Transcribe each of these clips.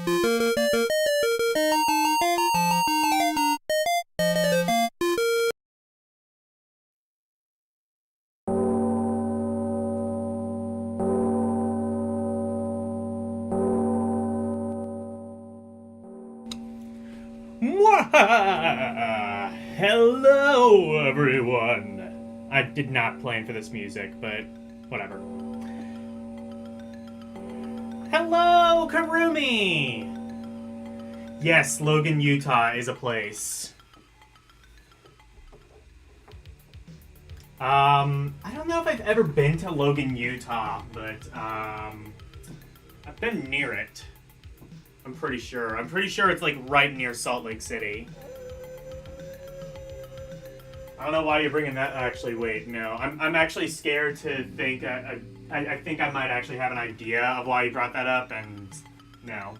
Hello, everyone. I did not plan for this music, but whatever. Hello, Karumi! Yes, Logan, Utah is a place. I don't know if I've ever been to Logan, Utah, but, I've been near it. I'm pretty sure. I'm pretty sure it's, like, right near Salt Lake City. I don't know why you're bringing that. Actually, wait, no. I'm actually scared to think. I think I might actually have an idea of why you brought that up, and no.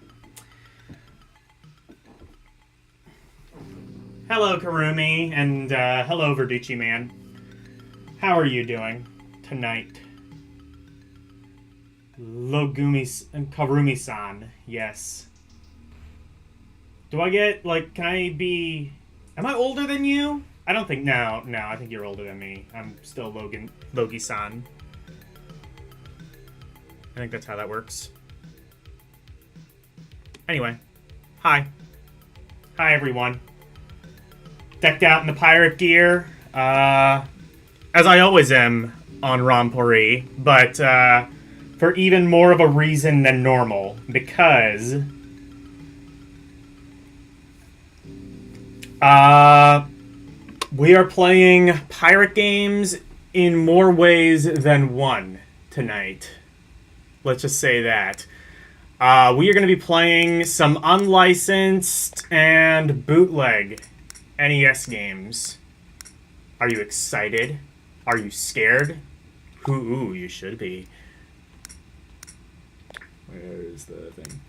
Hello, Karumi, and hello, Verducci Man. How are you doing tonight? Karumi-san, yes. Do I get, like, can I be... Am I older than you? I don't think... No, I think you're older than me. I'm still Logi-san. I think that's how that works. Anyway. Hi. Hi, everyone. Decked out in the pirate gear. As I always am on ROMpourri. But, for even more of a reason than normal. Because... we are playing pirate games in more ways than one tonight. Let's just say that. We are going to be playing some unlicensed and bootleg NES games. Are you excited? Are you scared? Ooh, you should be. Where is the thing?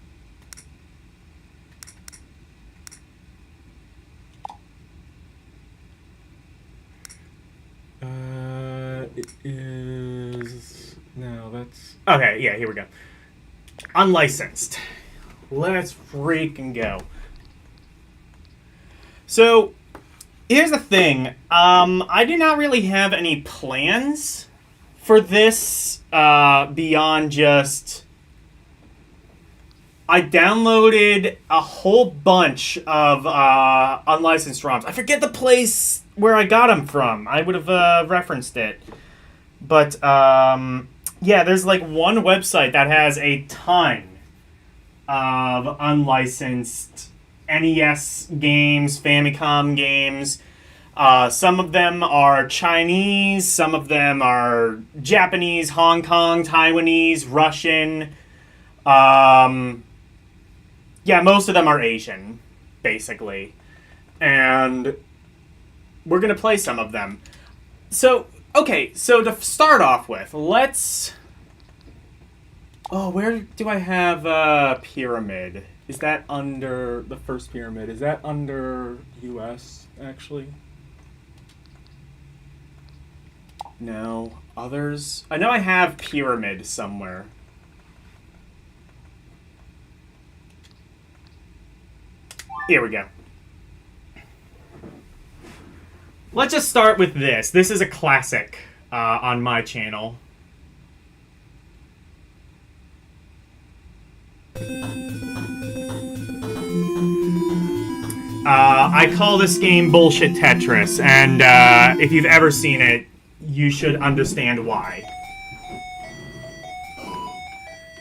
It is... No, that's... Okay, yeah, here we go. Unlicensed. Let's freaking go. So, here's the thing. I do not really have any plans for this, beyond just... I downloaded a whole bunch of, unlicensed ROMs. I forget the place where I got them from. I would have, referenced it. But, yeah, there's, like, one website that has a ton of unlicensed NES games, Famicom games. Some of them are Chinese, some of them are Japanese, Hong Kong, Taiwanese, Russian. Yeah, most of them are Asian, basically. And we're going to play some of them. So, okay, so to start off with, let's... Oh, where do I have Pyramid? Is that under the first Pyramid? Is that under US, actually? No. Others? I know I have Pyramid somewhere. Here we go. Let's just start with this. This is a classic on my channel. I call this game Bullshit Tetris, and if you've ever seen it, you should understand why.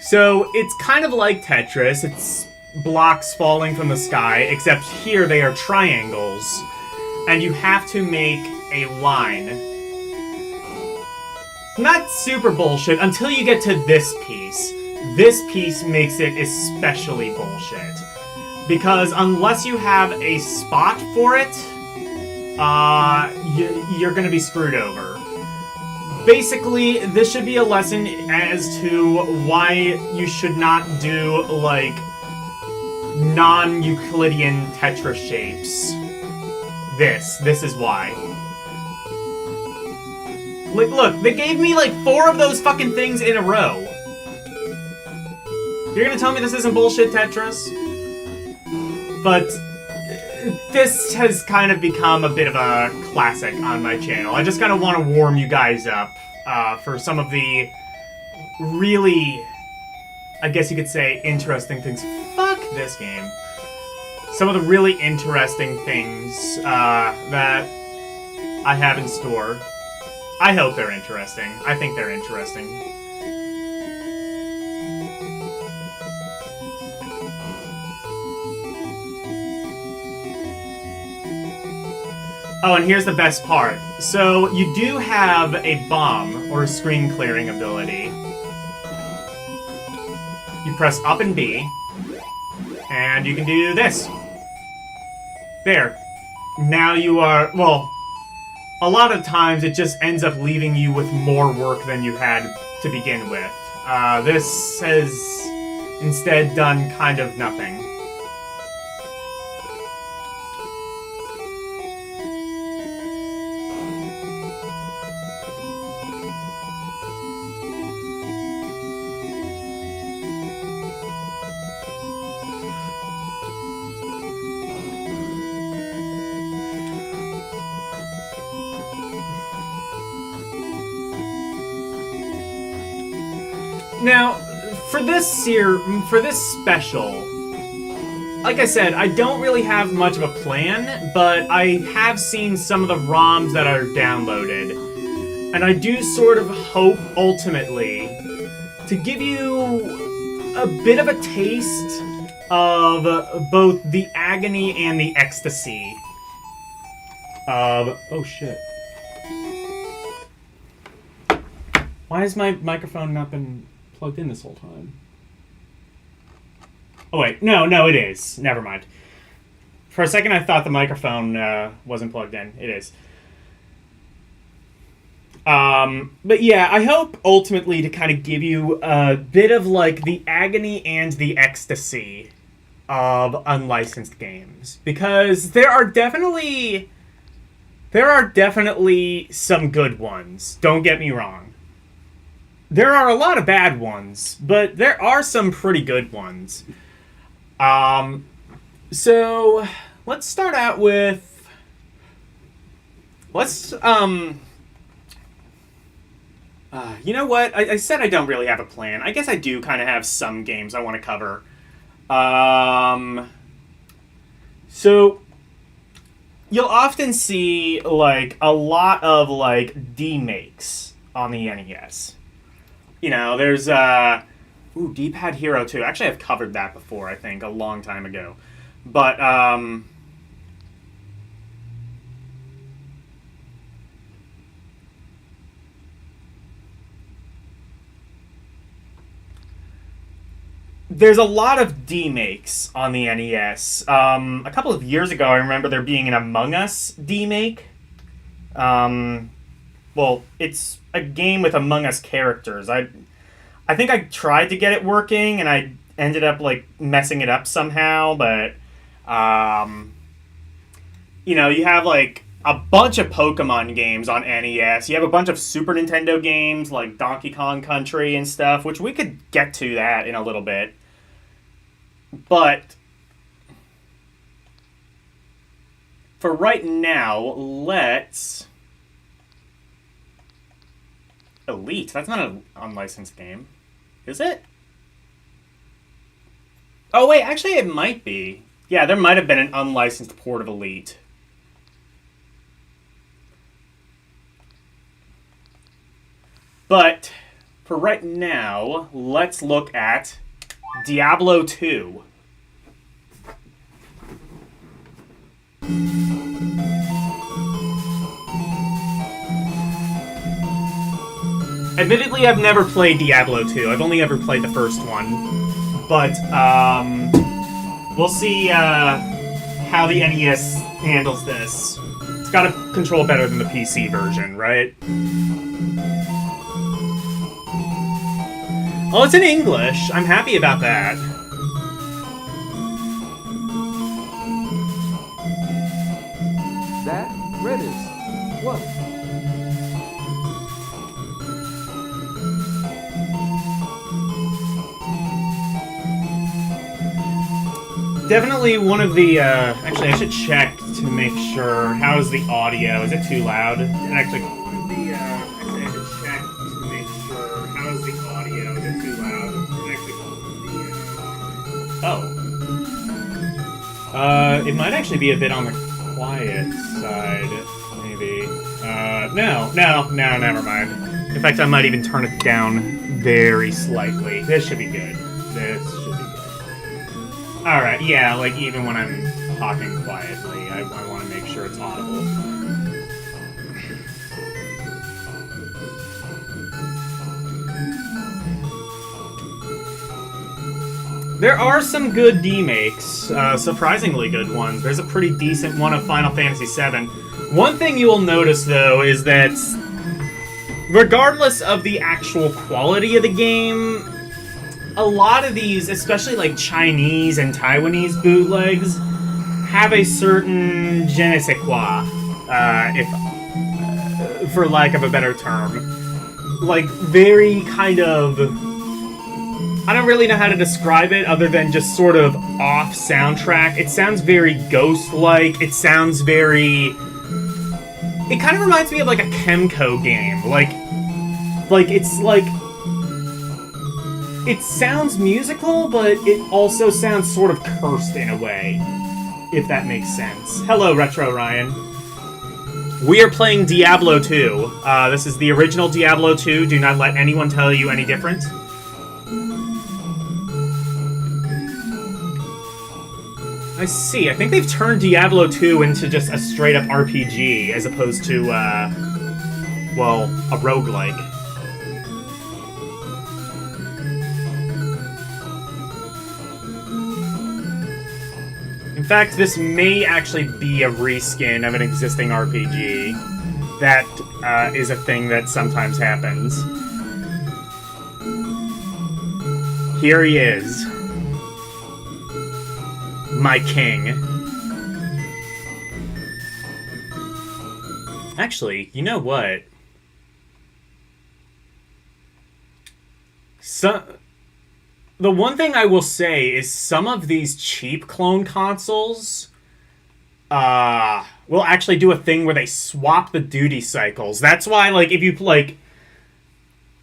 So, it's kind of like Tetris. It's blocks falling from the sky, except here they are triangles. And you have to make a line. Not super bullshit until you get to this piece. This piece makes it especially bullshit. Because unless you have a spot for it, you're gonna be screwed over. Basically, this should be a lesson as to why you should not do, like, non-Euclidean Tetris shapes. This is why. Like, look, they gave me, like, 4 of those fucking things in a row. You're gonna tell me this isn't bullshit Tetris? but this has kind of become a bit of a classic on my channel. I just kind of want to warm you guys up for some of the really, I guess you could say, interesting things. Fuck this game. Some of the really interesting things that I have in store. I hope they're interesting. I think they're interesting. Oh, and here's the best part. So, you do have a bomb, or a screen clearing ability. You press up and B, and you can do this. There. Now you are, well, a lot of times it just ends up leaving you with more work than you had to begin with. This has instead done kind of nothing. Now, for this special, like I said, I don't really have much of a plan, but I have seen some of the ROMs that are downloaded. And I do sort of hope, ultimately, to give you a bit of a taste of both the agony and the ecstasy of... Oh, shit. Why has my microphone not been plugged in this whole time? Oh, wait. No, it is. Never mind. For a second, I thought the microphone wasn't plugged in. It is. But yeah, I hope ultimately to kind of give you a bit of like the agony and the ecstasy of unlicensed games, because there are definitely some good ones. Don't get me wrong. There are a lot of bad ones, but there are some pretty good ones. So let's start out with you know what? I said I don't really have a plan. I guess I do kind of have some games I want to cover. So you'll often see like a lot of like D-makes on the NES. You know, there's D-Pad Hero 2. Actually, I've covered that before, I think, a long time ago. But there's a lot of D-makes on the NES. A couple of years ago, I remember there being an Among Us D-make. Well, it's a game with Among Us characters. I think I tried to get it working, and I ended up, like, messing it up somehow, but, you know, you have, like, a bunch of Pokemon games on NES. You have a bunch of Super Nintendo games, like Donkey Kong Country and stuff, which we could get to that in a little bit. But for right now, let's... Elite? That's not an unlicensed game. Is it? Oh, wait, actually it might be. Yeah, there might have been an unlicensed port of Elite. But for right now, let's look at Diablo 2. Admittedly, I've never played Diablo 2. I've only ever played the first one. But, we'll see, how the NES handles this. It's gotta control better than the PC version, right? Oh, it's in English. I'm happy about that. That red is what? definitely one of the, actually I should check to make sure. How's the audio? Is it too loud? Actually, I should check to make sure. How's the audio? Is it too loud? It might actually be a bit on the quiet side, maybe. No, never mind. In fact, I might even turn it down very slightly. This should be good. Alright, yeah, like even when I'm talking quietly, I want to make sure it's audible. There are some good demakes, surprisingly good ones. There's a pretty decent one of Final Fantasy VII. One thing you will notice, though, is that regardless of the actual quality of the game, a lot of these, especially like Chinese and Taiwanese bootlegs, have a certain je ne sais quoi, for lack of a better term. Like, very kind of... I don't really know how to describe it other than just sort of off soundtrack. It sounds very ghost-like. It sounds very... It kind of reminds me of like a Kemco game. Like it's like... It sounds musical, but it also sounds sort of cursed in a way, if that makes sense. Hello, Retro Ryan. We are playing Diablo 2. This is the original Diablo 2. Do not let anyone tell you any different. I see. I think they've turned Diablo 2 into just a straight-up RPG, as opposed to, well, a roguelike. In fact, this may actually be a reskin of an existing RPG. That is a thing that sometimes happens. Here he is. My king. Actually, you know what? The one thing I will say is some of these cheap clone consoles will actually do a thing where they swap the duty cycles. That's why, like, if you, like...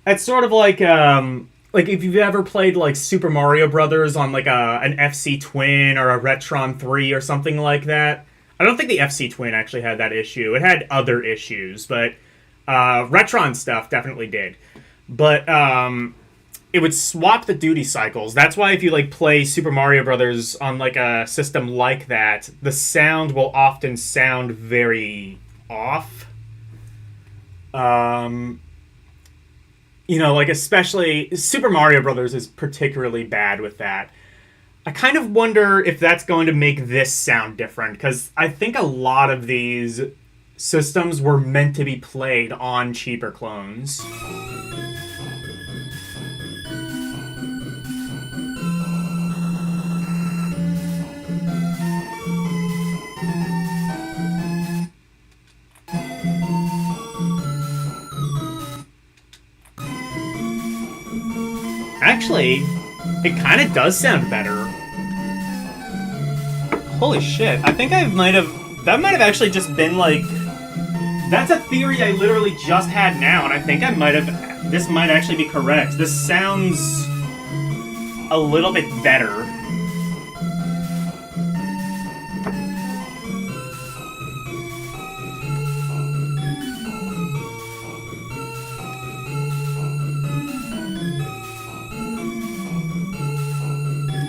That's sort of like if you've ever played, like, Super Mario Brothers on, like, an FC Twin or a Retron 3 or something like that. I don't think the FC Twin actually had that issue. It had other issues, but Retron stuff definitely did. But, it would swap the duty cycles. That's why if you, like, play Super Mario Brothers on, like, a system like that, the sound will often sound very off. You know, like, especially... Super Mario Brothers is particularly bad with that. I kind of wonder if that's going to make this sound different, because I think a lot of these systems were meant to be played on cheaper clones. Actually, it kind of does sound better. Holy shit, I think that might have actually just been like... That's a theory I literally just had now, and I think this might actually be correct. This sounds a little bit better.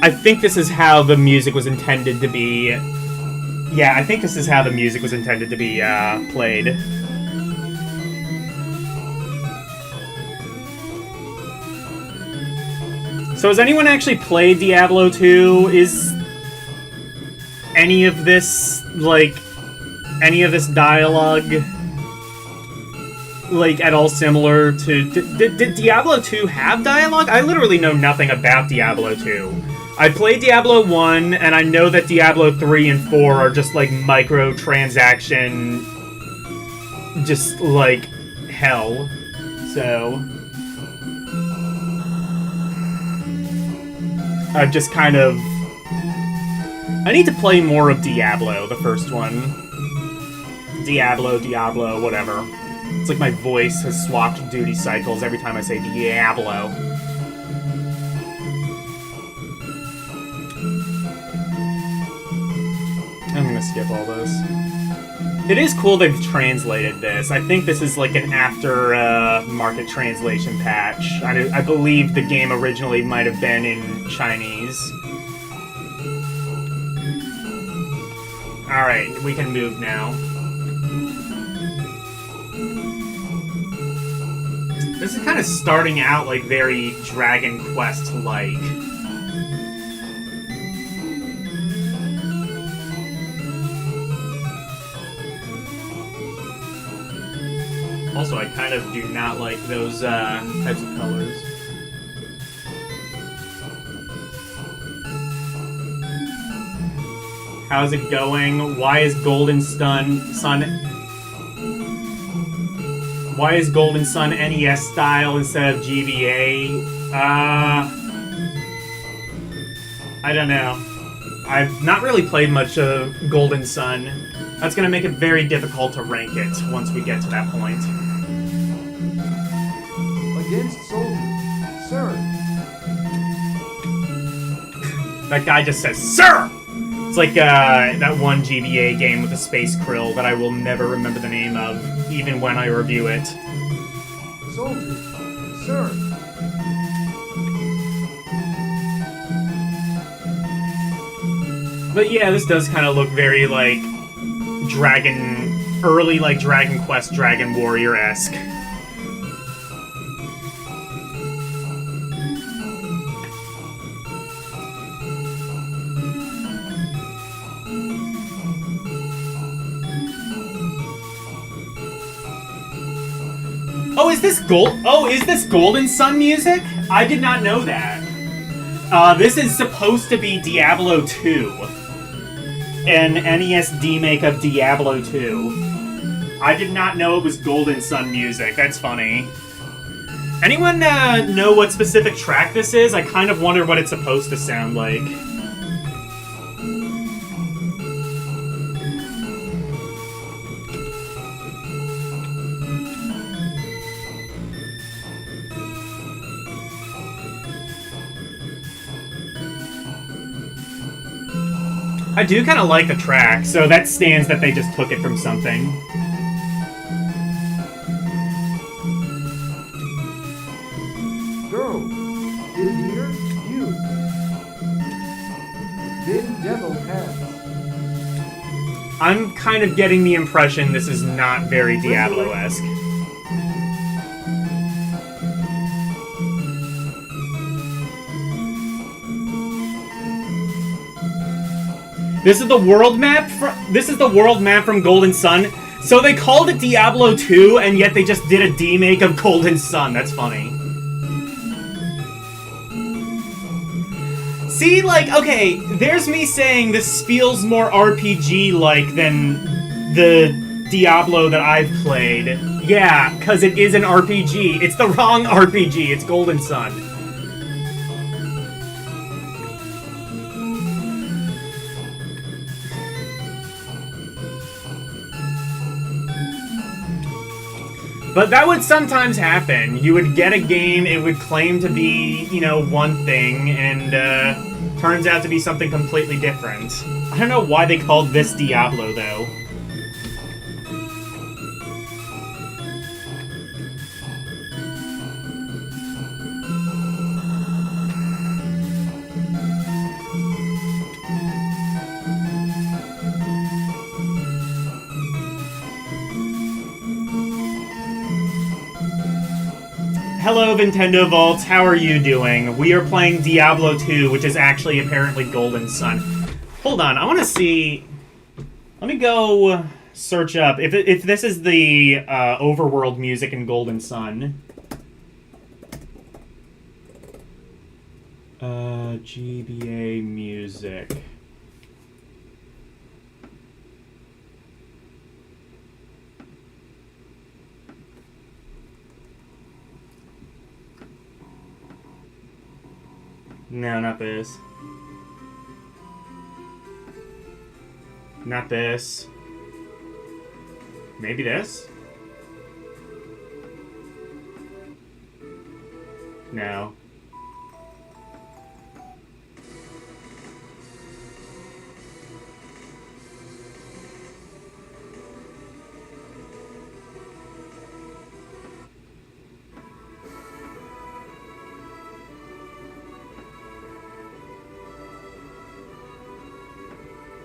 I think this is how the music was intended to be... Yeah, I think this is how the music was intended to be, played. So has anyone actually played Diablo 2? Is any of this, like... Any of this dialogue... like, at all similar to... Did Diablo 2 have dialogue? I literally know nothing about Diablo 2. I played Diablo 1, and I know that Diablo 3 and 4 are just, like, microtransaction... just, like, hell. So... I've just kind of... I need to play more of Diablo, the first one. Diablo, whatever. It's like my voice has swapped duty cycles every time I say Diablo. I'm gonna skip all this. It is cool they've translated this. I think this is like an after-market translation patch. I believe the game originally might have been in Chinese. Alright, we can move now. This is kind of starting out like very Dragon Quest-like. Also, I kind of do not like those types of colors. How's it going? Why is Golden Sun NES style instead of GBA? I don't know. I've not really played much of Golden Sun. That's gonna make it very difficult to rank it once we get to that point. Against soldier, sir. That guy just says, "Sir!" It's like that one GBA game with the space krill that I will never remember the name of, even when I review it. Soldier, sir. But yeah, this does kind of look very like early like Dragon Quest, Dragon Warrior-esque. Is this Golden Sun music? I did not know that. This is supposed to be Diablo 2. An NES remake of Diablo 2. I did not know it was Golden Sun music. That's funny. Anyone know what specific track this is? I kind of wonder what it's supposed to sound like. I do kind of like the track, so that stands that they just took it from something. Girl, in here, you. Big devil has. I'm kind of getting the impression this is not very Diablo-esque. This is the world map from Golden Sun. So they called it Diablo 2, and yet they just did a remake of Golden Sun. That's funny. See, like, okay, there's me saying this feels more RPG-like than the Diablo that I've played. Yeah, because it is an RPG. It's the wrong RPG. It's Golden Sun. But that would sometimes happen. You would get a game, it would claim to be, you know, one thing, and turns out to be something completely different. I don't know why they called this Diablo, though. Hello, Nintendo Vaults. How are you doing? We are playing Diablo 2, which is actually apparently Golden Sun. Hold on, I want to see... Let me go search up. If this is the overworld music in Golden Sun. GBA music. No, not this. Not this. Maybe this? No.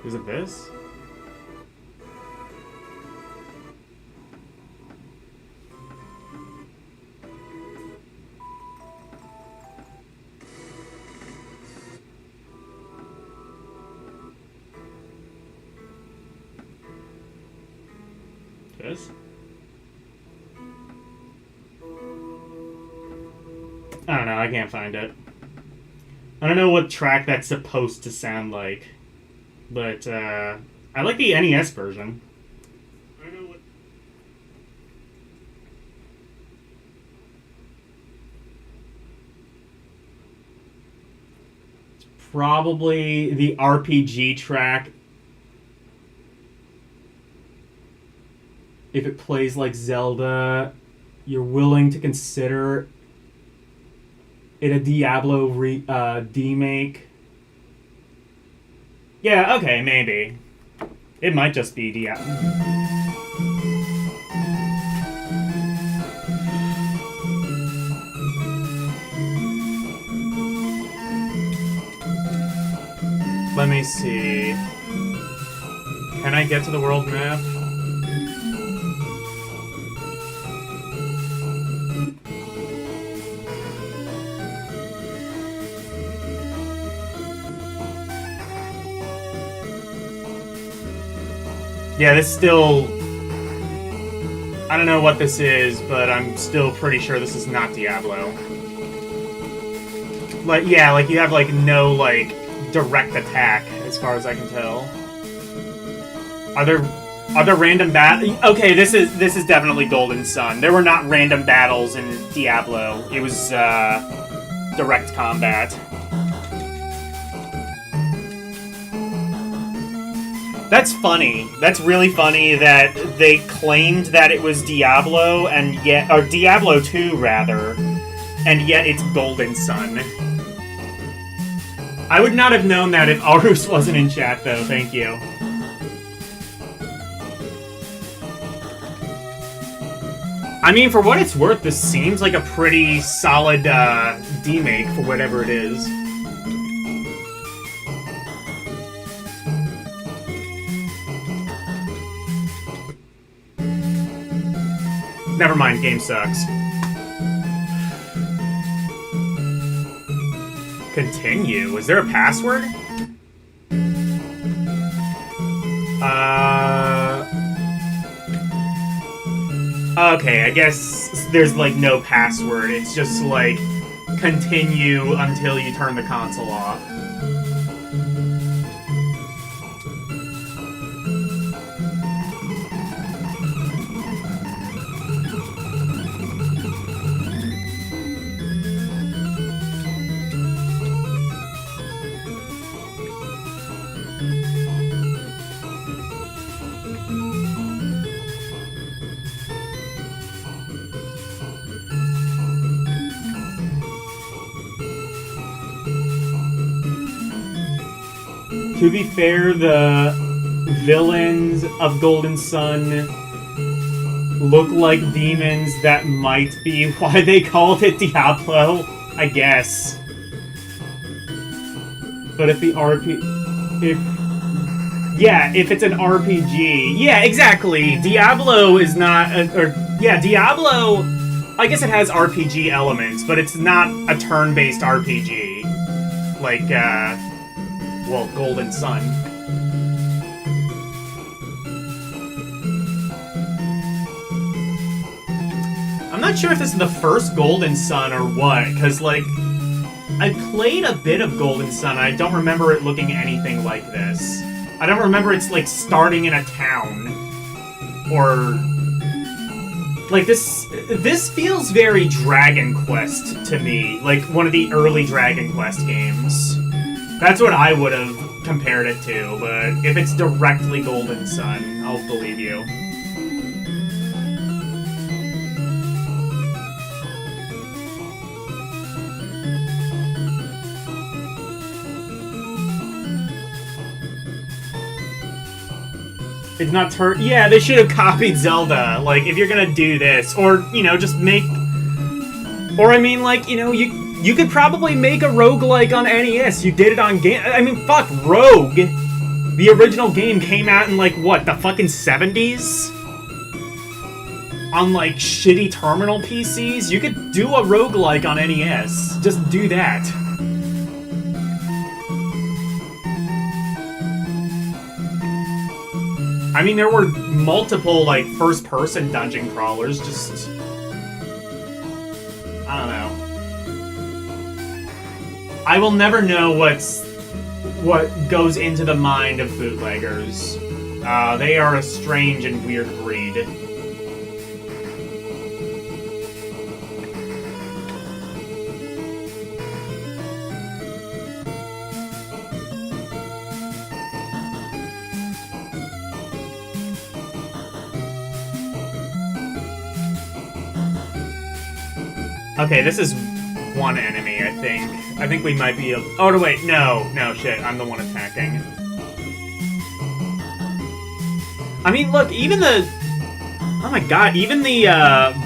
Is it this? This? I don't know, I can't find it. I don't know what track that's supposed to sound like. But, I like the NES version. I don't know what... It's probably the RPG track. If it plays like Zelda, you're willing to consider it a Diablo remake. Yeah, okay, maybe. It might just be Diablo. Let me see. Can I get to the world map? Yeah, this still... I don't know what this is, but I'm still pretty sure this is not Diablo. Like, yeah, like, you have, like, no, like, direct attack, as far as I can tell. Are there random okay, this is definitely Golden Sun. There were not random battles in Diablo. It was, direct combat. That's funny. That's really funny that they claimed that it was Diablo, and yet... Or Diablo 2, rather. And yet it's Golden Sun. I would not have known that if Arus wasn't in chat, though. Thank you. I mean, for what it's worth, this seems like a pretty solid, demake for whatever it is. Never mind, game sucks. Continue? Is there a password? Okay, I guess there's, like, no password. It's just, like, continue until you turn the console off. To be fair, the villains of Golden Sun look like demons. That might be why they called it Diablo, I guess. But if the if it's an RPG, yeah, exactly. Diablo is not, Diablo, I guess it has RPG elements, but it's not a turn-based RPG. Like, well, Golden Sun. I'm not sure if this is the first Golden Sun or what, because, like, I played a bit of Golden Sun, and I don't remember it looking anything like this. I don't remember it's, like, starting in a town. Or... Like, this feels very Dragon Quest to me. Like, one of the early Dragon Quest games. That's what I would have compared it to, but if it's directly Golden Sun, I'll believe you. It's not yeah, they should have copied Zelda. Like, if you're gonna do this, or, you know, just make... Or, I mean, like, you know, you could probably make a roguelike on NES. You did it on game... I mean, fuck, Rogue. The original game came out in, like, what, the fucking 70s? On, like, shitty terminal PCs? You could do a roguelike on NES. Just do that. I mean, there were multiple, like, first-person dungeon crawlers, just... I don't know. I will never know what goes into the mind of bootleggers. They are a strange and weird breed. Okay, this is one enemy, I think. I think we might be able... Oh, no, wait, no, shit, I'm the one attacking. I mean, look, even the... Oh my god, even the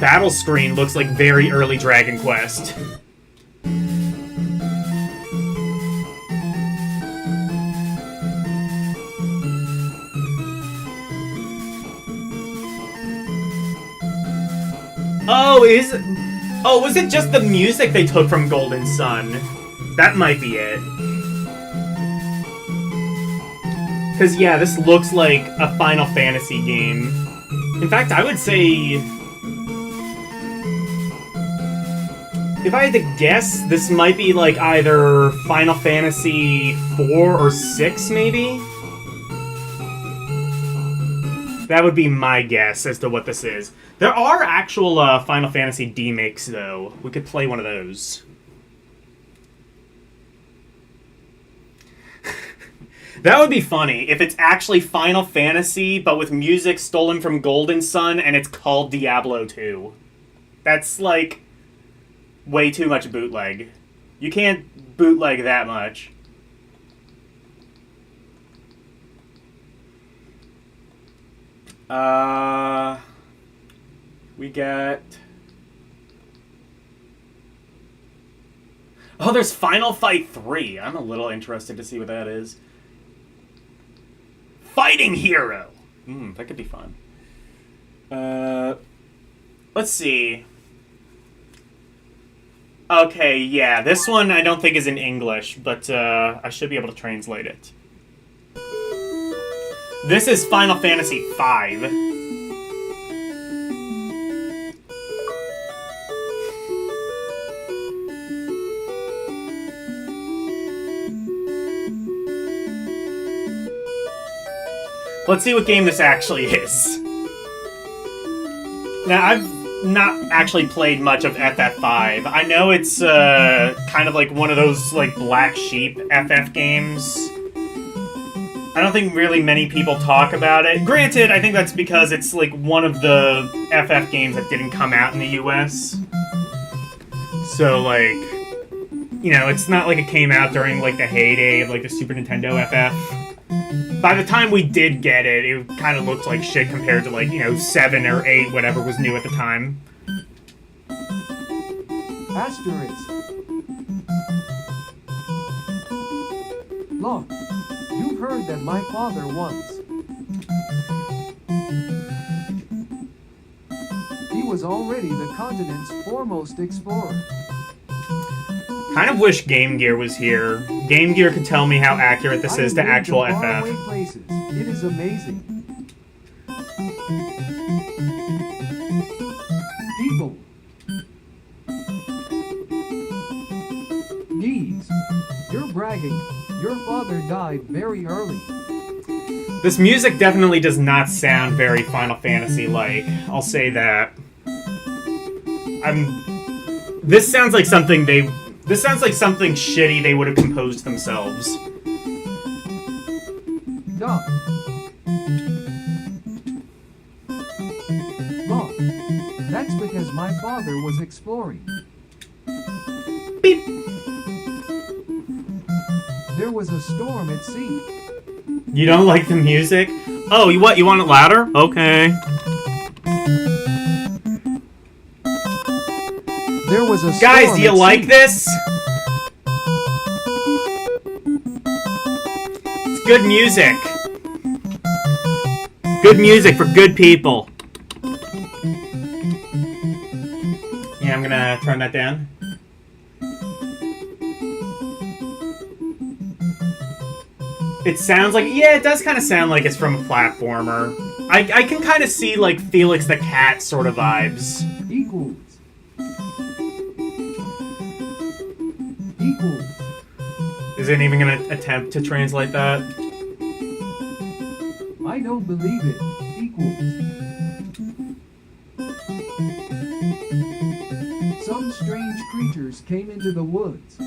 battle screen looks like very early Dragon Quest. Oh, was it just the music they took from Golden Sun? That might be it. Because, yeah, this looks like a Final Fantasy game. In fact, I would say... If I had to guess, this might be, like, either Final Fantasy 4 or 6, maybe? That would be my guess as to what this is. There are actual Final Fantasy D-makes, though. We could play one of those. That would be funny, if it's actually Final Fantasy, but with music stolen from Golden Sun, and it's called Diablo 2. That's, like, way too much bootleg. You can't bootleg that much. We got... Oh, there's Final Fight 3. I'm a little interested to see what that is. Fighting Hero! That could be fun. Let's see. Okay, yeah, this one I don't think is in English, but I should be able to translate it. This is Final Fantasy V. Let's see what game this actually is. Now, I've not actually played much of FF5. I know it's kind of like one of those like black sheep FF games. I don't think really many people talk about it. Granted, I think that's because it's like one of the FF games that didn't come out in the US. So like, you know, it's not like it came out during like the heyday of like the Super Nintendo FF. By the time we did get it, it kind of looked like shit compared to, like, you know, 7 or 8, whatever was new at the time. Asterisk. Look, you've heard that my father once. He was already the continent's foremost explorer. Kind of wish Game Gear was here. Game Gear could tell me how accurate this is to actual FF. Places. It is amazing. People. Geez, you're bragging. Your father died very early. This music definitely does not sound very Final Fantasy-like. I'll say that. This sounds like something shitty they would have composed themselves. God. Look, that's because my father was exploring. Beep. There was a storm at sea. You don't like the music? Oh, you what? You want it louder? Okay. There was a storm Guys, do you at like sea. this? It's good music. Good music for good people. Yeah, I'm gonna turn that down. It sounds like, yeah, it does kind of sound like it's from a platformer. I can kind of see, like, Felix the Cat sort of vibes. Equals. Equals. Is it even gonna attempt to translate that? I don't believe it. Equals. Some strange creatures came into the woods.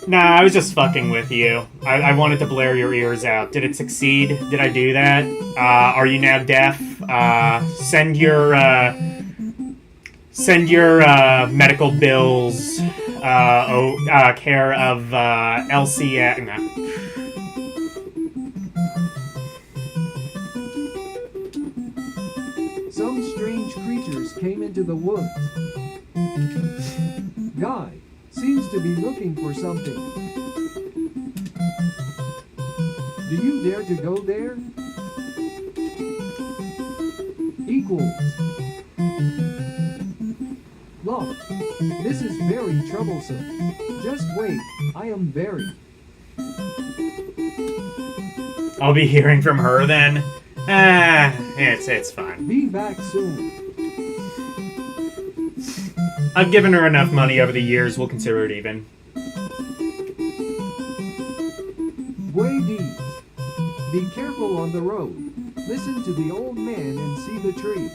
Nah, I was just fucking with you. I wanted to blare your ears out. Did it succeed? Did I do that? Are you now deaf? Send your medical bills care of LC. Nah. Some strange creatures came into the woods. Guy seems to be looking for something. Do you dare to go there? Equals. Look, this is very troublesome. Just wait, I am very. I'll be hearing from her then. It's fine. Be back soon. I've given her enough money over the years. We'll consider it even. Ladies, be careful on the road. Listen to the old man and see the tree.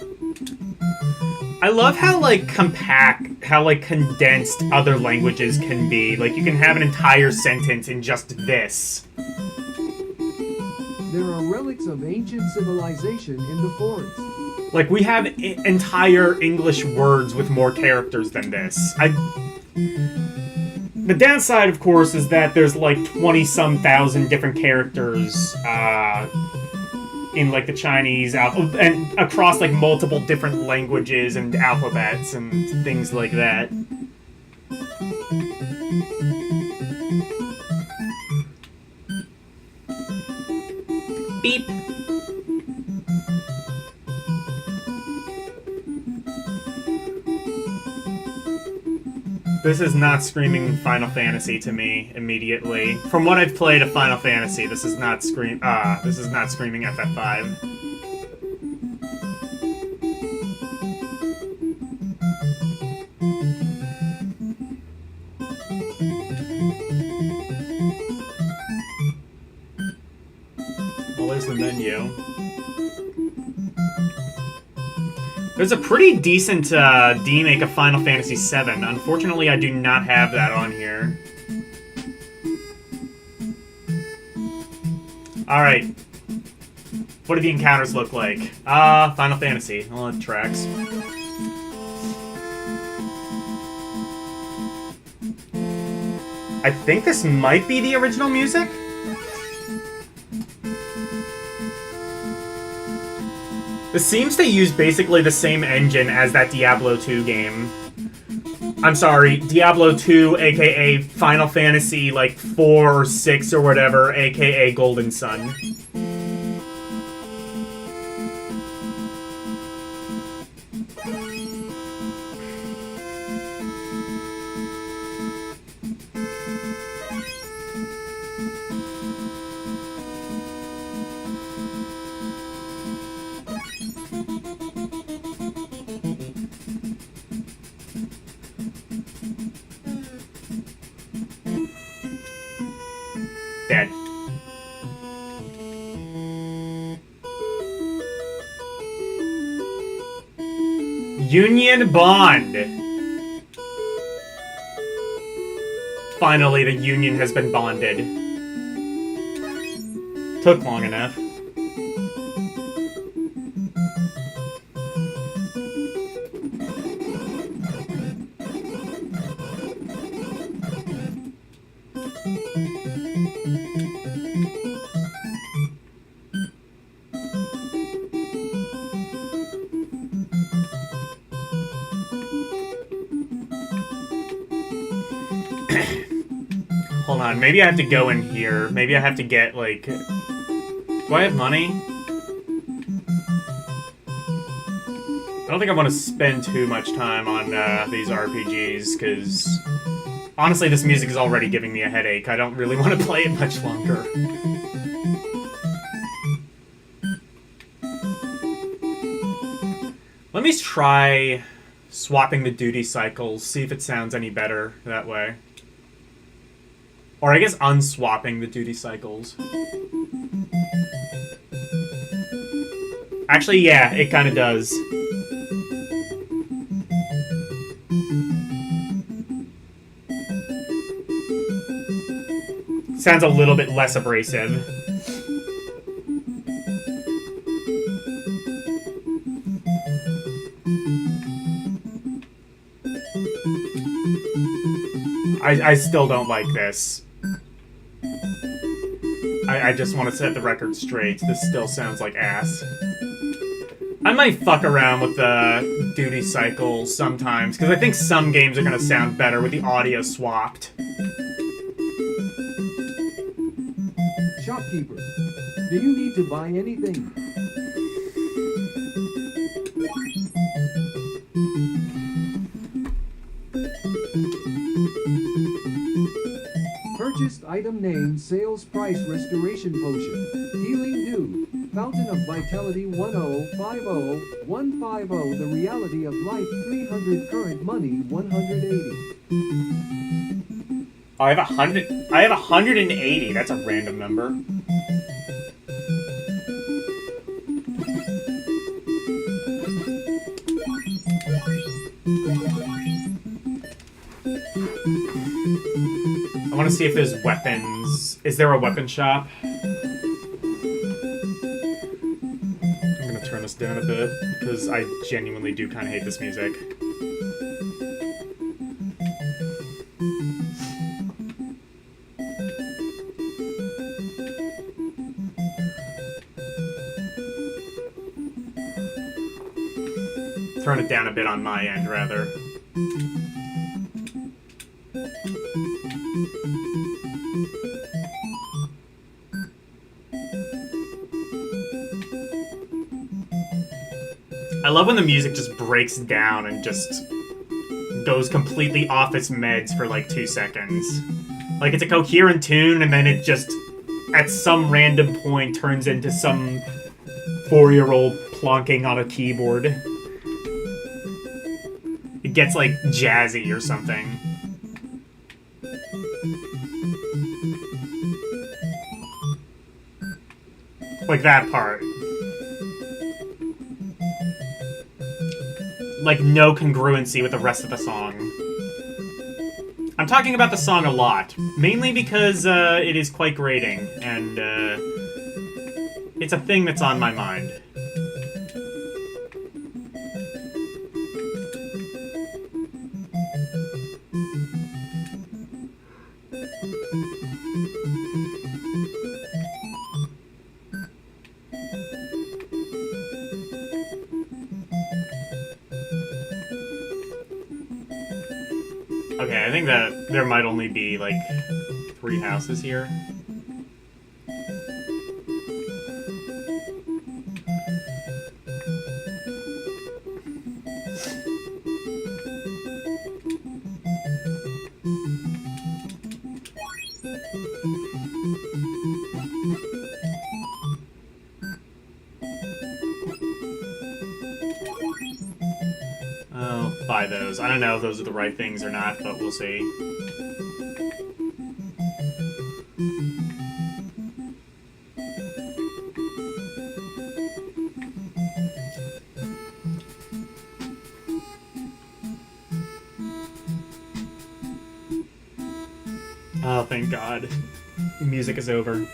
I love how, like, compact, how, like, condensed other languages can be. Like, you can have an entire sentence in just this. There are relics of ancient civilization in the forest. Like, we have entire English words with more characters than this. The downside, of course, is that there's, like, 20-some thousand different characters, in, like, the Chinese and across, like, multiple different languages and alphabets and things like that. Beep. This is not screaming Final Fantasy to me immediately. From what I've played of Final Fantasy, this is not screaming FF5. Well, there's the menu. There's a pretty decent remake of Final Fantasy VII. Unfortunately, I do not have that on here. Alright. What do the encounters look like? Final Fantasy. Well, it tracks. I think this might be the original music? This seems to use basically the same engine as that Diablo 2 game. I'm sorry, Diablo 2, aka Final Fantasy, like, 4 or 6 or whatever, aka Golden Sun. Dead. Union Bond. Finally, the union has been bonded. Took long enough. Hold on, maybe I have to go in here. Maybe I have to get, like... Do I have money? I don't think I want to spend too much time on these RPGs, because... Honestly, this music is already giving me a headache. I don't really want to play it much longer. Let me try swapping the duty cycles, see if it sounds any better that way. Or I guess unswapping the duty cycles. Actually, yeah, it kind of does. Sounds a little bit less abrasive. I still don't like this. I just want to set the record straight. This still sounds like ass. I might fuck around with the duty cycles sometimes, because I think some games are going to sound better with the audio swapped. Shopkeeper, do you need to buy anything? Purchased item name, sales price, restoration potion, healing dew, fountain of vitality 1050150, the reality of life 300, current money 180. Oh, I have 100. I have 180. That's a random number. I want to see if there's weapons. Is there a weapon shop? I'm gonna turn this down a bit because I genuinely do kind of hate this music. Turn it down a bit on my end, rather. I love when the music just breaks down and just goes completely off its meds for like 2 seconds. Like it's a coherent tune and then it just, at some random point, turns into some 4-year-old plonking on a keyboard. It gets like jazzy or something. Like that part. Like no congruency with the rest of the song. I'm talking about the song a lot, mainly because it is quite grating, and it's a thing that's on my mind. Okay, I think that there might only be, like, 3 houses here. Buy those. I don't know if those are the right things or not, but we'll see. Oh, thank God. The music is over.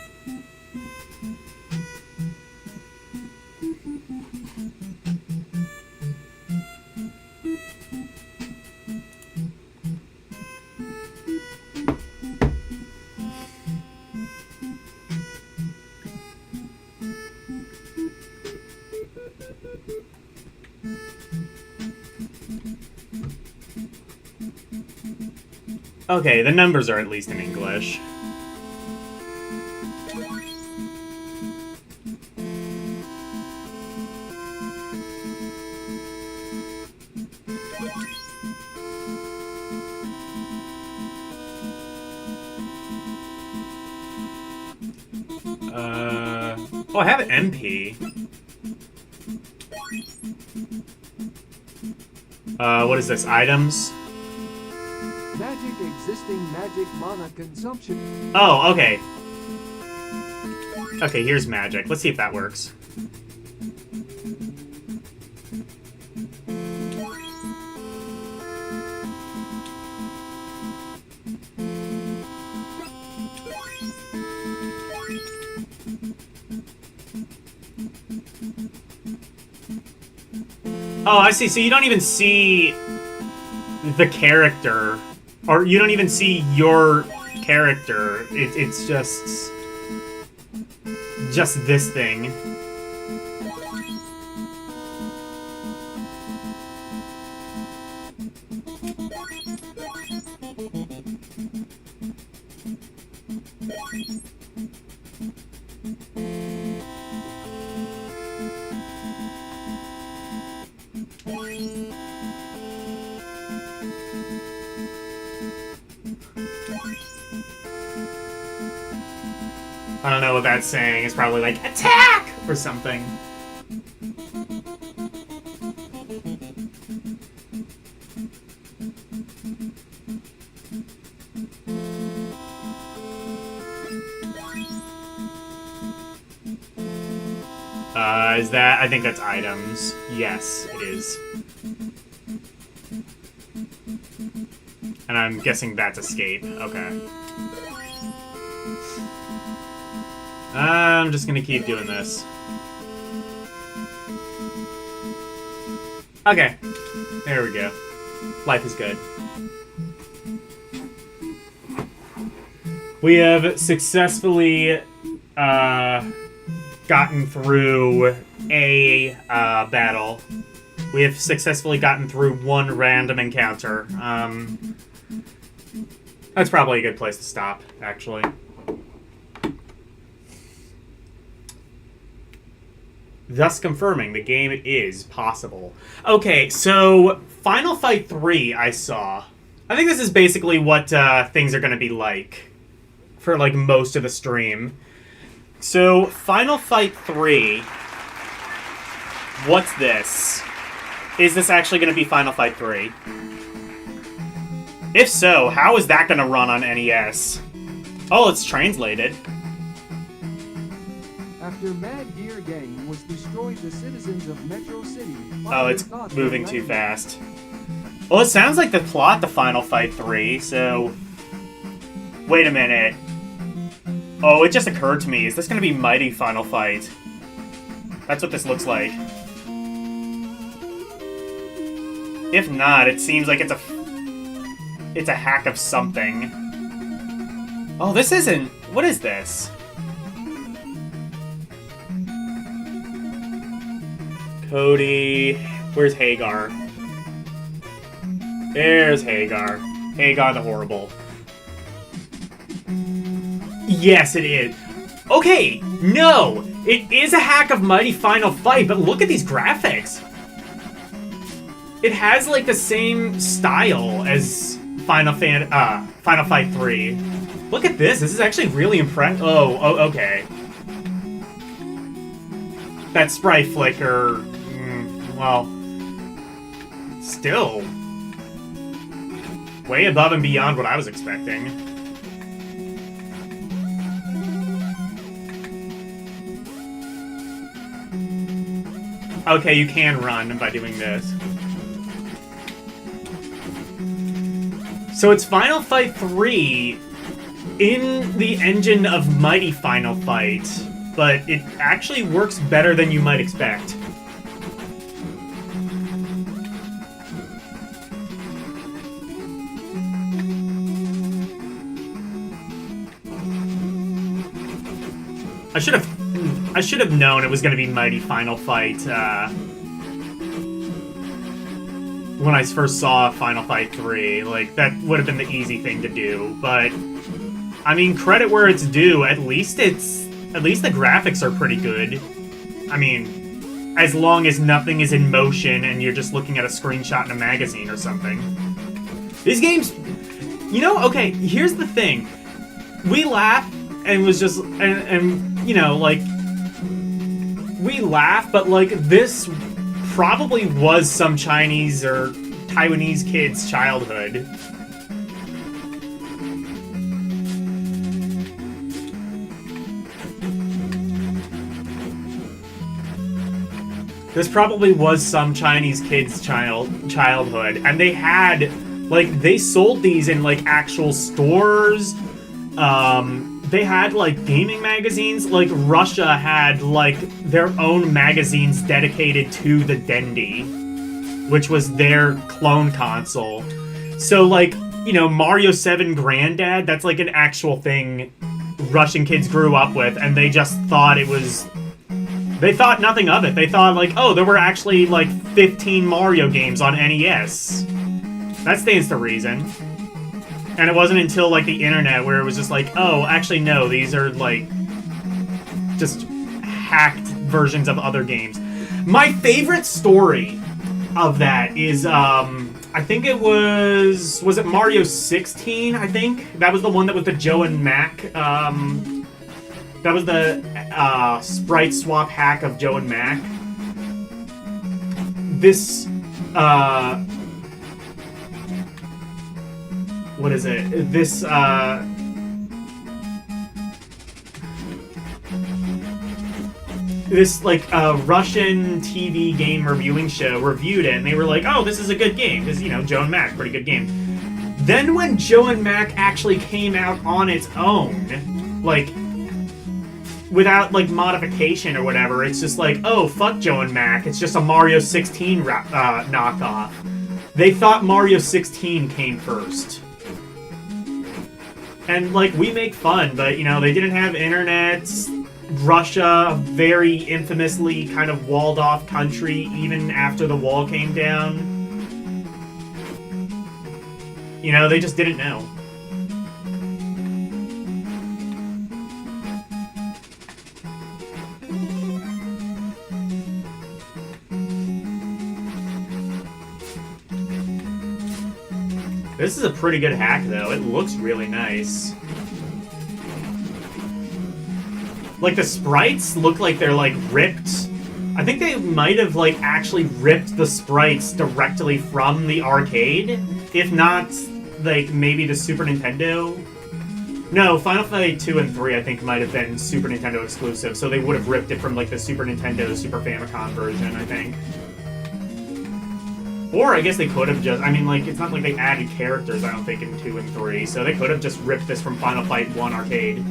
Okay, the numbers are at least in English. Oh, I have MP. What is this? Items? Magic existing magic mana consumption. Oh, okay. Okay, here's magic. Let's see if that works. Oh, I see. So you don't even see the character, or you don't even see your character. It's just this thing. I don't know what that's saying. It's probably like, attack! Or something. Is that... I think that's items. Yes, it is. And I'm guessing that's escape. Okay. I'm just gonna keep doing this. Okay. There we go. Life is good. We have successfully gotten through a battle. We have successfully gotten through one random encounter. That's probably a good place to stop, actually. Thus confirming the game is possible. Okay, so Final Fight 3 I saw. I think this is basically what things are going to be like for like most of the stream. So Final Fight 3, what's this? Is this actually going to be Final Fight 3? If so, how is that going to run on NES? Oh, it's translated. After Mad Gear Gang was destroyed, the citizens of Metro City... Oh, it's moving too fast. Well, it sounds like the plot to Final Fight 3, so... Wait a minute. Oh, it just occurred to me. Is this going to be Mighty Final Fight? That's what this looks like. If not, it seems like it's a hack of something. Oh, this isn't... What is this? Cody... Where's Hagar? There's Hagar. Hagar the Horrible. Yes, it is. Okay, no! It is a hack of Mighty Final Fight, but look at these graphics! It has, like, the same style as Final Fight 3. Look at this. This is actually really impressive. Oh, okay. That sprite flicker... well... Still... way above and beyond what I was expecting. Okay, you can run by doing this. So it's Final Fight 3, in the engine of Mighty Final Fight, but it actually works better than you might expect. I should have known it was going to be Mighty Final Fight when I first saw Final Fight 3. Like, that would have been the easy thing to do, but I mean, credit where it's due. At least the graphics are pretty good. I mean, as long as nothing is in motion and you're just looking at a screenshot in a magazine or something. These games, you know, okay, here's the thing. We laugh and was just, and you know, like, we laugh, but like, this probably was some Chinese or Taiwanese kid's childhood. This probably was some Chinese kid's childhood, and they had, like, they sold these in, like, actual stores. They had, like, gaming magazines. Like, Russia had, like, their own magazines dedicated to the Dendy, which was their clone console. So, like, you know, Mario 7 Granddad, that's, like, an actual thing Russian kids grew up with, and they just thought it was... They thought nothing of it. They thought, like, oh, there were actually, like, 15 Mario games on NES. That stands to reason. And it wasn't until, like, the internet where it was just like, oh, actually, no, these are, like, just hacked versions of other games. My favorite story of that is, I think it was it Mario 16, I think? That was the one that was the Joe and Mac, that was the sprite swap hack of Joe and Mac. This, what is it? This, like, Russian TV game reviewing show reviewed it, and they were like, oh, this is a good game, because, you know, Joe and Mac, pretty good game. Then when Joe and Mac actually came out on its own, like, without, like, modification or whatever, it's just like, oh, fuck Joe and Mac, it's just a Mario 16 knockoff. They thought Mario 16 came first. And, like, we make fun, but, you know, they didn't have internet. Russia, very infamously kind of walled-off country, even after the wall came down. You know, they just didn't know. This is a pretty good hack, though. It looks really nice. Like, the sprites look like they're, like, ripped. I think they might have, like, actually ripped the sprites directly from the arcade. If not, like, maybe the Super Nintendo. No, Final Fight 2 and 3, I think, might have been Super Nintendo exclusive, so they would have ripped it from, like, the Super Nintendo, Super Famicom version, I think. Or I guess they could have just... I mean, like, it's not like they added characters, I don't think, in 2 and 3, so they could have just ripped this from Final Fight 1 arcade.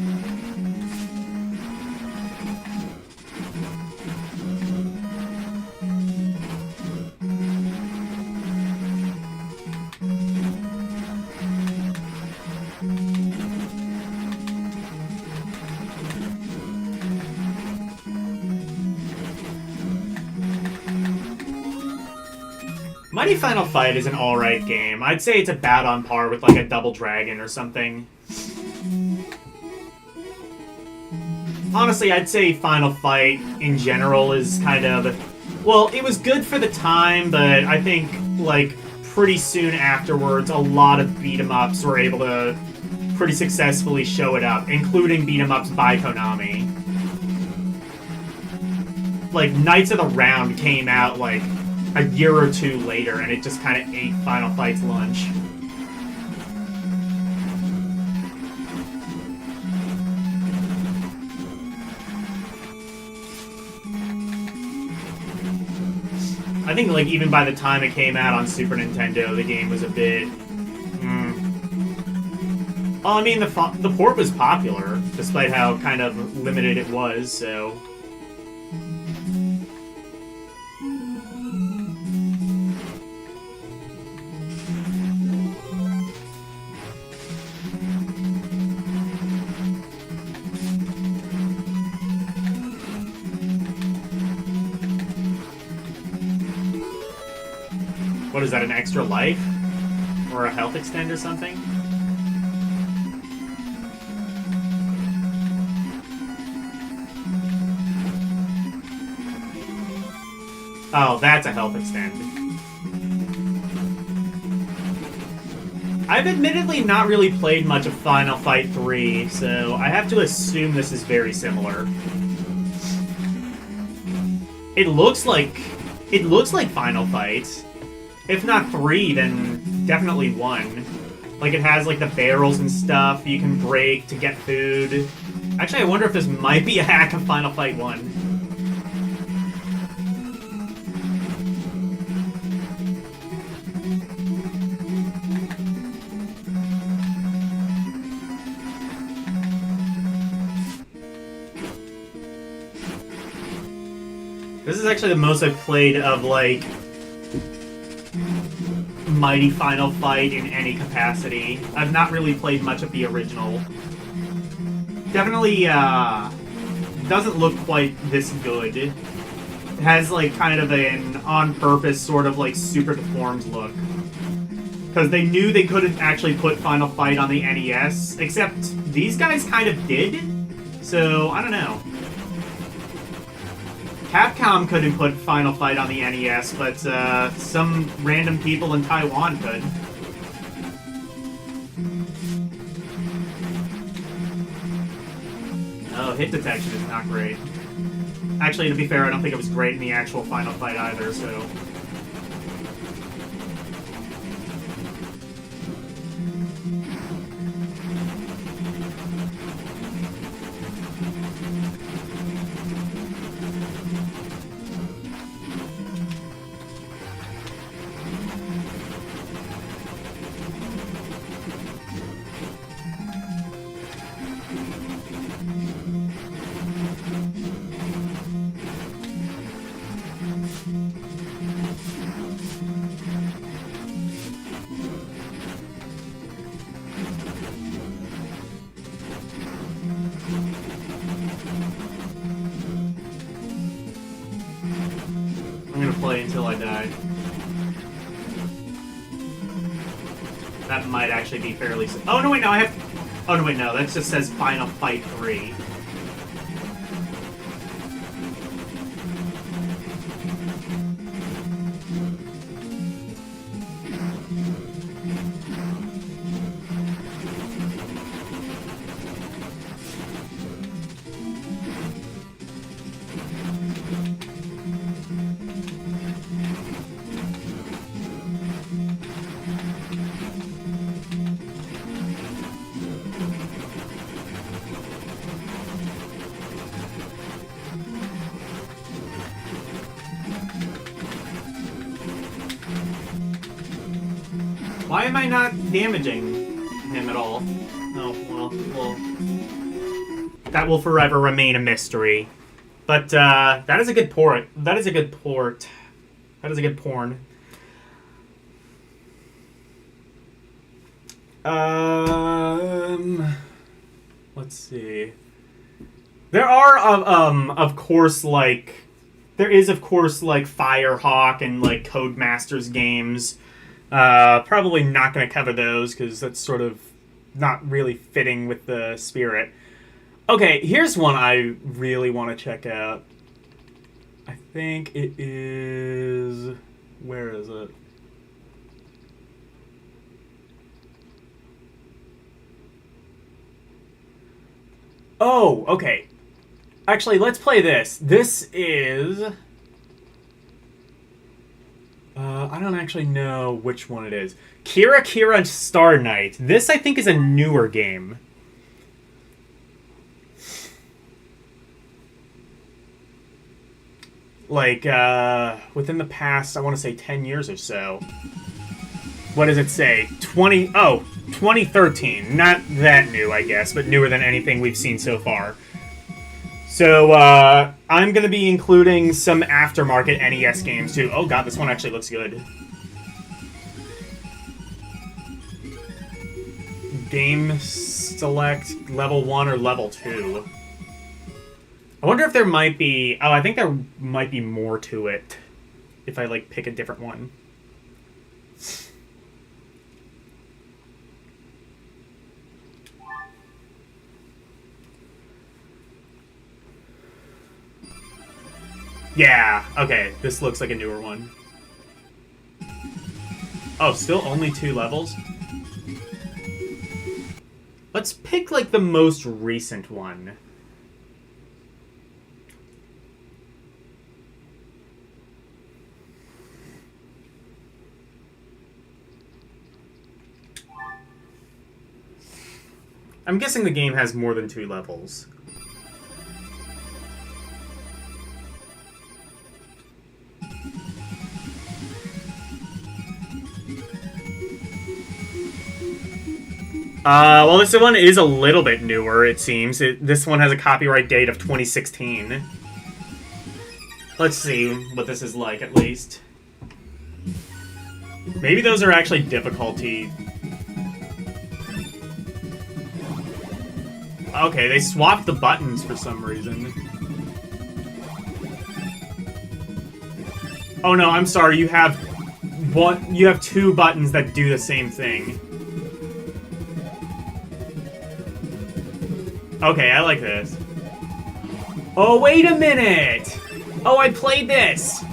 Mighty Final Fight is an alright game. I'd say it's about on par with, like, a Double Dragon or something. Honestly, I'd say Final Fight, in general, is kind of... Well, it was good for the time, but I think, like, pretty soon afterwards, a lot of beat-em-ups were able to pretty successfully show it up, including beat-em-ups by Konami. Like, Knights of the Round came out, like, a year or two later, and it just kind of ate Final Fight's lunch. I think, like, even by the time it came out on Super Nintendo, the game was a bit... Well, I mean, the port was popular, despite how kind of limited it was, so... What is that, an extra life? Or a health extend or something? Oh, that's a health extend. I've admittedly not really played much of Final Fight 3, so I have to assume this is very similar. It looks like Final Fight. If not 3, then definitely 1. Like, it has, like, the barrels and stuff you can break to get food. Actually, I wonder if this might be a hack of Final Fight 1. This is actually the most I've played of, like, Mighty Final Fight in any capacity. I've not really played much of the original. Definitely, doesn't look quite this good. It has, like, kind of an on-purpose sort of, like, super deformed look. Because they knew they couldn't actually put Final Fight on the NES, except these guys kind of did. So, I don't know. Capcom couldn't put Final Fight on the NES, but some random people in Taiwan could. Oh, hit detection is not great. Actually, to be fair, I don't think it was great in the actual Final Fight either, so... I'm gonna play until I die. That might actually be fairly... Oh, no, wait, no, I have... Oh, no, wait, no, that just says Final Fight 3. Why am I not damaging him at all? Oh, well... That will forever remain a mystery. But, that is a good port. That is a good port. That is a good porn. Let's see. There are, of course, like... There is, of course, like, Firehawk and, like, Codemasters games. Probably not going to cover those, because that's sort of not really fitting with the spirit. Okay, here's one I really want to check out. I think it is... Where is it? Oh, okay. Actually, let's play this. This is... I don't actually know which one it is. Kira Star Knight. This, I think, is a newer game. Like, within the past, I want to say 10 years or so. What does it say? 20... Oh, 2013. Not that new, I guess, but newer than anything we've seen so far. So, I'm going to be including some aftermarket NES games, too. Oh god, this one actually looks good. Game select level 1 or level 2. I wonder if there might be... Oh, I think there might be more to it if I, like, pick a different one. Yeah, okay, this looks like a newer one. Oh, still only 2 levels? Let's pick, like, the most recent one. I'm guessing the game has more than 2 levels. Well, this one is a little bit newer, it seems. This one has a copyright date of 2016. Let's see what this is like, at least. Maybe those are actually difficulty. Okay, they swapped the buttons for some reason. Oh no, I'm sorry, you have 2 buttons that do the same thing. Okay, I like this. Oh, wait a minute! Oh, I played this!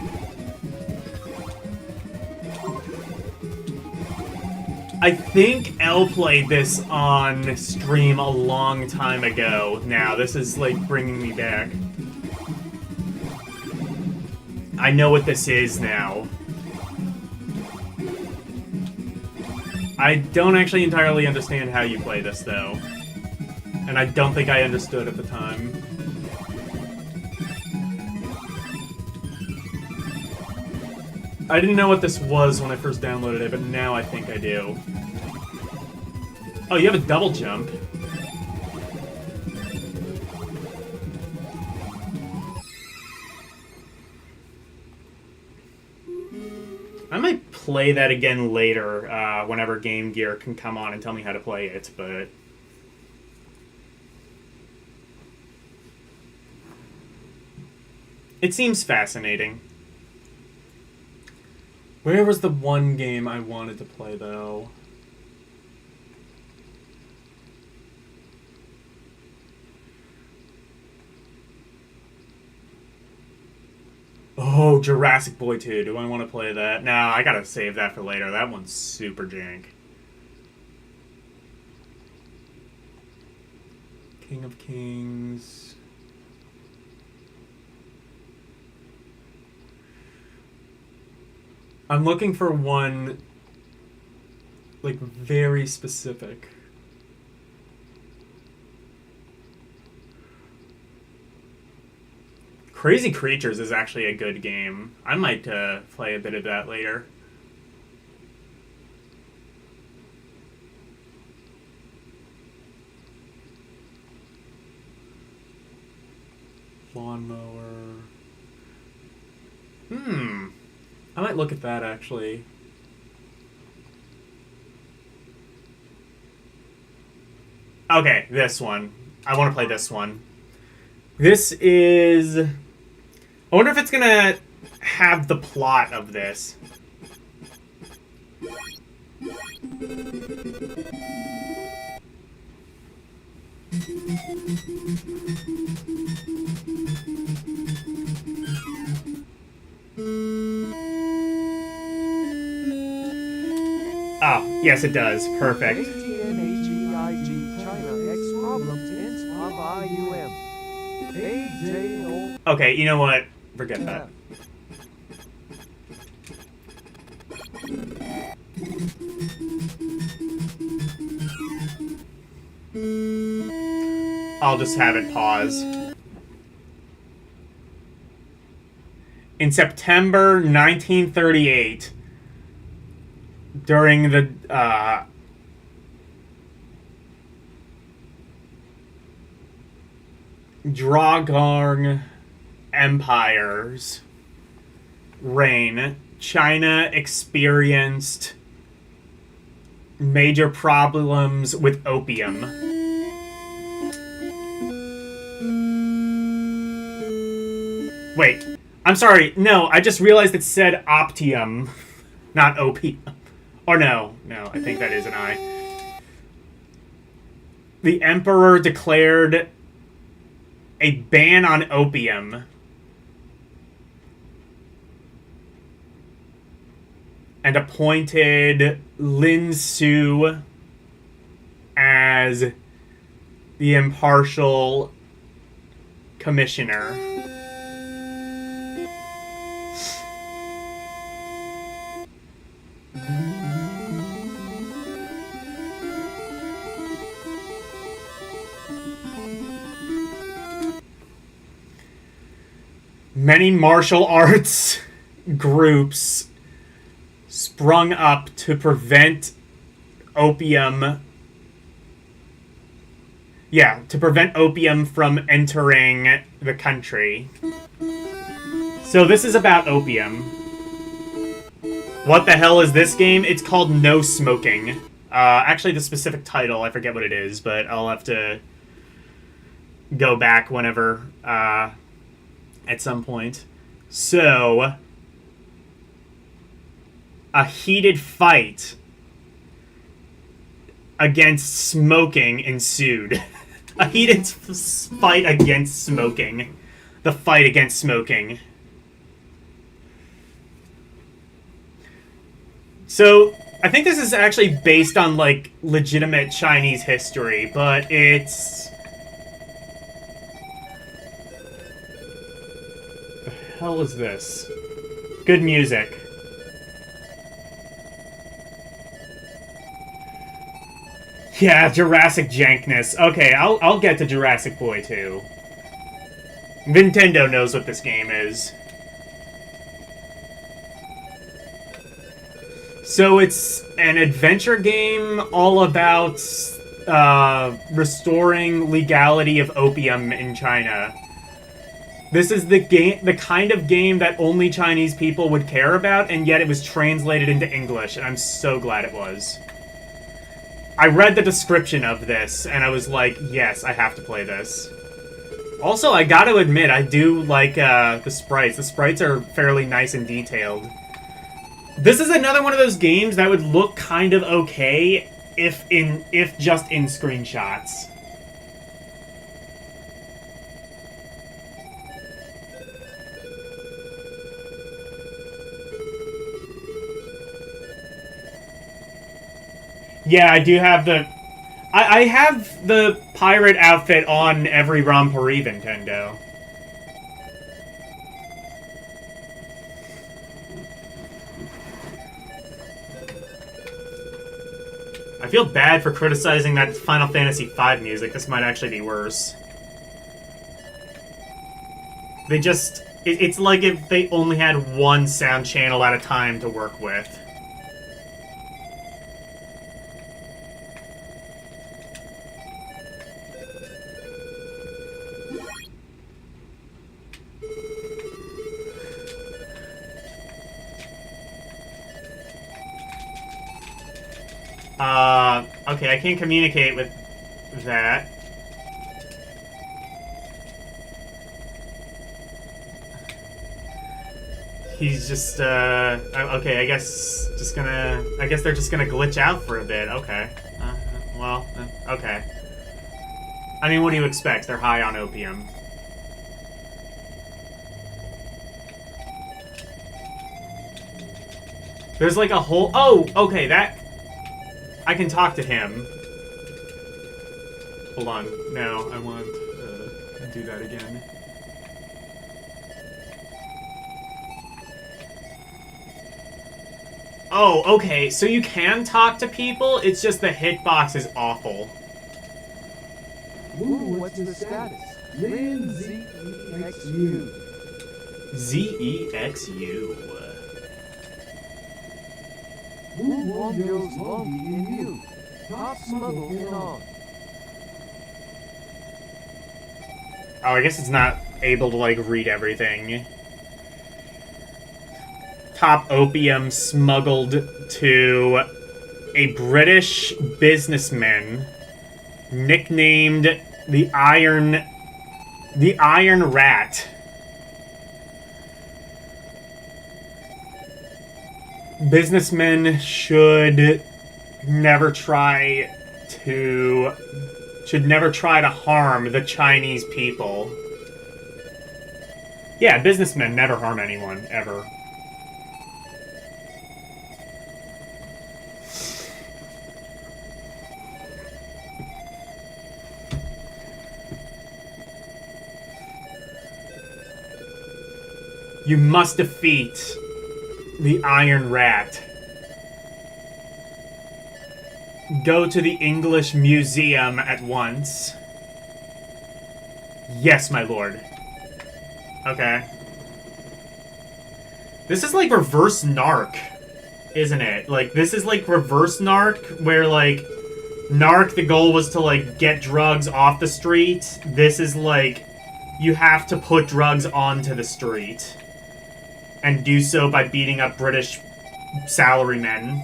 I think Elle played this on stream a long time ago now. This is, like, bringing me back. I know what this is now. I don't actually entirely understand how you play this, though. And I don't think I understood at the time. I didn't know what this was when I first downloaded it, but now I think I do. Oh, you have a double jump. I might play that again later, whenever Game Gear can come on and tell me how to play it, but... It seems fascinating. Where was the one game I wanted to play, though? Oh, Jurassic Boy 2. Do I want to play that? No, I gotta save that for later. That one's super jank. King of Kings... I'm looking for one, like, very specific. Crazy Creatures is actually a good game. I might play a bit of that later. Lawnmower. I might look at that, actually. Okay, this one. I want to play this one. This is... I wonder if it's gonna have the plot of this. Oh, yes it does. Perfect. Okay, you know what? Forget that. I'll just have it pause. In September 1938, during the Dragarng Empire's reign, China experienced major problems with opium. Wait, I'm sorry. No, I just realized it said optium, not opium. Or no, I think that is an I. The emperor declared a ban on opium. And appointed Lin Su as the impartial commissioner. Many martial arts groups sprung up to prevent opium. Yeah, to prevent opium from entering the country. So this is about opium. What the hell is this game? It's called No Smoking. Actually, the specific title, I forget what it is, but I'll have to go back whenever, at some point. So, a heated fight against smoking ensued. A heated fight against smoking. The fight against smoking. So, I think this is actually based on, like, legitimate Chinese history, but it's... The hell is this? Good music. Yeah, Jurassic Jankness. Okay, I'll get to Jurassic Boy too. Nintendo knows what this game is. So it's an adventure game all about restoring legality of opium in China. This is the kind of game that only Chinese people would care about, and yet it was translated into English, and I'm so glad it was. I read the description of this, and I was like, yes, I have to play this. Also, I gotta admit, I do like the sprites. The sprites are fairly nice and detailed. This is another one of those games that would look kind of okay if just in screenshots. Yeah, I do have the... I have the pirate outfit on every ROMpourri Nintendo. I feel bad for criticizing that Final Fantasy V music. This might actually be worse. They just... It's like if they only had one sound channel at a time to work with. Okay, I can't communicate with that. He's just, okay, I guess they're just gonna glitch out for a bit. Okay. Okay. I mean, what do you expect? They're high on opium. There's like a whole... Oh, okay, that... I can talk to him. Hold on. No, I want to do that again. Oh, okay. So you can talk to people, it's just the hitbox is awful. Ooh, what's the status? Lin Z-E-X-U. Z-E-X-U. Woo Wongo's Longy in you. Top smuggle in on. Oh, I guess it's not able to, like, read everything. Top opium smuggled to a British businessman nicknamed the Iron Rat. Businessmen should never try to harm the Chinese people. Yeah, businessmen never harm anyone, ever. You must defeat the Iron Rat. Go to the English Museum at once. Yes, my lord. Okay. This is like reverse Narc, isn't it? Like, this is like reverse Narc, where, like, Narc, the goal was to, like, get drugs off the street. This is like, you have to put drugs onto the street. And do so by beating up British salarymen.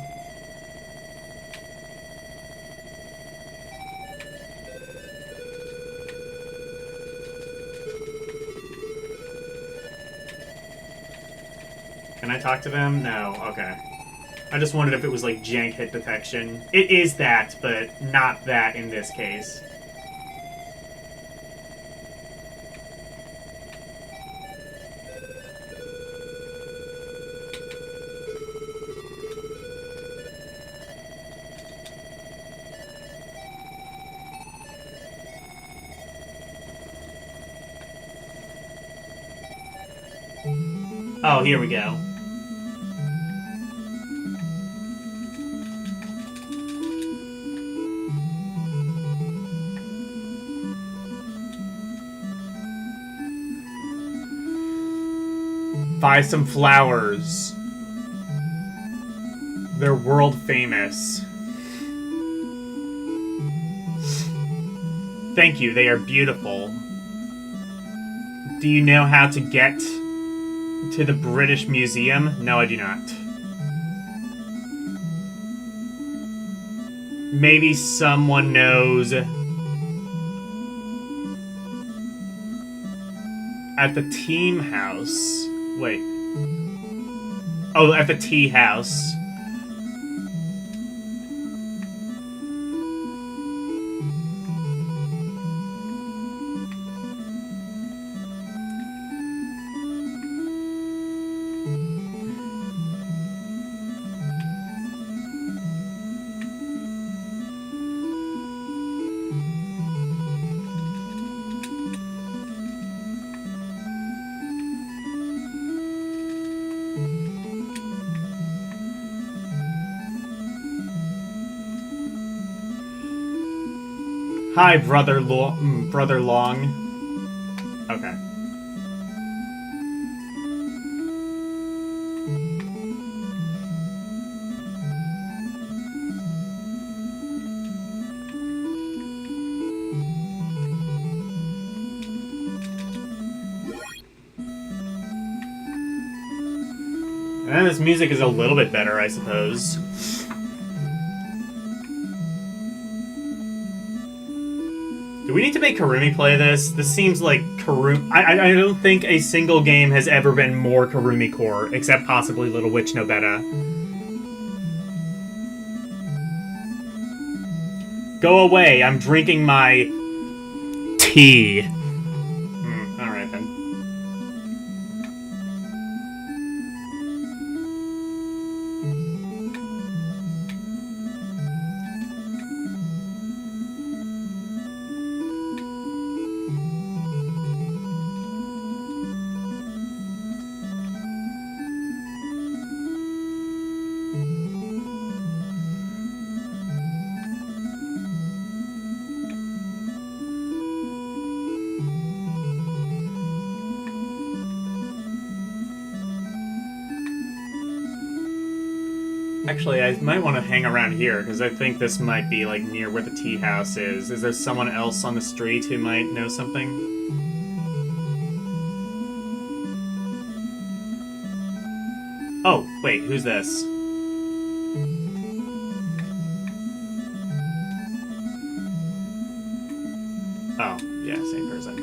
Can I talk to them? No. Okay. I just wondered if it was like jank hit detection. It is that, but not that in this case. Oh, here we go. Buy some flowers. They're world famous. Thank you, they are beautiful. Do you know how to get to the British Museum? No, I do not. Maybe someone knows. At the team house. Wait. Oh, at the tea house. Hi, Brother Long. Okay. And this music is a little bit better, I suppose. Do we need to make Karumi play this? This seems like Karumi... I don't think a single game has ever been more Karumi core, except possibly Little Witch No Better. Go away, I'm drinking my... tea. Alright then. Actually, I might want to hang around here, because I think this might be, like, near where the tea house is. Is there someone else on the street who might know something? Wait, who's this? Oh, yeah, same person.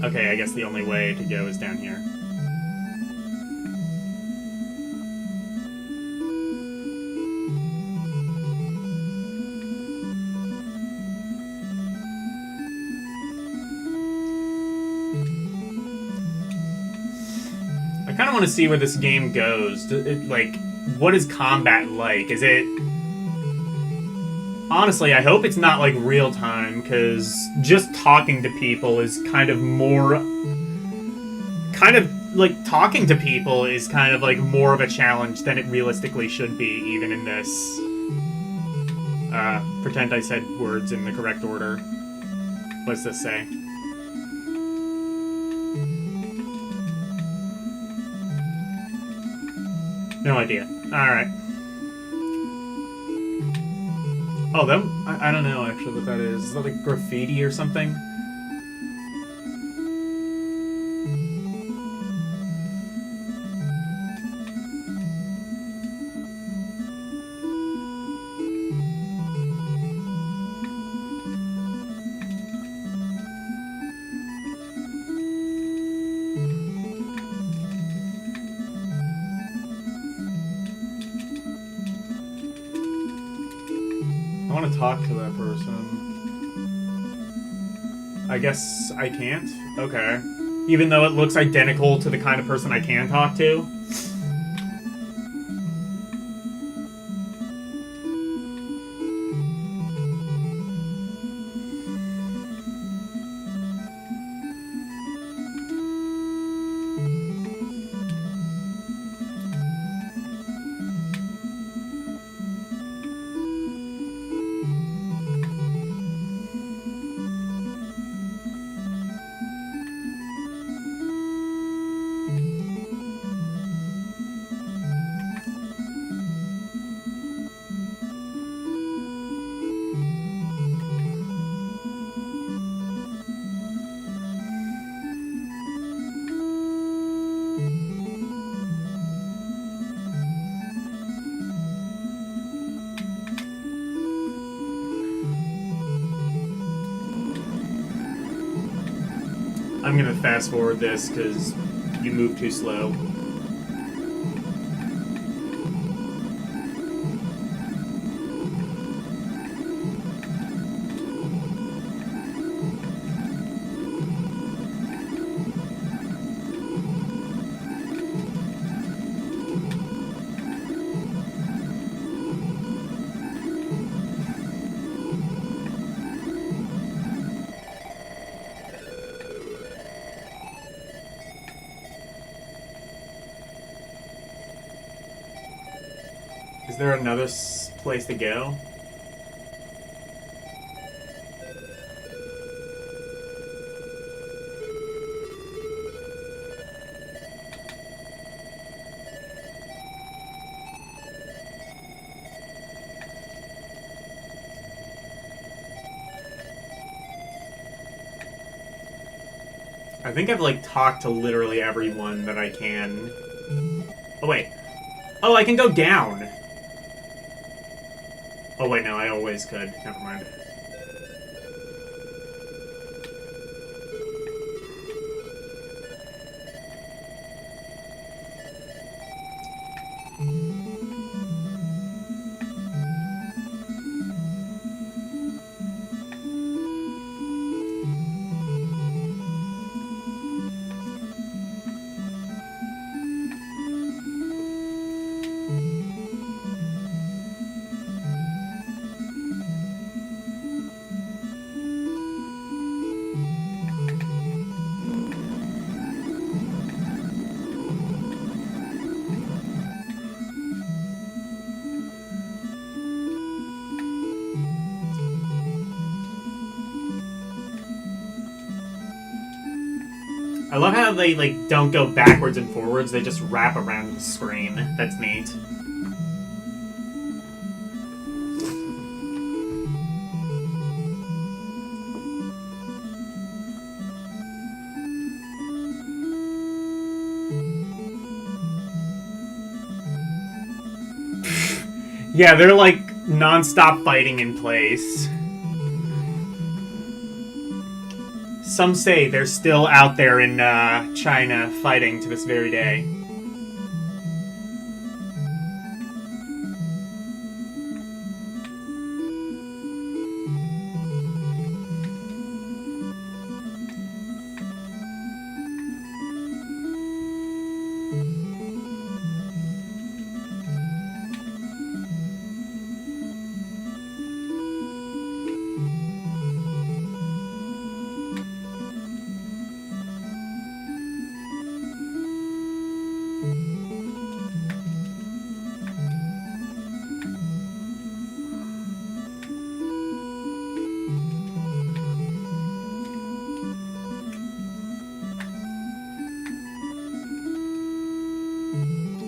Okay, I guess the only way to go is down here. I kind of want to see where this game goes. Like, what is combat like? Is it... Honestly, I hope it's not, like, real-time, because just talking to people is kind of more... talking to people is kind of, like, more of a challenge than it realistically should be, even in this. Pretend I said words in the correct order. What does this say? No idea. Alright. Oh, that... I don't know, actually, what that is. Is that, like, graffiti or something? I want to talk to that person. I guess I can't? Okay. Even though it looks identical to the kind of person I can talk to? I'm gonna fast forward this because you move too slow. Is there another place to go? I think I've, like, talked to literally everyone that I can. Oh, wait. Oh, I can go down. Oh, wait, no, I always could. Never mind. I love how they, like, don't go backwards and forwards, they just wrap around the screen. That's neat. Yeah, they're like non-stop fighting in place. Some say they're still out there in China fighting to this very day.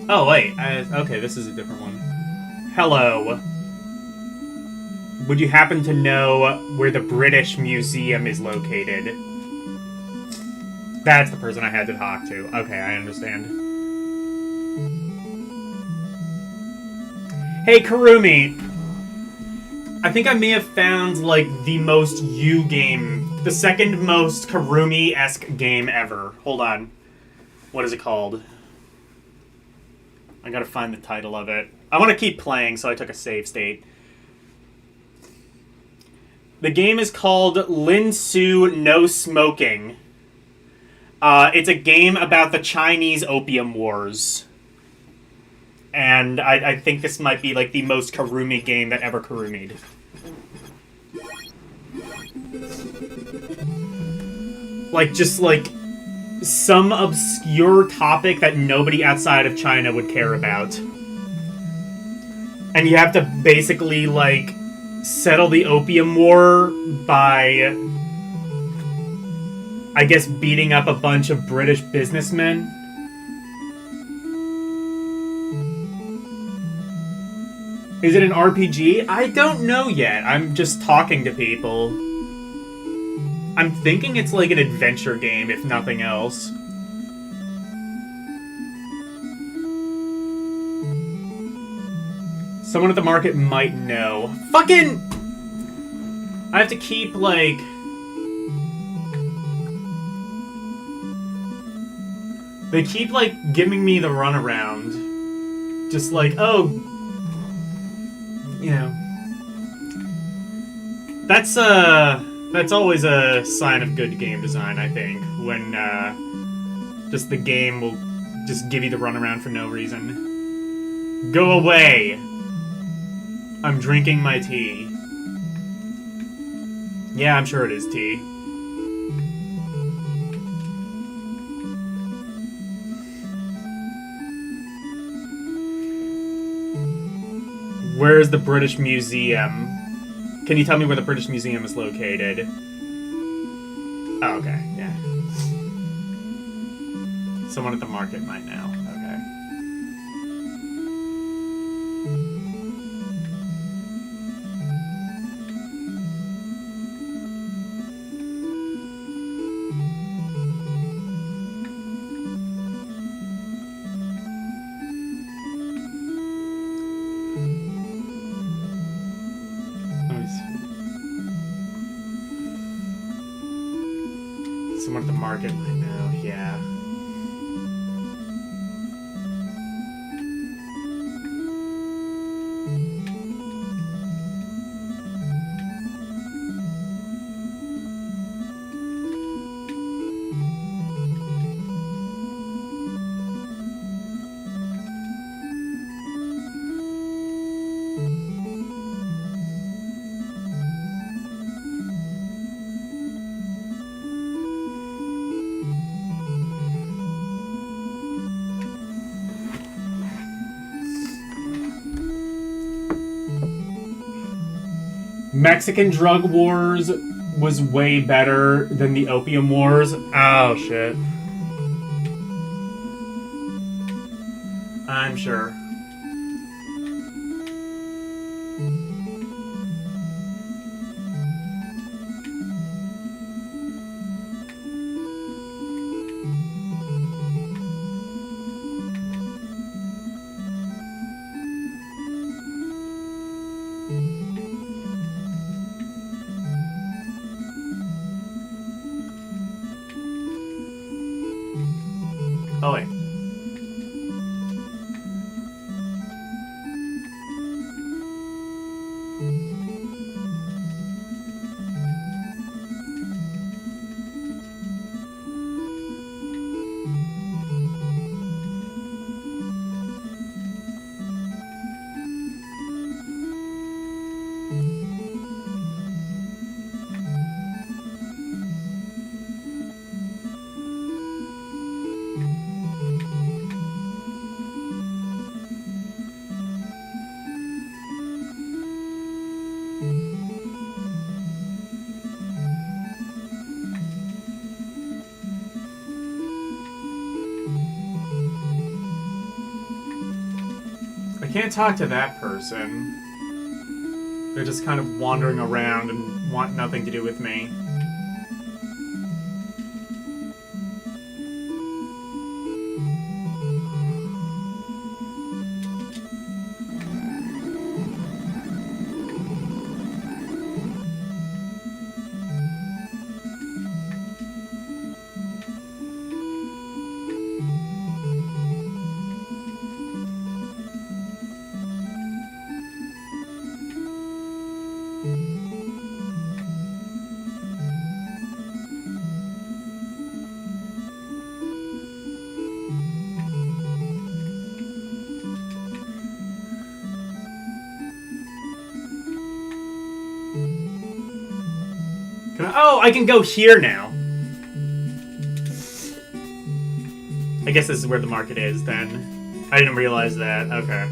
Oh, wait. Okay, this is a different one. Hello. Would you happen to know where the British Museum is located? That's the person I had to talk to. Okay, I understand. Hey, Karumi. I think I may have found, like, the most you game. The second most Karumi-esque game ever. Hold on. What is it called? I gotta find the title of it. I want to keep playing, so I took a save state. The game is called Linsu No Smoking. It's a game about the Chinese Opium Wars. And I think this might be like the most Karumi game that ever Karumi'd. Like, just like some obscure topic that nobody outside of China would care about. And you have to basically, like, settle the Opium War by, I guess, beating up a bunch of British businessmen. Is it an RPG? I don't know yet. I'm just talking to people. I'm thinking it's like an adventure game, if nothing else. Someone at the market might know. Fucking... I have to keep, like... They keep, like, giving me the runaround. Just like, oh... You know... That's always a sign of good game design, I think. When, just the game will just give you the runaround for no reason. Go away! I'm drinking my tea. Yeah, I'm sure it is tea. Where's the British Museum? Can you tell me where the British Museum is located? Oh, okay, yeah. Someone at the market might know. Okay. Someone at the market might know, yeah. Mexican drug wars was way better than the opium wars. Oh, shit. I'm sure. can't talk to that person. They're just kind of wandering around and want nothing to do with me. Oh, I can go here now. I guess this is where the market is, then. I didn't realize that. Okay.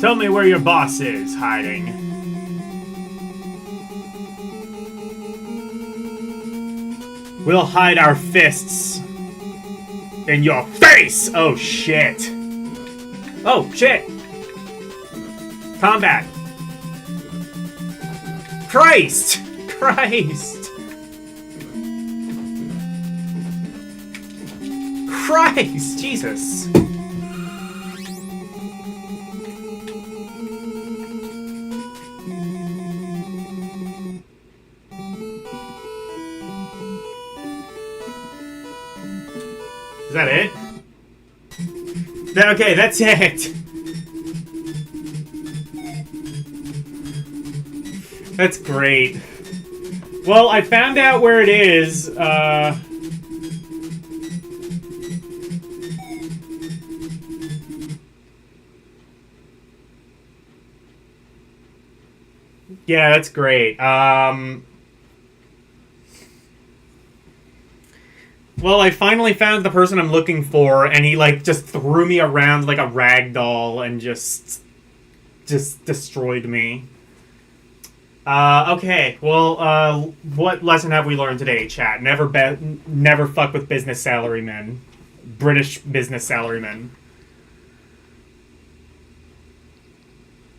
Tell me where your boss is hiding. We'll hide our fists in your face! Oh, shit. Oh, shit. Combat. Christ! Christ! Christ! Jesus. Is that it? Okay, that's it. That's great. Well, I found out where it is. Yeah, that's great. Well, I finally found the person I'm looking for, and he, like, just threw me around like a rag doll and just destroyed me. Okay. Well, what lesson have we learned today, chat? Never fuck with business salarymen. British business salarymen.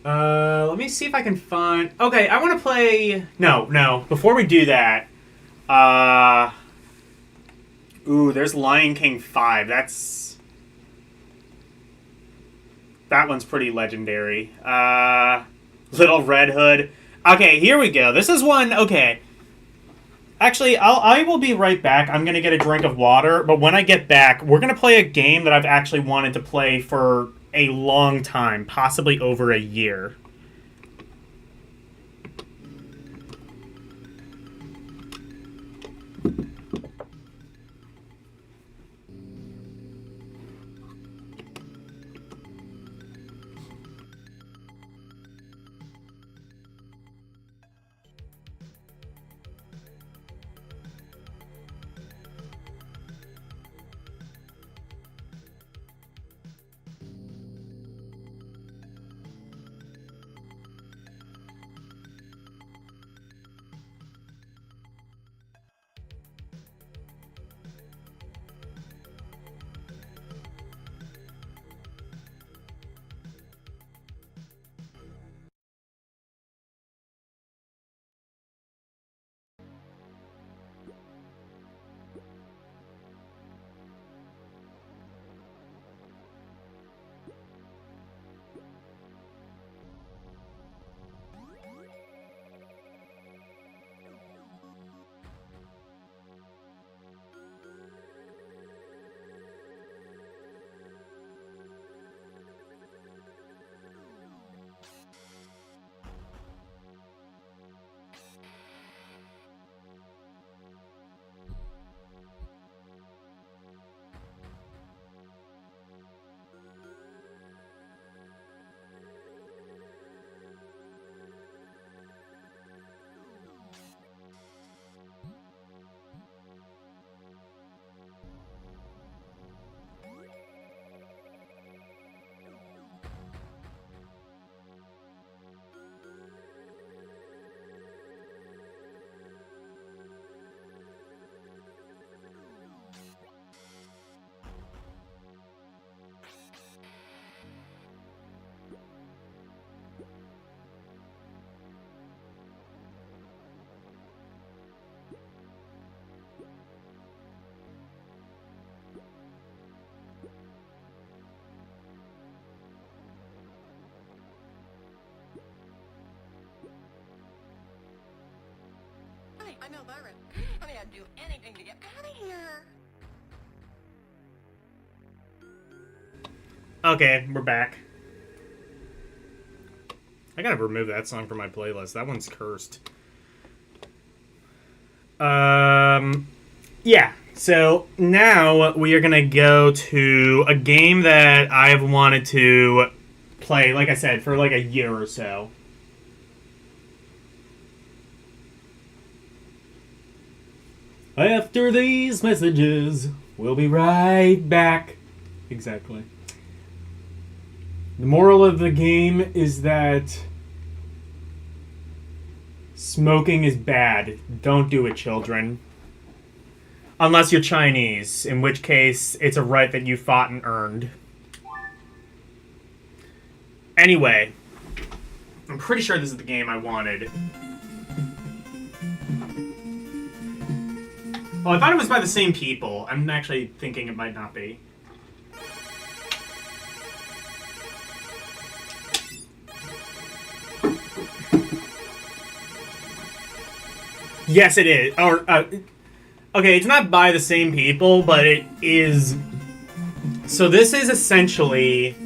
Let me see if I can find... Okay, I want to play... No. Before we do that, ooh, there's Lion King 5. That one's pretty legendary. Little Red Hood. Okay, here we go. This is one... Okay. Actually, I will be right back. I'm going to get a drink of water, but when I get back, we're going to play a game that I've actually wanted to play for a long time, possibly over a year. I'd do anything to get out of here. Okay, we're back. I gotta remove that song from my playlist. That one's cursed. Yeah. So now we are gonna go to a game that I've wanted to play, like I said, for like a year or so. After these messages, we'll be right back. Exactly. The moral of the game is that smoking is bad. Don't do it, children. Unless you're Chinese, in which case it's a right that you fought and earned. Anyway, I'm pretty sure this is the game I wanted. Oh, I thought it was by the same people. I'm actually thinking it might not be. Yes, it is. Or, okay, it's not by the same people, but it is... So this is essentially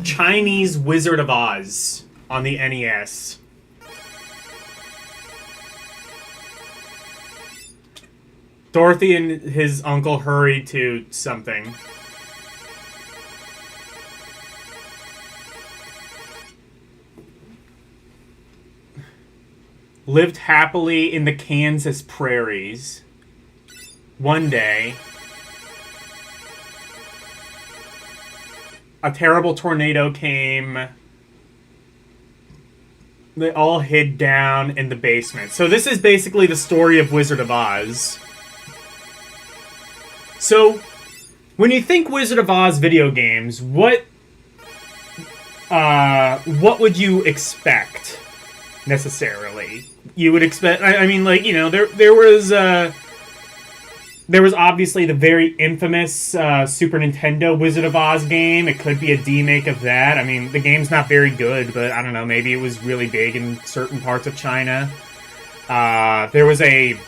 Chinese Wizard of Oz on the NES. Dorothy and his uncle hurry to something. Lived happily in the Kansas prairies. One day, a terrible tornado came. They all hid down in the basement. So this is basically the story of Wizard of Oz. So, when you think Wizard of Oz video games, what would you expect necessarily? You would expect, I mean, like, you know, there was obviously the very infamous Super Nintendo Wizard of Oz game. It could be a remake of that. I mean, the game's not very good, but I don't know, maybe it was really big in certain parts of China. There was a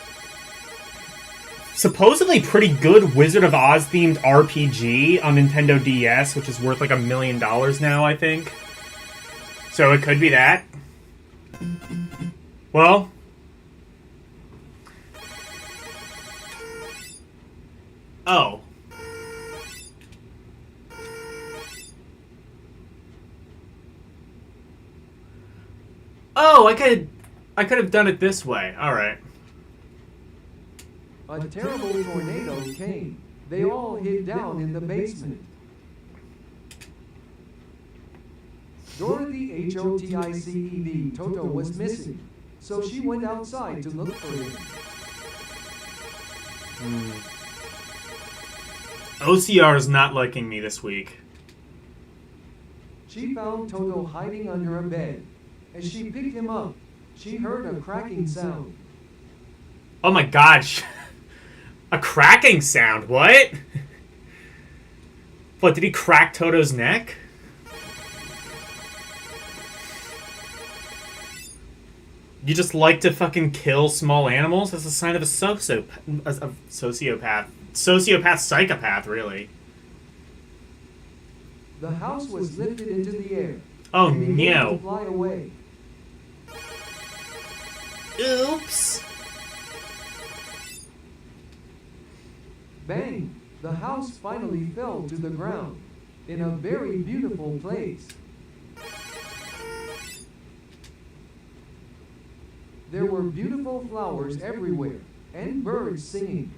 supposedly pretty good Wizard of Oz themed RPG on Nintendo DS, which is worth like $1 million now, I think. So it could be that. Well, oh. Oh, I could have done it this way. All right. A terrible tornado came. They all hid down in the basement. Dorothy Hoticed Toto was missing, so she went outside to look for him. OCR is not liking me this week. She found Toto hiding under a bed. As she picked him up, she heard a cracking sound. Oh my gosh. A cracking sound? What? What, did he crack Toto's neck? You just like to fucking kill small animals? That's a sign of a sociopath. Sociopath, psychopath, really. The house was lifted into the air. Oh and began no. to fly away. Oops. Bang! The house finally fell to the ground. In a very beautiful place. There were beautiful flowers everywhere, and birds singing.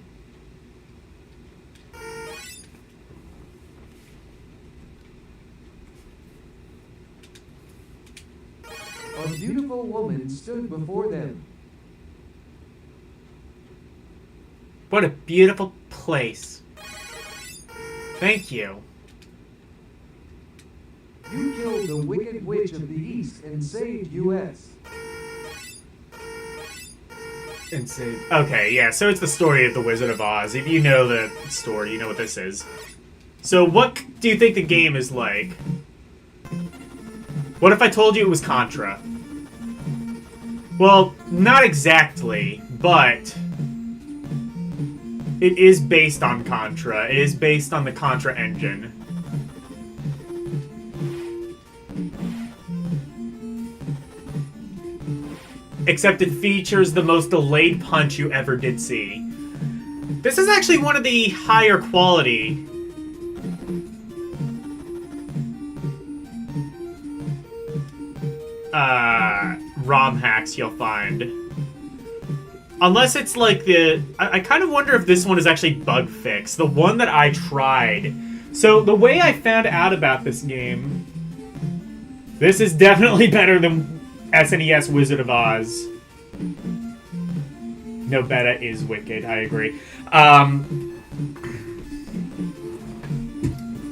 A beautiful woman stood before them. What a beautiful place. Thank you. You killed the wicked witch of the East and saved U.S. Okay, yeah, so it's the story of the Wizard of Oz. If you know the story, you know what this is. So what do you think the game is like? What if I told you it was Contra? Well, not exactly, but It is based on Contra. It is based on the Contra engine. Except it features the most delayed punch you ever did see. This is actually one of the higher quality. ROM hacks you'll find. Unless it's like the... I kind of wonder if this one is actually bug fixed. The one that I tried. So the way I found out about this game... This is definitely better than SNES Wizard of Oz. No, beta is wicked, I agree. I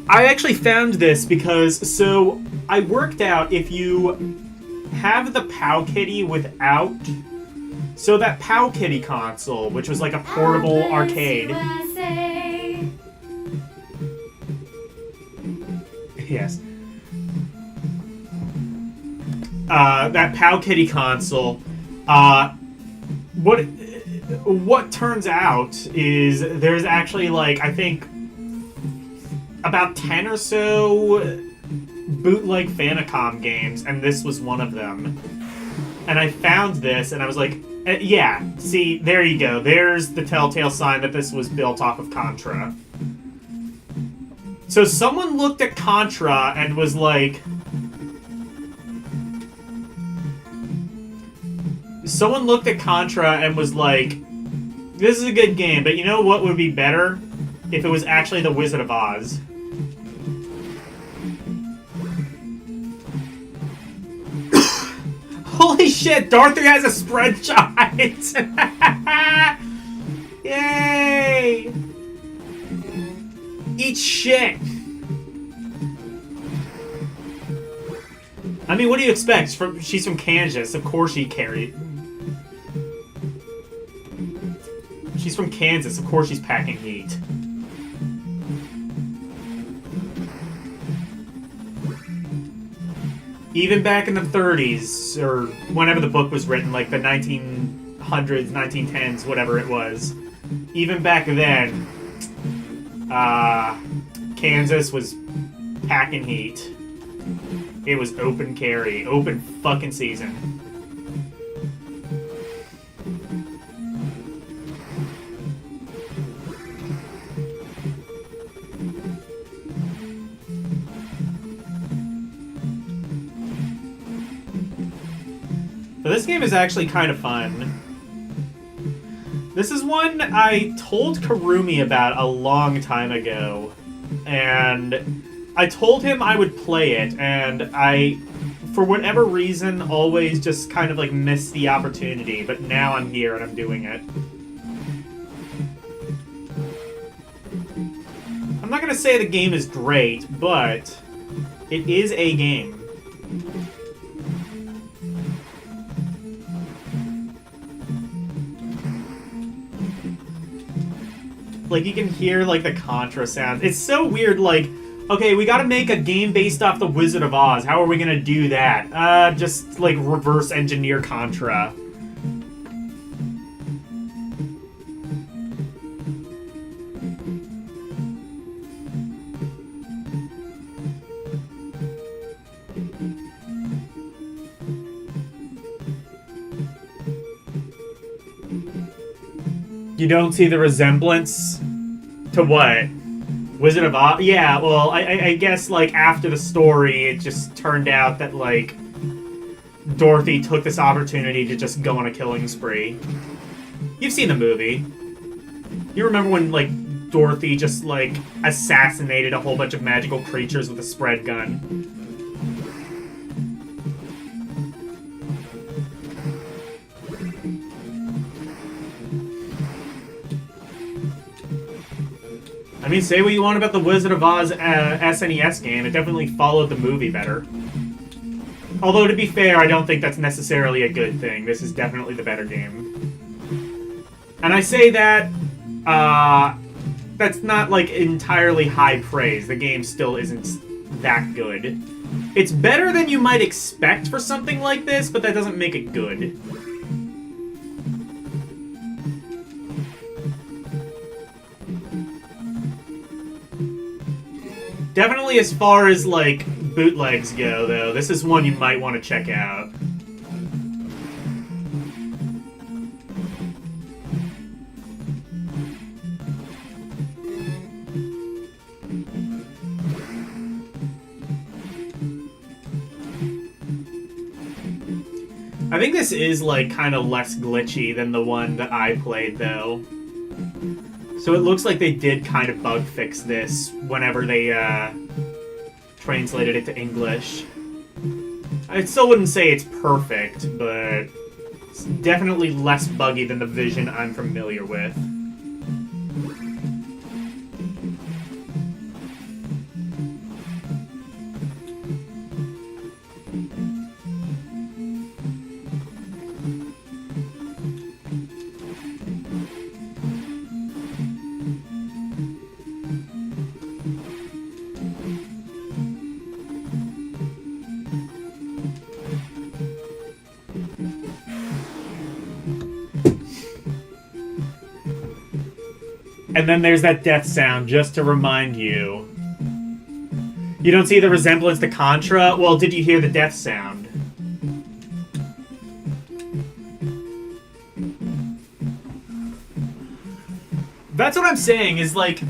actually found this because... So, I worked out if you have the POW Kitty without... So that POW Kitty console, which was like a portable arcade... Yes. That POW Kitty console, what turns out is there's actually, like, I think about 10 or so bootleg Famicom games, and this was one of them. And I found this, and I was like, yeah, see, there you go. There's the telltale sign that this was built off of Contra. So someone looked at Contra and was like... Someone looked at Contra and was like, this is a good game, but you know what would be better? If it was actually the Wizard of Oz. Holy shit, Dorothy has a spread shot! Yay! Eat shit! I mean, what do you expect? She's from Kansas. Of course she carried. She's from Kansas. Of course she's packing heat. Even back in the 30s, or whenever the book was written, like the 1900s, 1910s, whatever it was. Even back then, Kansas was packing heat. It was open carry. Open fucking season. But this game is actually kind of fun. This is one I told Karumi about a long time ago. And I told him I would play it, and I, for whatever reason, always just kind of like missed the opportunity, but now I'm here and I'm doing it. I'm not gonna say the game is great, but it is a game. Like, you can hear, like, the Contra sounds. It's so weird, like, okay, we gotta make a game based off the Wizard of Oz. How are we gonna do that? Just, like, reverse engineer Contra. You don't see the resemblance to what? Wizard of Oz? Yeah, well, I guess, like, after the story, it just turned out that, like, Dorothy took this opportunity to just go on a killing spree. You've seen the movie. You remember when, like, Dorothy just, like, assassinated a whole bunch of magical creatures with a spread gun? I mean, say what you want about the Wizard of Oz SNES game, it definitely followed the movie better. Although, to be fair, I don't think that's necessarily a good thing. This is definitely the better game. And I say that, that's not, like, entirely high praise. The game still isn't that good. It's better than you might expect for something like this, but that doesn't make it good. Definitely as far as, like, bootlegs go, though, this is one you might want to check out. I think this is, like, kind of less glitchy than the one that I played, though. So it looks like they did kind of bug fix this whenever they, translated it to English. I still wouldn't say it's perfect, but it's definitely less buggy than the Vision I'm familiar with. And then there's that death sound, just to remind you. You don't see the resemblance to Contra? Well, did you hear the death sound? That's what I'm saying, is like,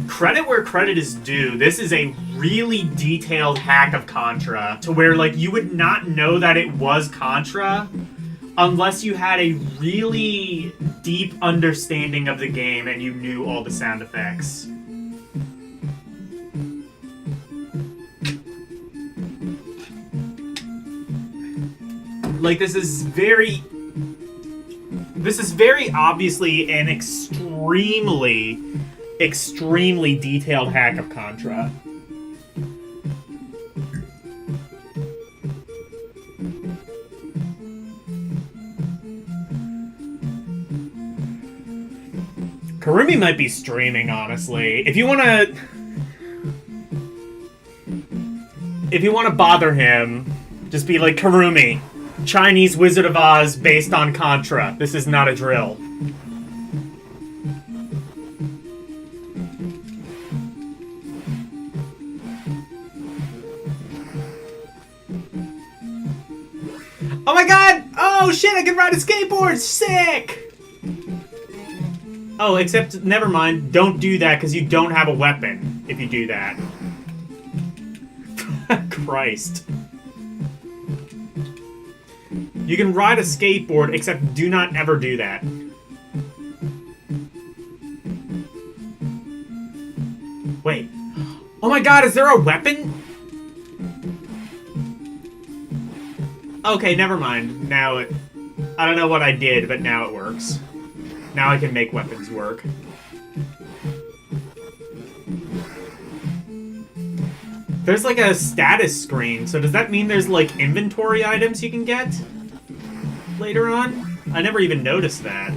credit where credit is due. This is a really detailed hack of Contra, to where, like, you would not know that it was Contra unless you had a really deep understanding of the game and you knew all the sound effects. Like, this is very obviously an extremely detailed hack of Contra. Karumi might be streaming, honestly. If you wanna bother him, just be like, Karumi, Chinese Wizard of Oz based on Contra. This is not a drill. Oh my god! Oh shit, I can ride a skateboard! Sick! Oh, except, never mind. Don't do that, because you don't have a weapon if you do that. Christ. You can ride a skateboard, except do not ever do that. Wait. Oh my god, is there a weapon? Okay, never mind. Now it... I don't know what I did, but now it works. Now I can make weapons work. There's like a status screen, so does that mean there's like inventory items you can get later on? I never even noticed that.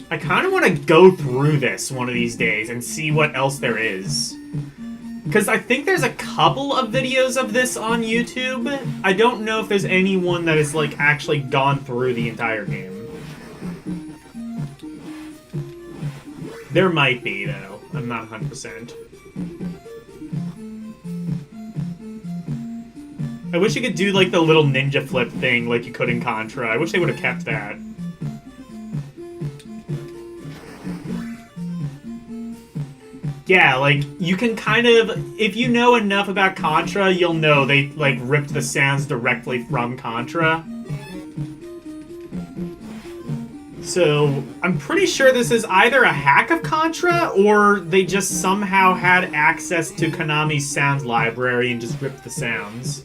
I kind of want to go through this one of these days and see what else there is. Because I think there's a couple of videos of this on YouTube. I don't know if there's anyone that has, like, actually gone through the entire game. There might be, though. I'm not 100%. I wish you could do, like, the little ninja flip thing like you could in Contra. I wish they would have kept that. Yeah, like, you can kind of... If you know enough about Contra, you'll know they, like, ripped the sounds directly from Contra. So, I'm pretty sure this is either a hack of Contra, or they just somehow had access to Konami's sounds library and just ripped the sounds.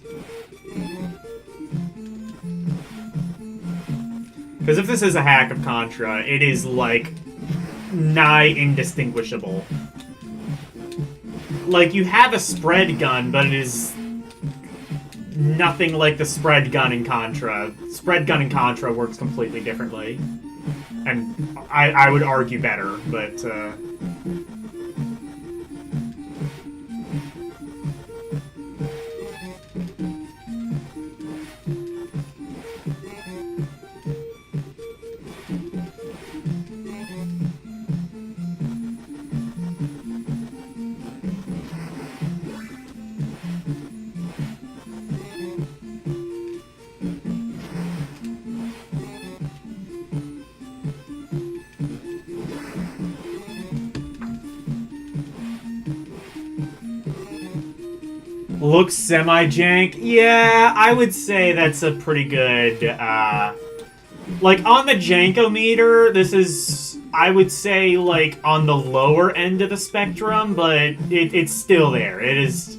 Because if this is a hack of Contra, it is, like, nigh indistinguishable. Like, you have a spread gun, but it is nothing like the spread gun in Contra. Spread gun in Contra works completely differently. And I would argue better, but, Looks semi-jank. Yeah, I would say that's a pretty good, like, on the jankometer, this is, I would say, like, on the lower end of the spectrum, but it's still there. It is...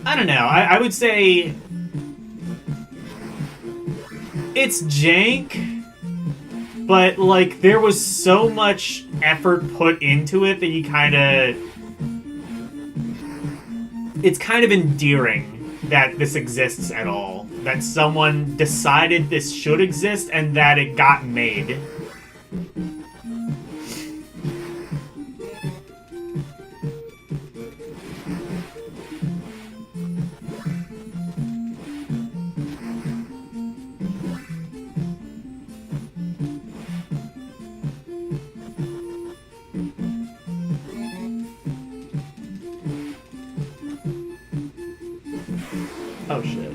I don't know. I would say... It's jank, but, like, there was so much effort put into it that you kind of... It's kind of endearing that this exists at all. That someone decided this should exist and that it got made. Oh shit.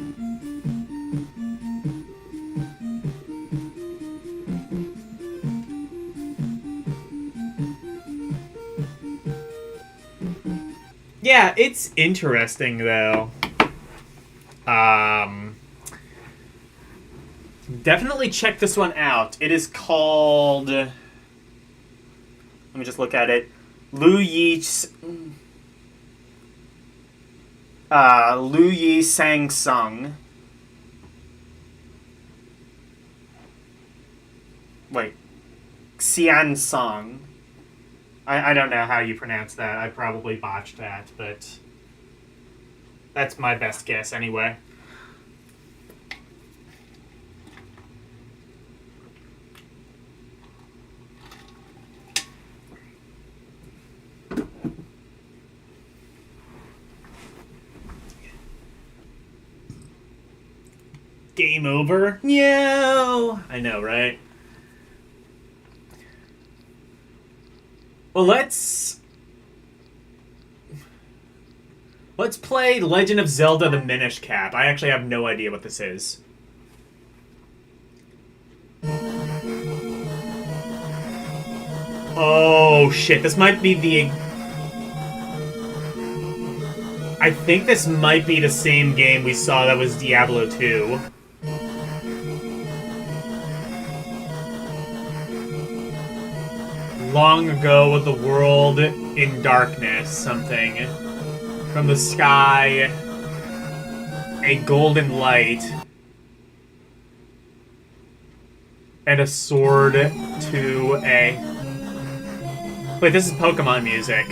Yeah, it's interesting though. Definitely check this one out. It is called... Let me just look at it. Lu Yi Sang Sung. Wait. Xian Song. I don't know how you pronounce that. I probably botched that, but that's my best guess anyway. Game over? No! I know, right? Well, let's play Legend of Zelda: The Minish Cap. I actually have no idea what this is. Oh shit, this might be the... I think this might be the same game we saw that was Diablo 2. Long ago with the world in darkness, something. From the sky, a golden light, and a sword to a... Wait, this is Pokemon music.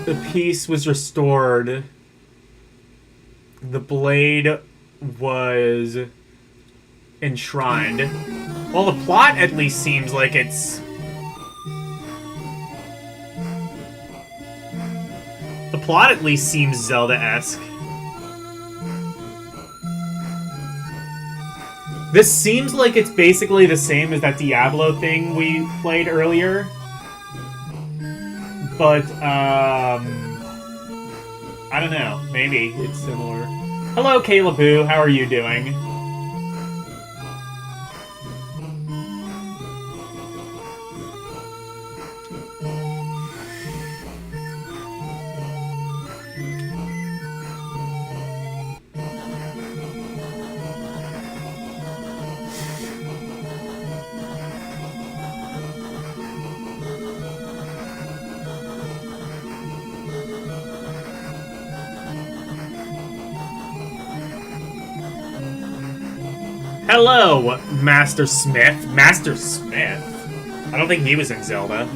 The peace was restored. The blade was enshrined. Well, the plot at least seems like it's... The plot at least seems Zelda-esque. This seems like it's basically the same as that Diablo thing we played earlier. But, I don't know. Maybe it's similar. Hello, Kayla Boo. How are you doing? Hello, Master Smith. Master Smith? I don't think he was in Zelda.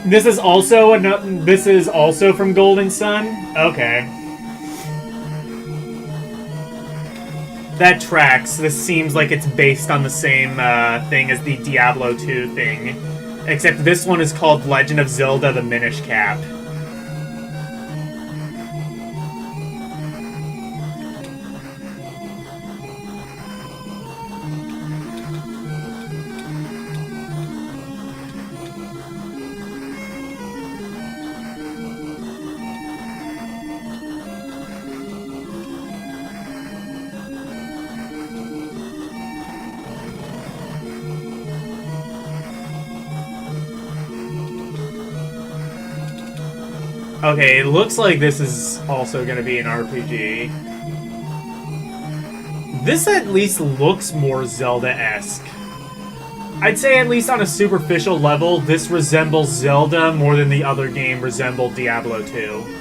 This is also from Golden Sun? Okay. That tracks. This seems like it's based on the same thing as the Diablo 2 thing. Except this one is called Legend of Zelda: The Minish Cap. Okay, it looks like this is also going to be an RPG. This at least looks more Zelda-esque. I'd say at least on a superficial level, this resembles Zelda more than the other game resembled Diablo 2.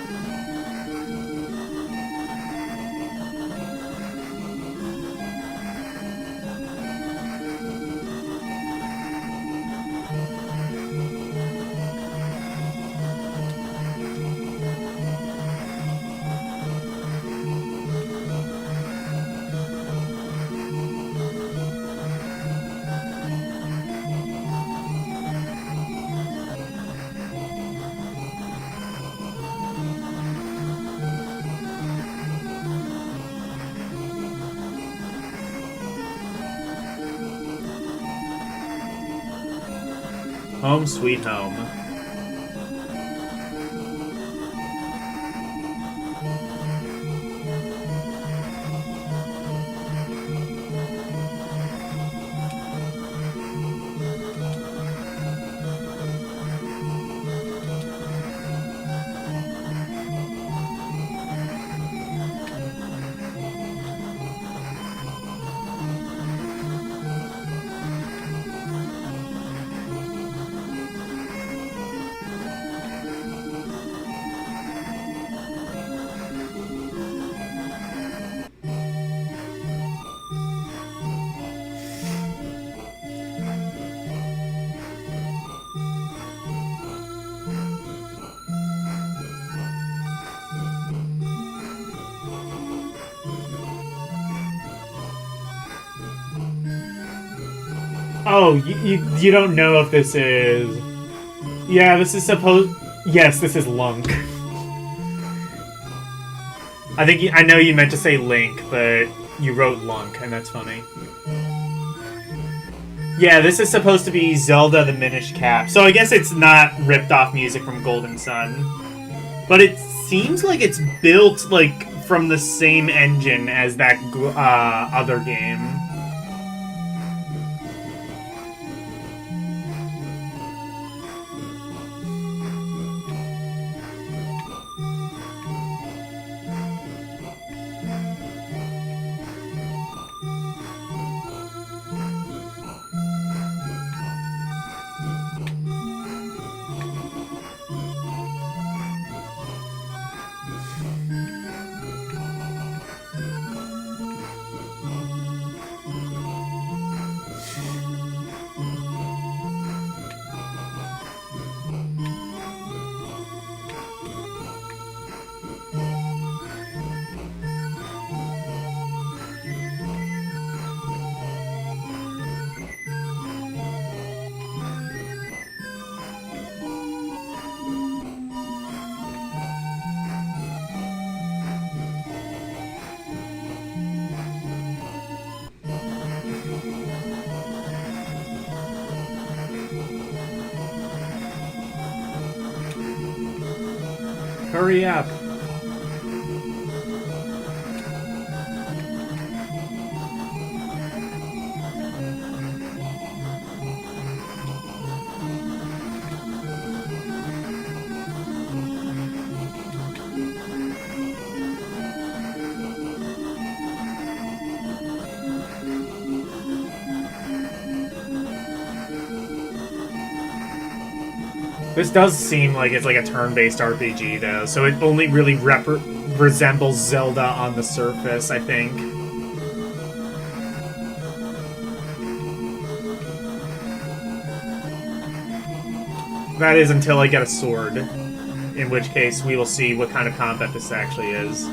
Home sweet home. Oh, you don't know if this is... Yeah, this is supposed... Yes, this is Lunk. I know you meant to say Link, but you wrote Lunk, and that's funny. Yeah, this is supposed to be Zelda the Minish Cap, so I guess it's not ripped off music from Golden Sun. But it seems like it's built, like, from the same engine as that other game. Hurry up. This does seem like it's like a turn-based RPG, though, so it only really resembles Zelda on the surface, I think. That is until I get a sword, in which case we will see what kind of combat this actually is.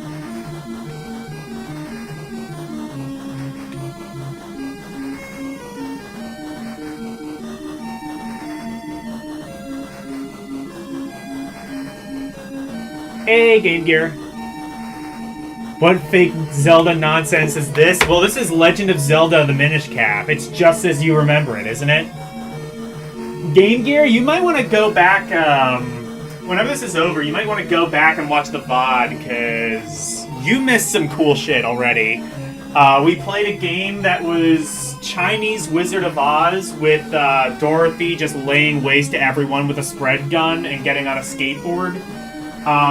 Hey, Game Gear. What fake Zelda nonsense is this? Well, this is Legend of Zelda the Minish Cap. It's just as you remember it, isn't it? Game Gear, you might want to go back, whenever this is over, you might want to go back and watch the VOD, because you missed some cool shit already. We played a game that was Chinese Wizard of Oz with Dorothy just laying waste to everyone with a spread gun and getting on a skateboard.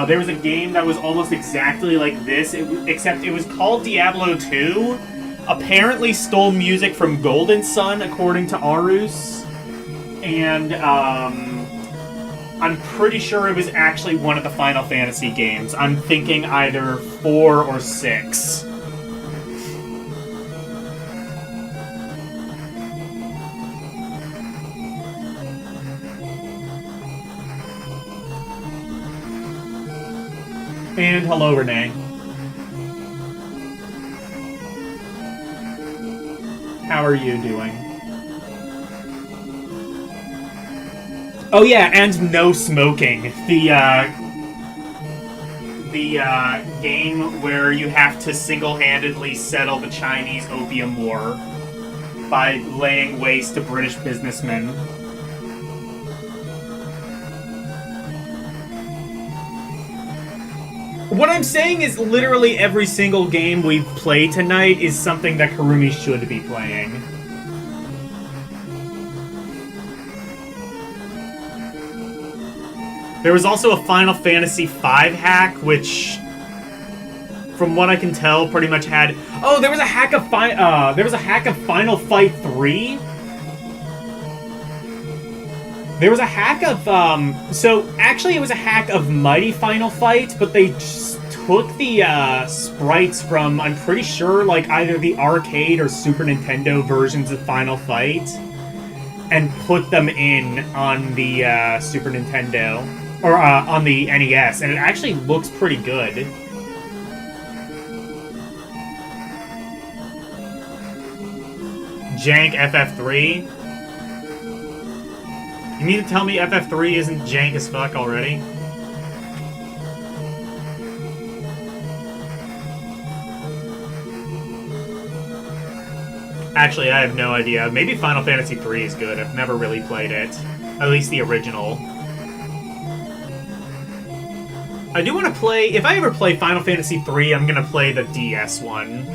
There was a game that was almost exactly like this, except it was called Diablo 2. Apparently stole music from Golden Sun, according to Arus. And, I'm pretty sure it was actually one of the Final Fantasy games. I'm thinking either 4 or 6. And hello, Renee. How are you doing? Oh yeah, and no smoking. The game where you have to single-handedly settle the Chinese Opium War by laying waste to British businessmen. What I'm saying is literally every single game we've played tonight is something that Karumi should be playing. There was also a Final Fantasy V hack, which, from what I can tell, pretty much had... Oh, there was a hack of Final Fight 3? There was a hack of, so, actually it was a hack of Mighty Final Fight, but they just took the, sprites from, I'm pretty sure, like, either the arcade or Super Nintendo versions of Final Fight, and put them in on the, Super Nintendo, or, on the NES, and it actually looks pretty good. Jank FF3? You mean to tell me FF3 isn't jank as fuck already? Actually, I have no idea. Maybe Final Fantasy III is good. I've never really played it. At least the original. I do want to play... If I ever play Final Fantasy III, I'm gonna play the DS one.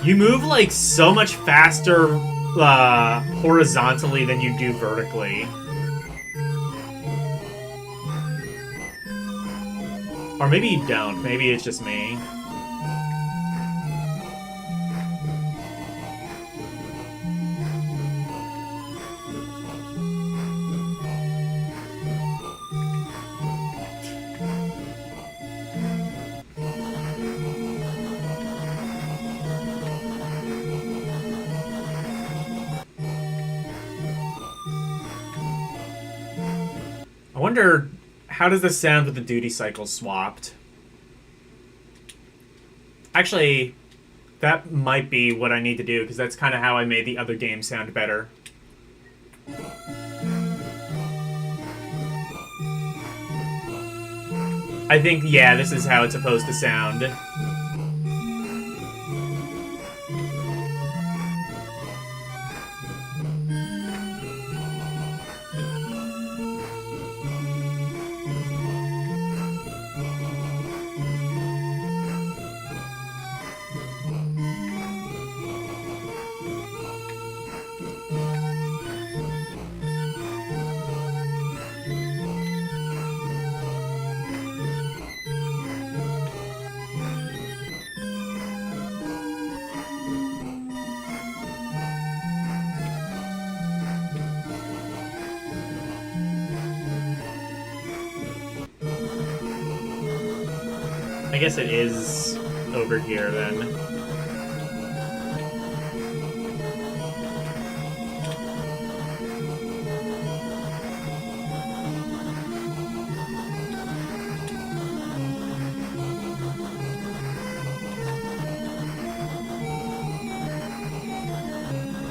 You move, like, so much faster horizontally than you do vertically. Or maybe you don't. Maybe it's just me. I wonder, how does this sound with the duty cycle swapped? Actually, that might be what I need to do, because that's kind of how I made the other game sound better. I think, yeah, this is how it's supposed to sound. I guess it is over here, then.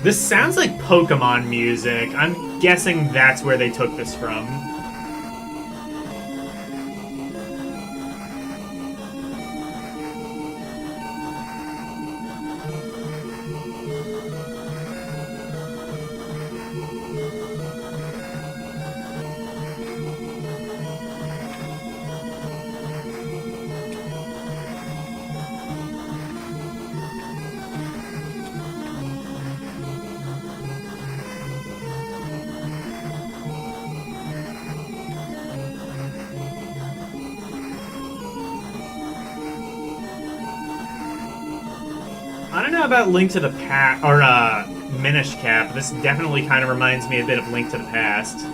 This sounds like Pokemon music. I'm guessing that's where they took this from. I don't know about Link to the Past or Minish Cap. This definitely kind of reminds me a bit of Link to the Past.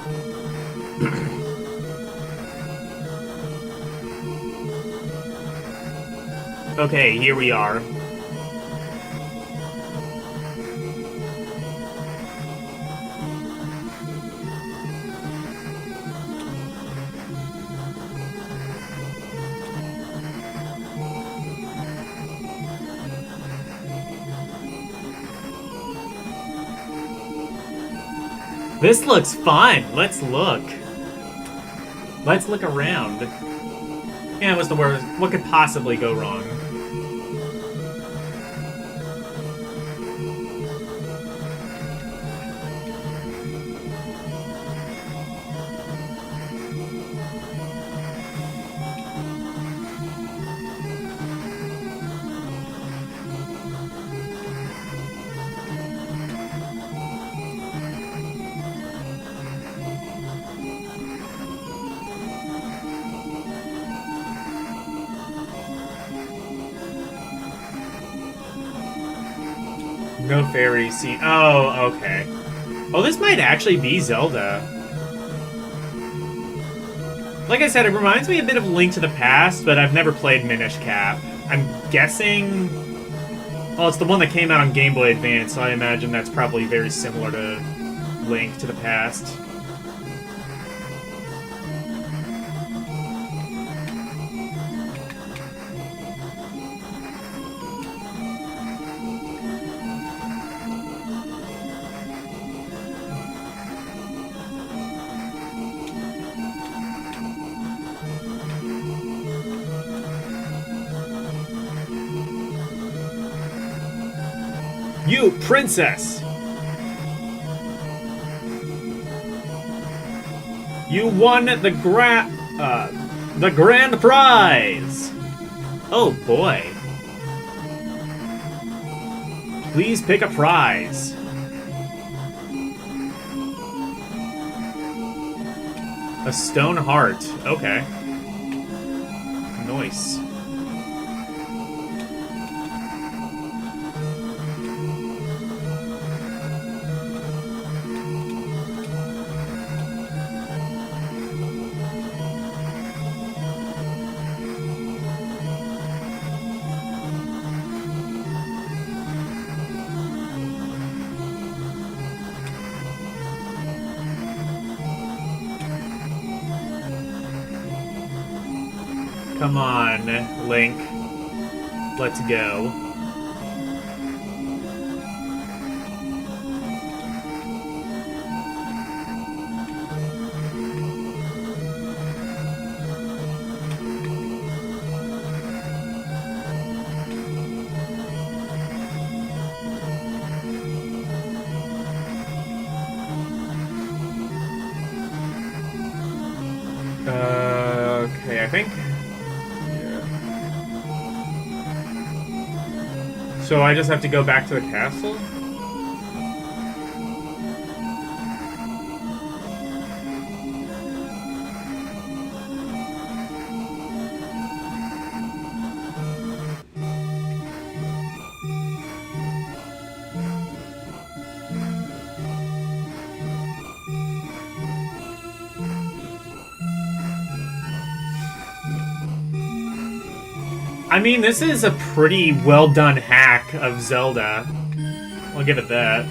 Okay, here we are. This looks fun. Let's look. Let's look around. Yeah, what's the word? What could possibly go wrong? No fairy scene. Oh, okay. Oh, this might actually be Zelda. Like I said, it reminds me a bit of Link to the Past, but I've never played Minish Cap. I'm guessing... Well, it's the one that came out on Game Boy Advance, so I imagine that's probably very similar to Link to the Past. You, princess! You won the grand prize! Oh boy. Please pick a prize. A stone heart. Okay. Nice. Come on, Link. Let's go. Okay, I think... So I just have to go back to the castle? I mean, this is a pretty well-done hack of Zelda. I'll give it that.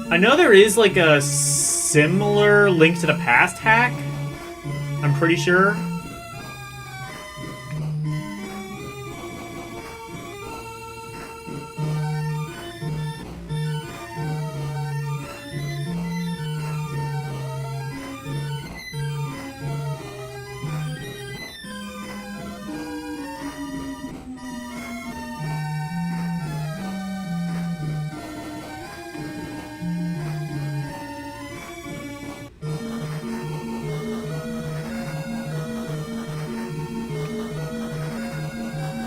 I know there is, like, a similar Link to the Past hack. I'm pretty sure.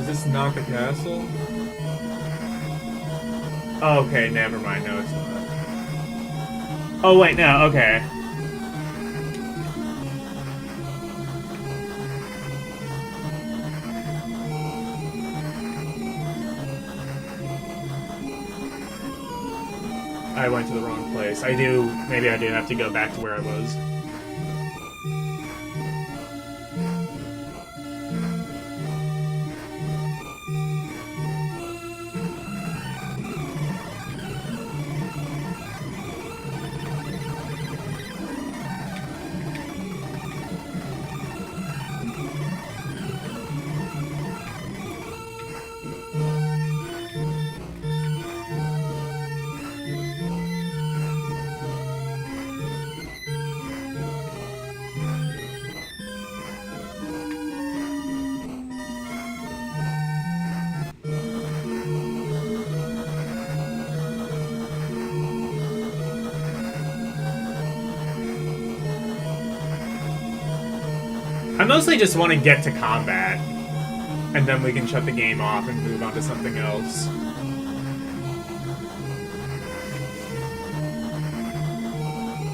Is this not the castle? Oh, okay, never mind. No, it's not. Oh, wait, no, okay. I went to the wrong place. Maybe I do have to go back to where I was. I mostly just want to get to combat, and then we can shut the game off and move on to something else.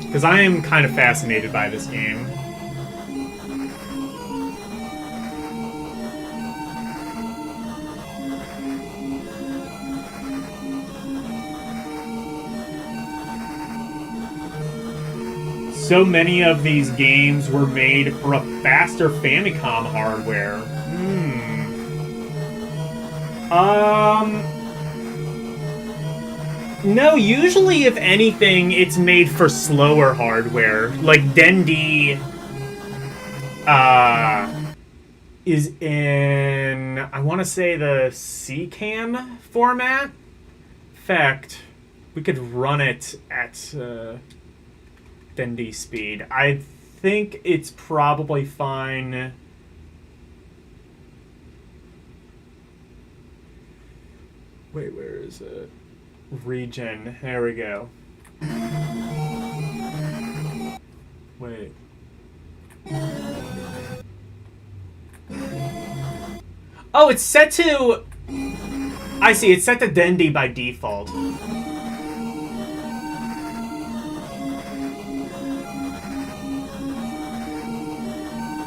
Because I am kind of fascinated by this game. So many of these games were made for a faster Famicom hardware. No, usually, if anything, it's made for slower hardware. Like, Dendy, is in, I want to say, the CCAM format. In fact, we could run it at, Dendy speed. I think it's probably fine. Wait, where is it? Region. There we go. Wait. Oh, it's set to... I see, it's set to Dendy by default.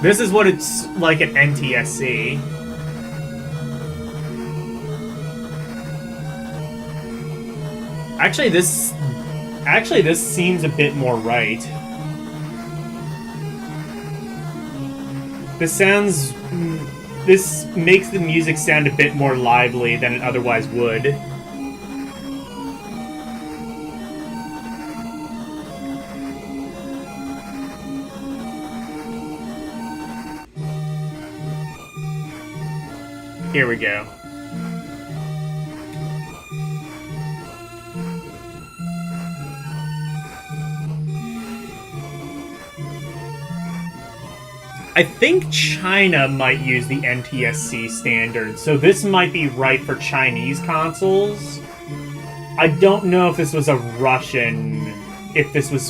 This is what it's like at NTSC. Actually, this seems a bit more right. This makes the music sound a bit more lively than it otherwise would. Here we go. I think China might use the NTSC standard, so this might be right for Chinese consoles. I don't know if this was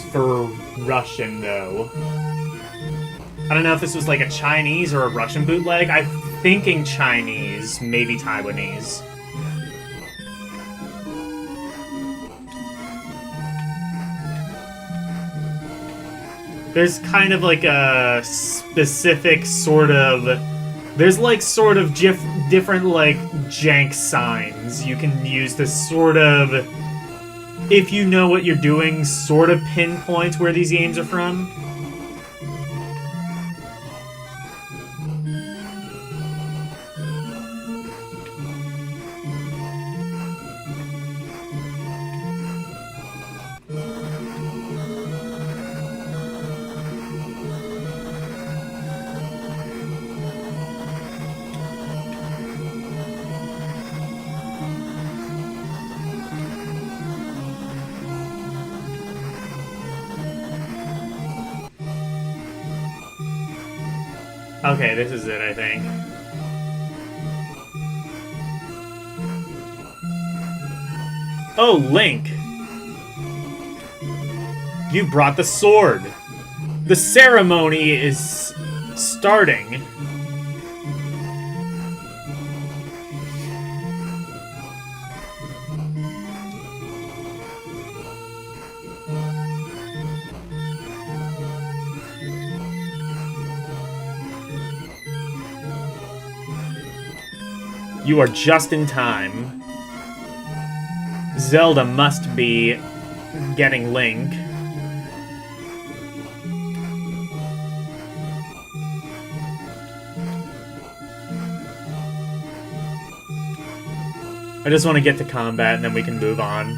for Russian, though. I don't know if this was like a Chinese or a Russian bootleg. I'm thinking Chinese, maybe Taiwanese. There's kind of like a specific sort of... There's like sort of different like jank signs you can use to sort of, if you know what you're doing, sort of pinpoint where these games are from. Okay, this is it, I think. Oh, Link! You brought the sword! The ceremony is starting. You are just in time. Zelda must be getting Link. I just want to get to combat and then we can move on.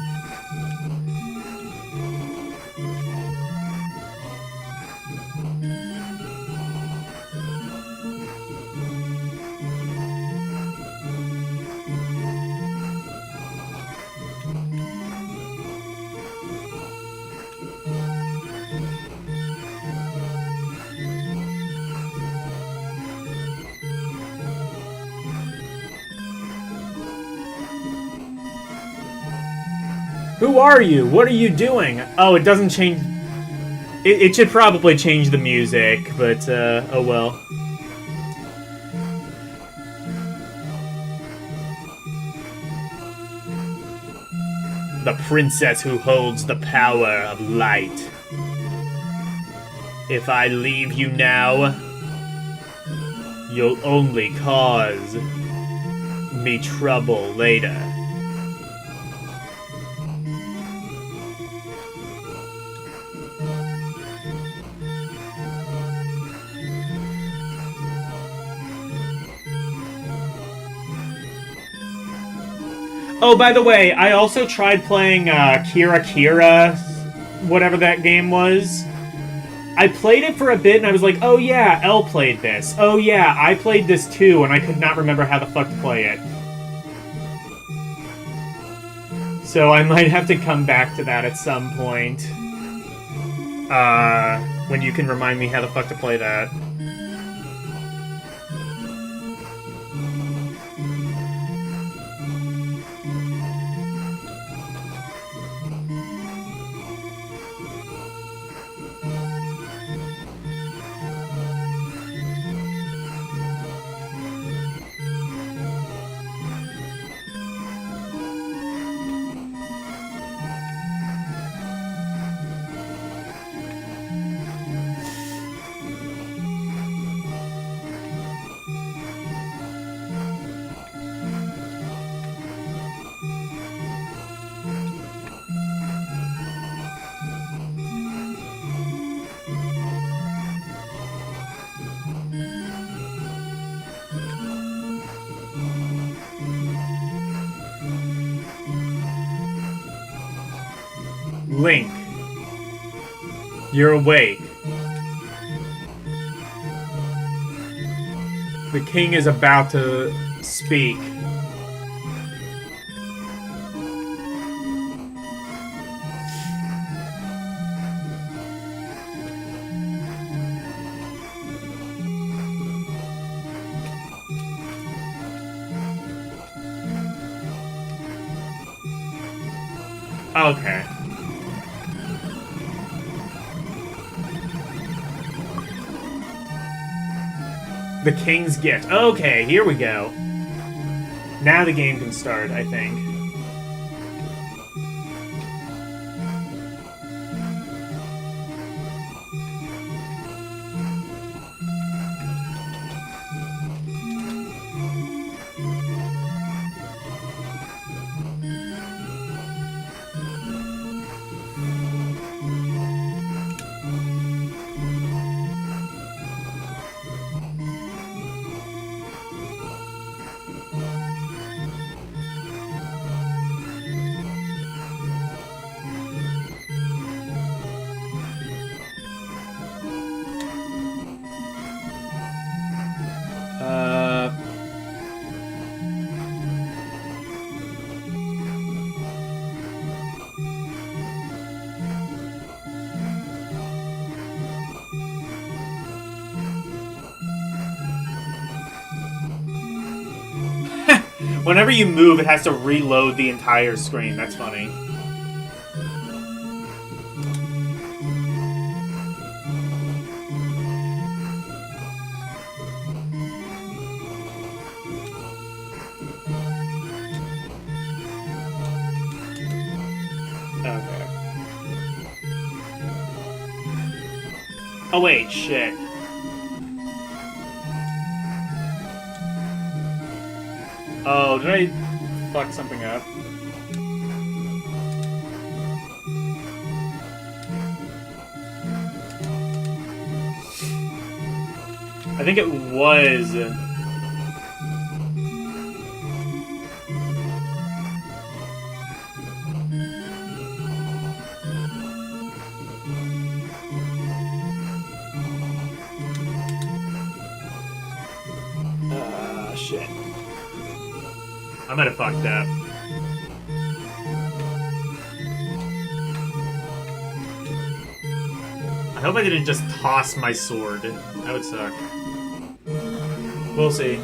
Who are you? What are you doing? Oh, it doesn't change... It should probably change the music, but, oh well. The princess who holds the power of light. If I leave you now, you'll only cause me trouble later. Oh, by the way, I also tried playing Kira, whatever that game was. I played it for a bit, and I was like, oh yeah, Elle played this. Oh yeah, I played this too, and I could not remember how the fuck to play it. So I might have to come back to that at some point. When you can remind me how the fuck to play that. Link, you're awake. The king is about to speak. Okay. The King's Gift. Okay, here we go. Now the game can start, I think. Whenever you move, it has to reload the entire screen. That's funny. Okay. Oh wait, shit. Oh, did I fuck something up? I think it was. Shit. I might have fucked up. I hope I didn't just toss my sword. That would suck. We'll see.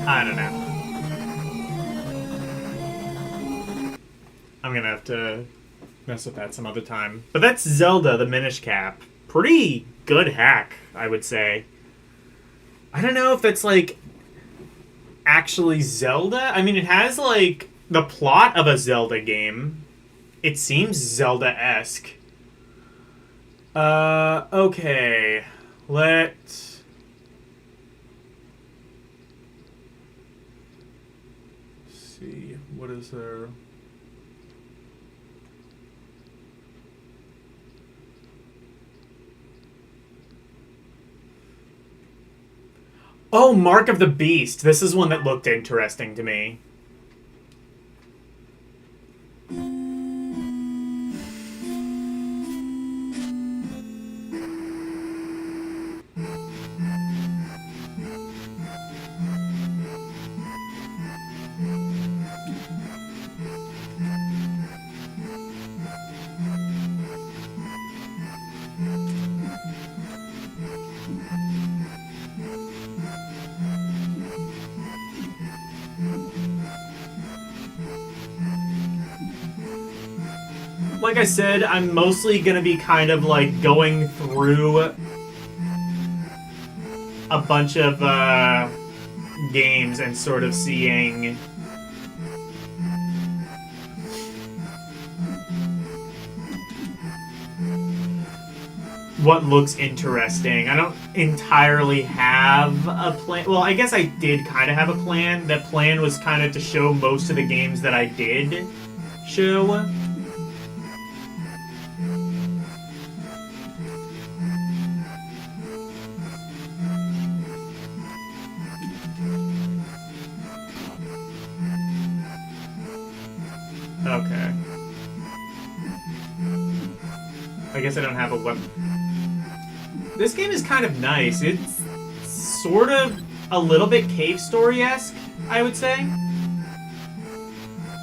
I don't know. I'm gonna have to mess with that some other time. But that's Zelda, the Minish Cap. Pretty good hack, I would say. I don't know if it's, like, actually Zelda. I mean, it has, like, the plot of a Zelda game. It seems Zelda-esque. Okay. Let's see. What is there? Oh, Mark of the Beast. This is one that looked interesting to me. Like I said, I'm mostly gonna be kind of like going through a bunch of games and sort of seeing what looks interesting. I don't entirely have a plan. Well, I guess I did kind of have a plan. That plan was kind of to show most of the games that I did show. Okay. I guess I don't have a weapon. This game is kind of nice. It's sort of a little bit cave story-esque, I would say.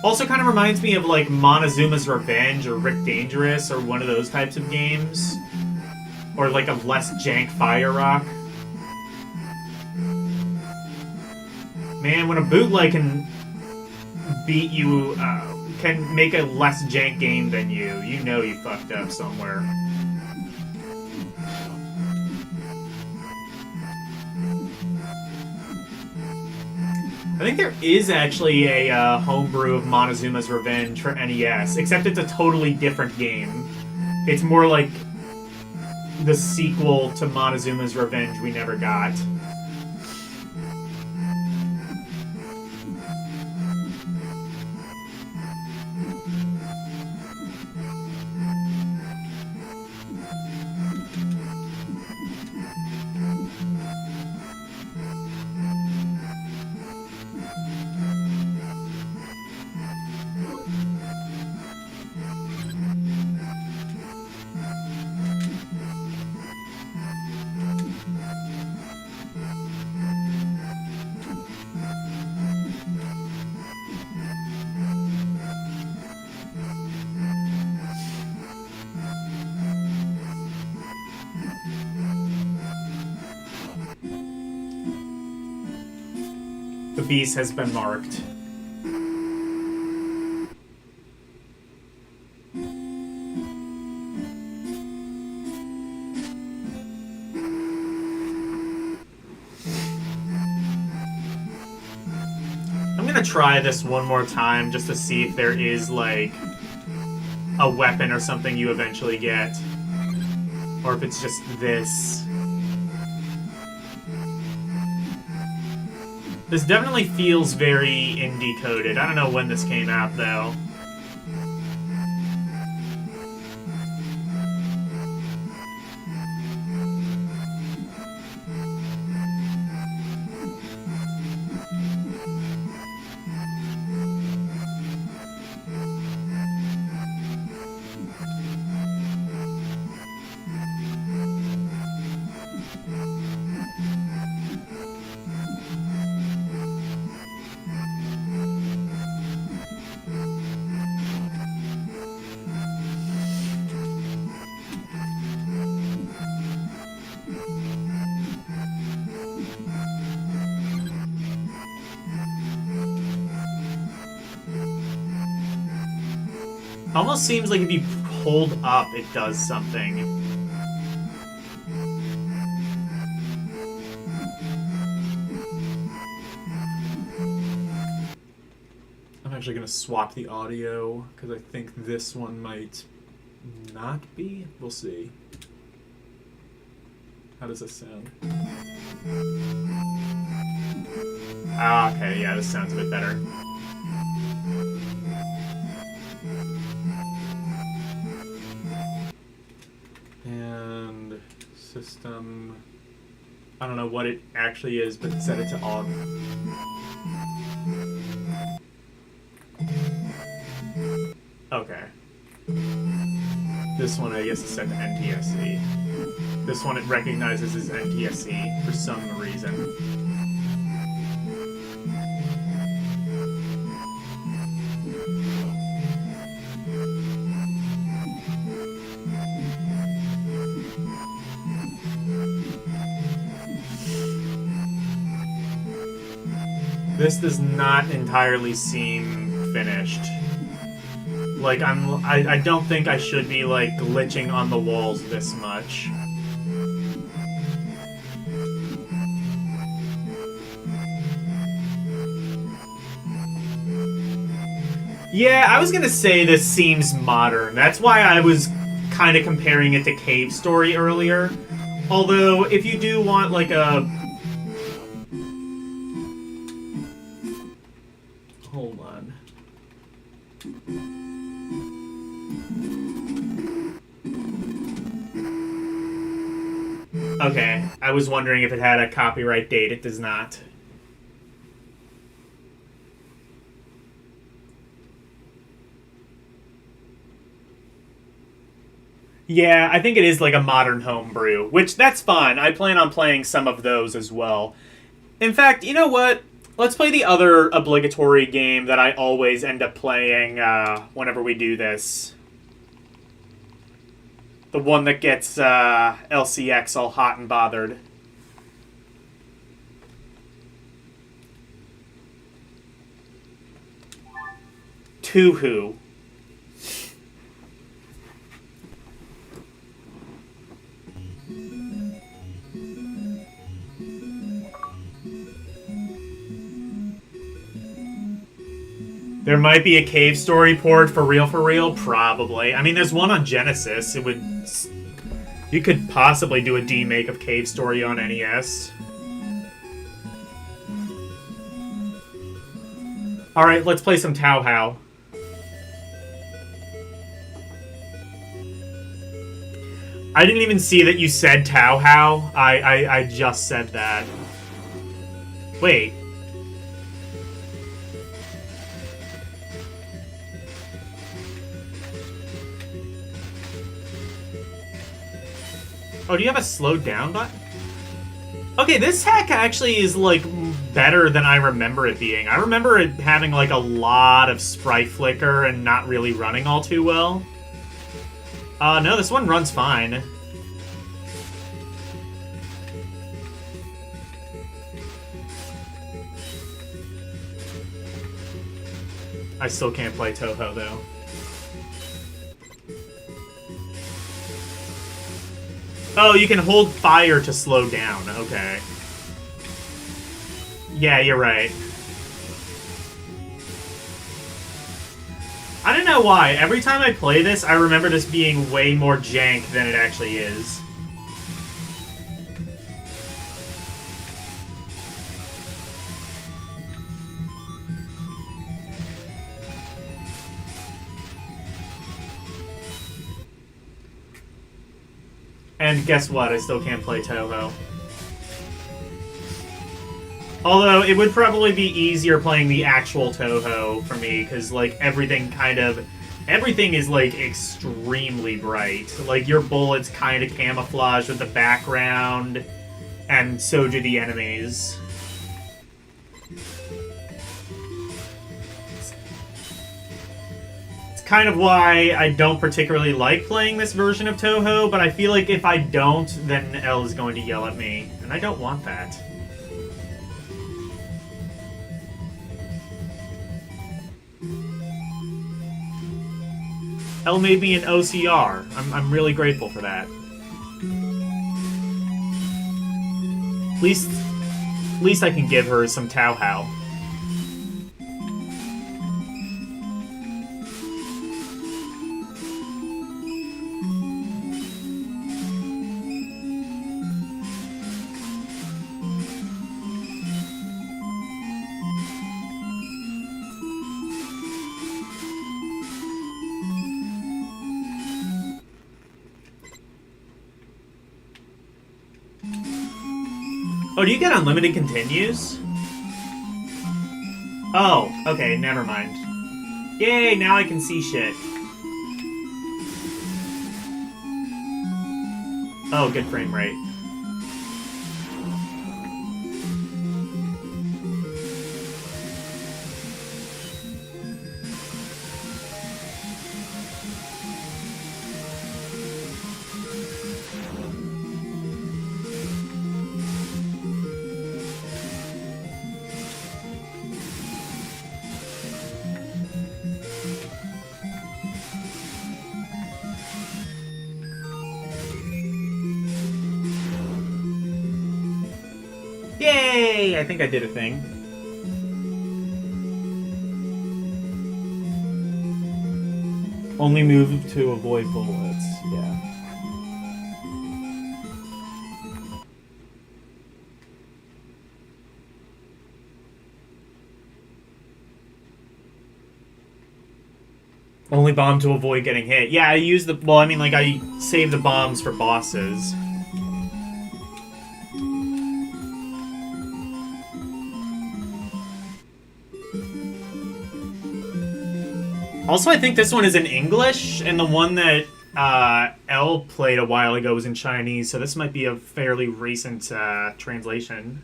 Also kind of reminds me of like Montezuma's Revenge or Rick Dangerous or one of those types of games. Or like a less jank Fire Rock. Man, when a bootleg can beat you, can make a less jank game than you know you fucked up somewhere. I think there is actually a homebrew of Montezuma's Revenge for NES, except it's a totally different game. It's more like the sequel to Montezuma's Revenge we never got. The beast has been marked. I'm gonna try this one more time just to see if there is, like, a weapon or something you eventually get. Or if it's just this. This definitely feels very indie coded. I don't know when this came out, though. Almost seems like if you hold up, it does something. I'm actually going to swap the audio, because I think this one might not be. We'll see. How does this sound? Ah, okay, yeah, this sounds a bit better. And system, I don't know what it actually is, but set it to AUG. Okay. This one I guess is set to NTSC. This one it recognizes as NTSC for some reason. This does not entirely seem finished. Like, I don't think I should be, like, glitching on the walls this much. Yeah, I was gonna say this seems modern. That's why I was kind of comparing it to Cave Story earlier. Although, if you do want, like, a... Hold on. Okay, I was wondering if it had a copyright date. It does not. Yeah, I think it is like a modern homebrew, which that's fun. I plan on playing some of those as well. In fact, you know what? Let's play the other obligatory game that I always end up playing whenever we do this. The one that gets LCX all hot and bothered. Toohoo. There might be a Cave Story port for real, probably. I mean, there's one on Genesis. It would... You could possibly do a demake of Cave Story on NES. Alright, let's play some Tao How. I didn't even see that you said Tao How. I just said that. Wait. Oh, do you have a slowed down button? Okay, this hack actually is, like, better than I remember it being. I remember it having, like, a lot of sprite flicker and not really running all too well. No, this one runs fine. I still can't play Touhou, though. Oh, you can hold fire to slow down. Okay. Yeah, you're right. I don't know why. Every time I play this, I remember this being way more jank than it actually is. And guess what? I still can't play Touhou. Although, it would probably be easier playing the actual Touhou for me, because, like, everything is, like, extremely bright. Like, your bullets kind of camouflage with the background, and so do the enemies. It's kind of why I don't particularly like playing this version of Touhou, but I feel like if I don't, then Elle is going to yell at me, and I don't want that. Elle made me an OCR. I'm really grateful for that. At least I can give her some Touhou. Oh, do you get unlimited continues? Oh, okay, never mind. Yay, now I can see shit. Oh, good frame rate. Yay! I think I did a thing. Only move to avoid bullets. Yeah. Only bomb to avoid getting hit. Yeah, I use the... Well, I mean, like, I save the bombs for bosses. Also, I think this one is in English, and the one that Elle played a while ago was in Chinese, so this might be a fairly recent translation.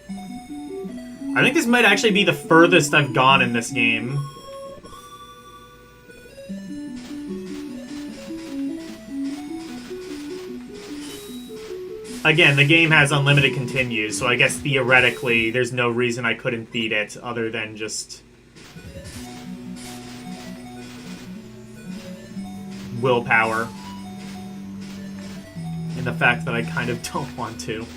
I think this might actually be the furthest I've gone in this game. Again, the game has unlimited continues, so I guess theoretically there's no reason I couldn't beat it other than just willpower. And the fact that I kind of don't want to.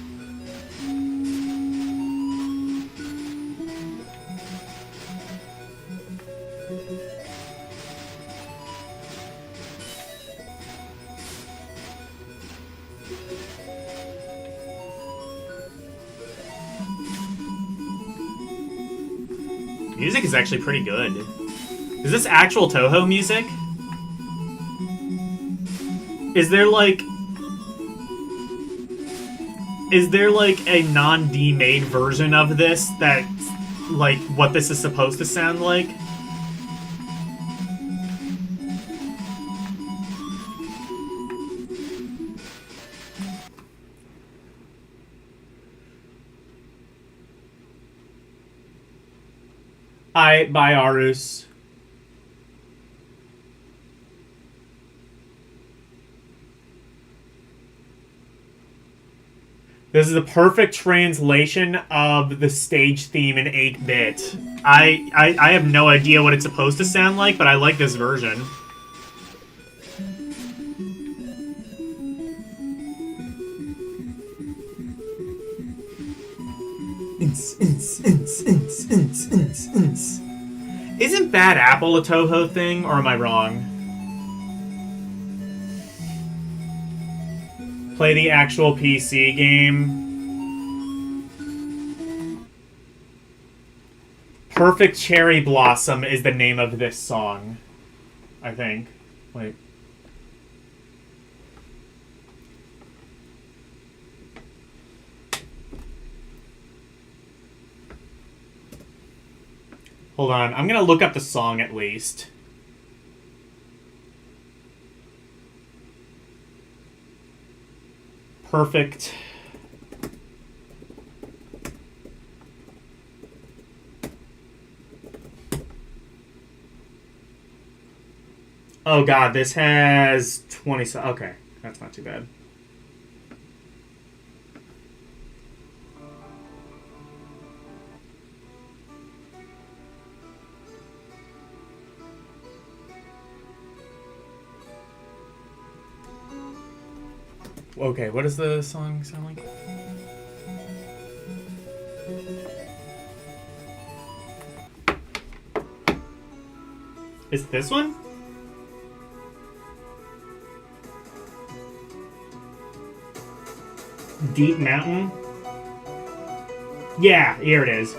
Music is actually pretty good. Is this actual Touhou music? Is there like a non-D made version of this that's like what this is supposed to sound like? Bye, Arus. This is the perfect translation of the stage theme in 8-bit. I have no idea what it's supposed to sound like, but I like this version. Isn't Bad Apple a Toho thing, or am I wrong? Play the actual PC game. Perfect Cherry Blossom is the name of this song, I think. Wait. Hold on, I'm gonna look up the song at least. Perfect. Oh god, this has 20... Okay, that's not too bad. Okay, what does the song sound like? Is it this one? Deep Mountain? Yeah, here it is.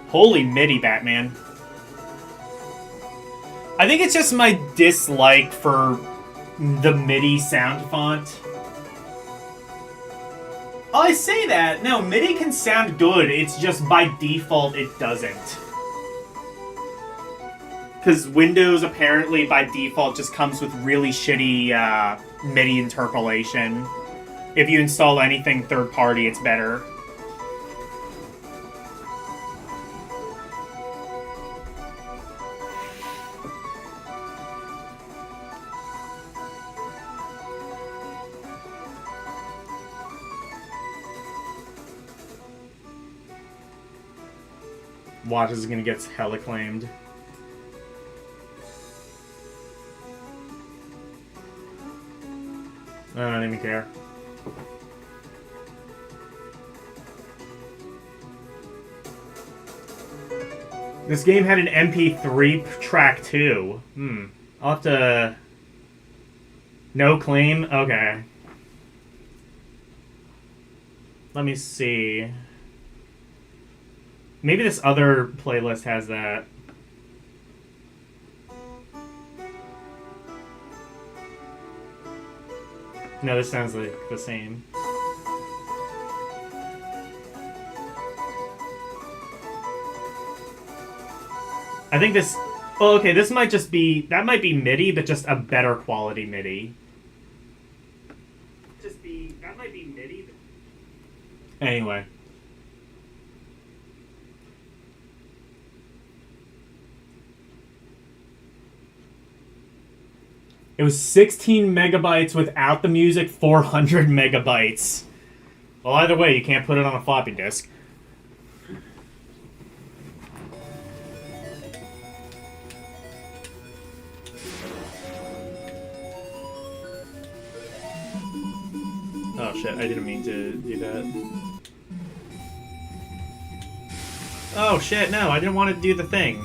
Holy MIDI, Batman. I think it's just my dislike for the MIDI sound font. Oh, I say that. No, MIDI can sound good. It's just by default it doesn't. Because Windows apparently by default just comes with really shitty MIDI interpolation. If you install anything third party, it's better. Watch is gonna get hell acclaimed. I don't even care. This game had an MP3 track too. I'll have to... No claim? Okay. Let me see. Maybe this other playlist has that. No, this sounds like the same. I think this... Oh, okay, this might just be... That might be MIDI, but just a better quality MIDI. That might be MIDI, but... Anyway. It was 16 megabytes without the music, 400 megabytes. Well, either way, you can't put it on a floppy disk. Oh shit, I didn't mean to do that. Oh shit, no, I didn't want to do the thing.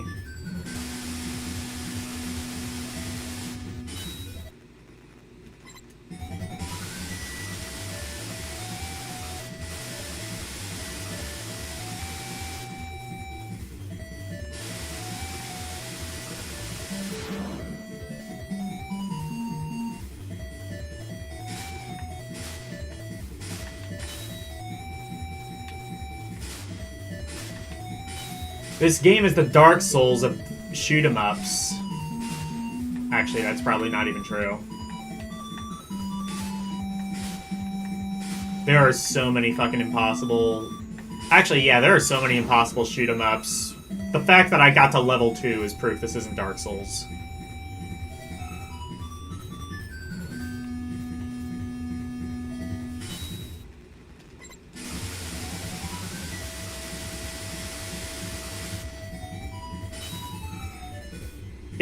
This game is the Dark Souls of shoot-em-ups. Actually, that's probably not even true. There are so many fucking impossible... Actually, yeah, there are so many impossible shoot-em-ups. The fact that I got to level 2 is proof this isn't Dark Souls.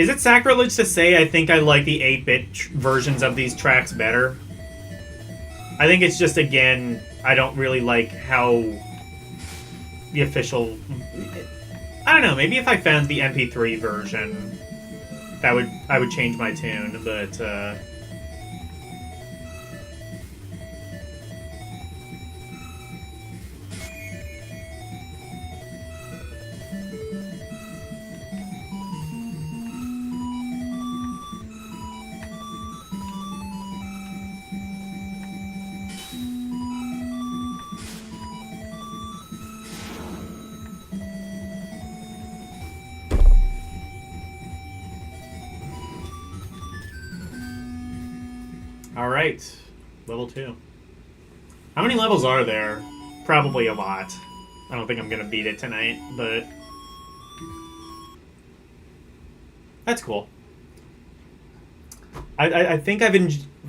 Is it sacrilege to say I think I like the 8-bit versions of these tracks better? I think it's just, again, I don't really like how the official... I don't know, maybe if I found the MP3 version, I would change my tune, but... Alright, level 2. How many levels are there? Probably a lot. I don't think I'm gonna beat it tonight, but... that's cool. I think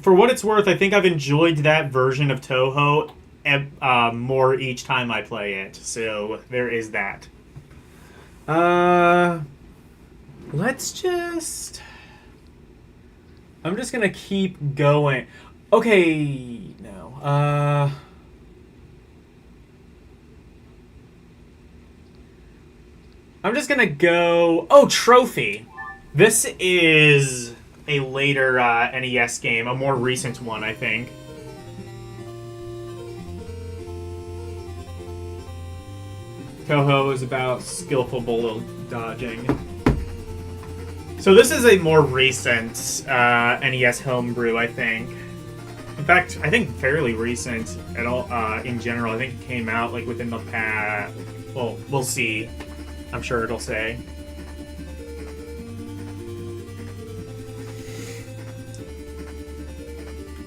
for what it's worth, I think I've enjoyed that version of Toho more each time I play it. So there is that. Let's just... I'm just gonna keep going. Okay, no. I'm just gonna go... oh, Trophy. This is a later NES game, a more recent one, I think. Toho is about skillful bullet dodging. So this is a more recent NES homebrew, I think. In fact, I think fairly recent at all in general. I think it came out like within the past... well, we'll see. I'm sure it'll say.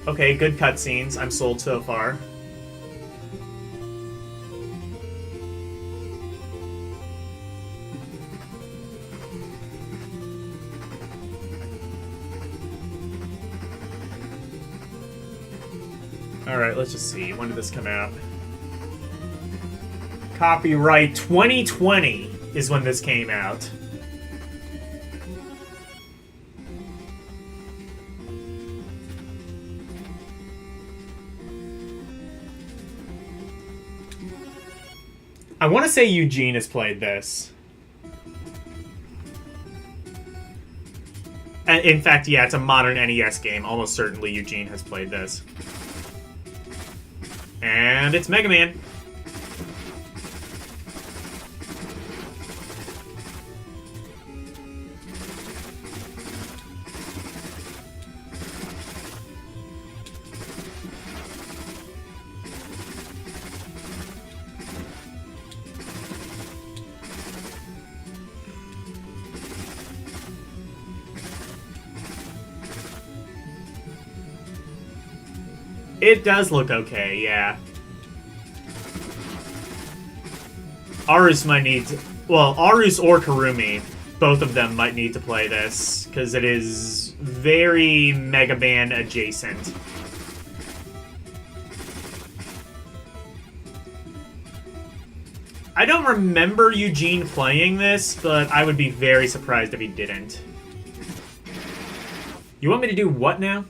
Okay, good cutscenes. I'm sold so far. Alright, let's just see. When did this come out? Copyright 2020 is when this came out. I want to say Eugene has played this. In fact, yeah, it's a modern NES game. Almost certainly Eugene has played this. And it's Mega Man. It does look okay, yeah. Arus might need to... well, Arus or Karumi, both of them might need to play this, because it is very Mega Man adjacent. I don't remember Eugene playing this, but I would be very surprised if he didn't. You want me to do what now?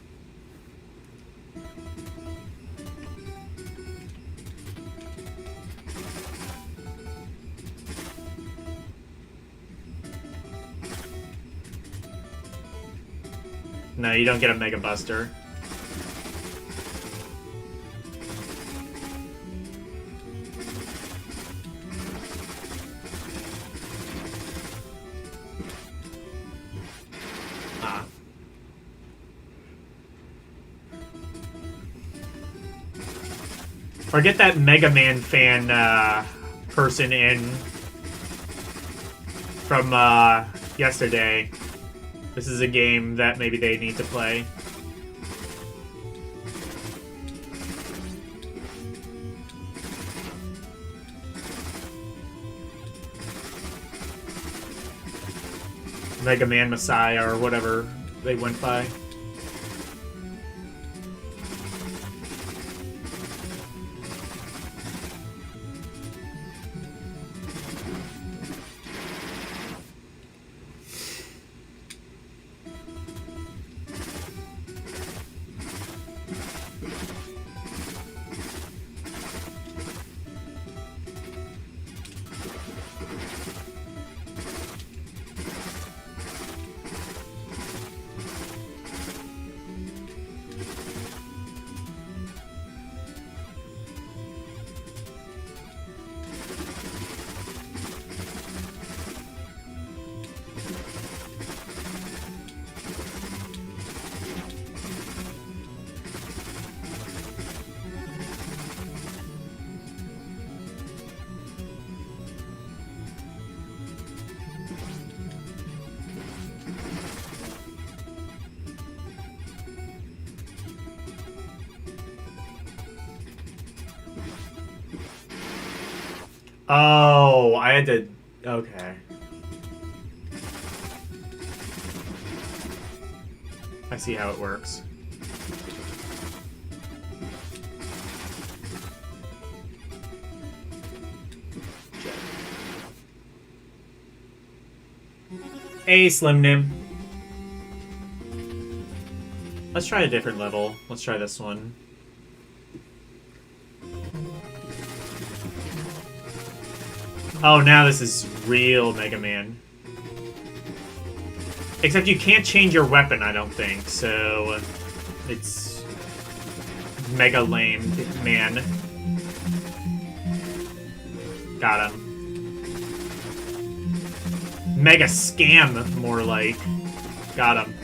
No, you don't get a Mega Buster. Ah. Or get that Mega Man fan person in from yesterday. This is a game that maybe they need to play. Mega Man Messiah or whatever they went by. Oh, I had to... Okay. I see how it works. Hey, Slim Nim. Let's try a different level. Let's try this one. Oh, now this is real Mega Man. Except you can't change your weapon, I don't think, so... It's... mega lame, man. Got him. Mega scam, more like. Got him.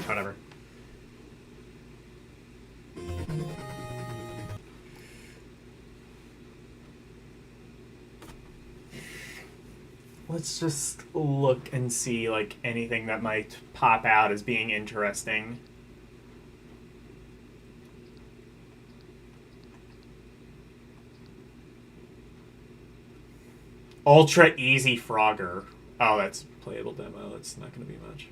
Whatever. Let's just look and see, like, anything that might pop out as being interesting. Ultra Easy Frogger. Oh, that's playable demo. That's not going to be much.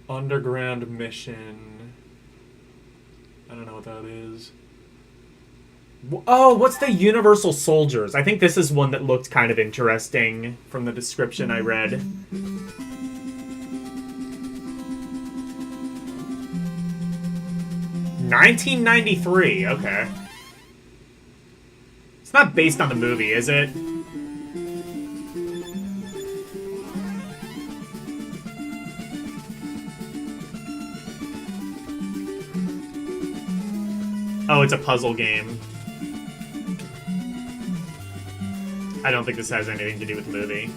Underground Mission. I don't know what that is. Oh, what's the Universal Soldiers? I think this is one that looked kind of interesting from the description I read. 1993. Okay. It's not based on the movie, is it? Oh, it's a puzzle game. I don't think this has anything to do with the movie.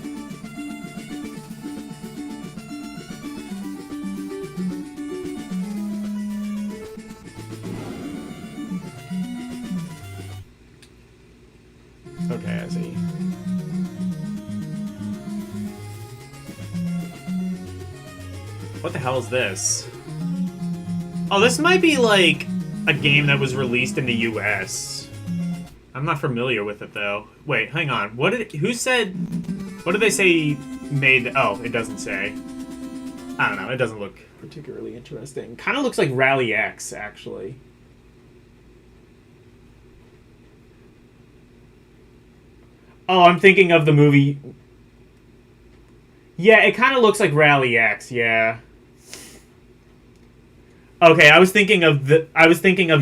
Okay, I see. What the hell is this? Oh, this might be like a game that was released in the US. I'm not familiar with it though. Wait, hang on. What did they say made? Oh, it doesn't say. I don't know. It doesn't look particularly interesting. Kind of looks like Rally X, actually. Oh, I'm thinking of the movie. Yeah, it kind of looks like Rally X. Yeah. Okay, I was thinking of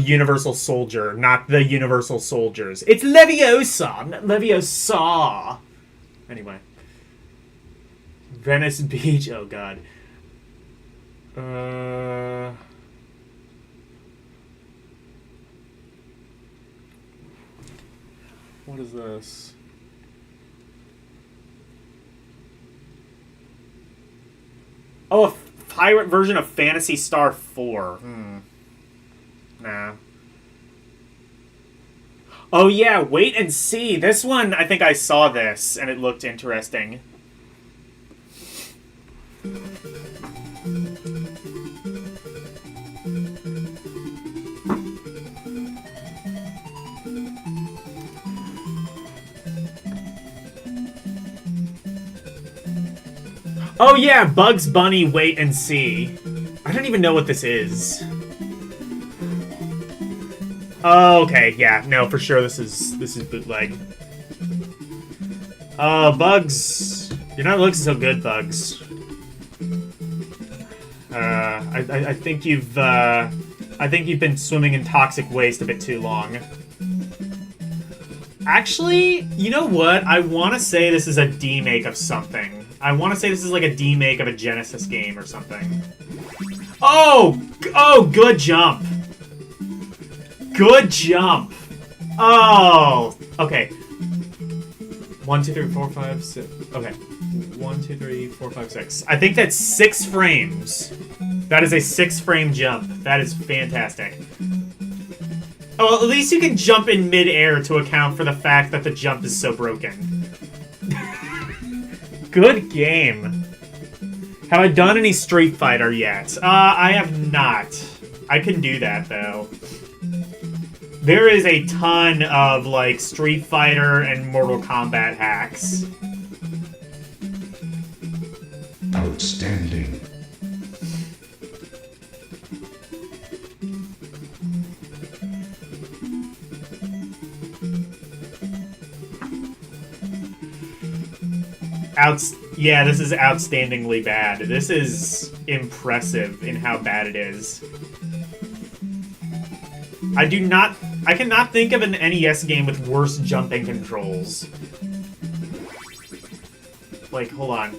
Universal Soldier, not the Universal Soldiers. It's Leviosa, not Leviosa. Anyway. Venice Beach. Oh god. What is this? Oh, a pirate version of Phantasy Star 4. Nah. Oh yeah, wait and see. This one, I think I saw this, and it looked interesting. Oh yeah, Bugs Bunny, wait and see. I don't even know what this is. Oh, okay, yeah, no, for sure this is bootleg. Bugs, you're not looking so good, Bugs. I think you've been swimming in toxic waste a bit too long. Actually, you know what? I want to say this is a demake of something. I want to say this is like a demake of a Genesis game or something. Oh! Oh, good jump. Good jump. Oh! Okay. 1, 2, 3, 4, 5, 6. Okay. 1, 2, 3, 4, 5, 6. I think that's 6 frames. That is a 6-frame jump. That is fantastic. Oh, well, at least you can jump in mid-air to account for the fact that the jump is so broken. Good game. Have I done any Street Fighter yet? I have not. I can do that, though. There is a ton of, like, Street Fighter and Mortal Kombat hacks. Outstanding. Yeah, this is outstandingly bad. This is impressive in how bad it is. I cannot think of an NES game with worse jumping controls. Like, hold on.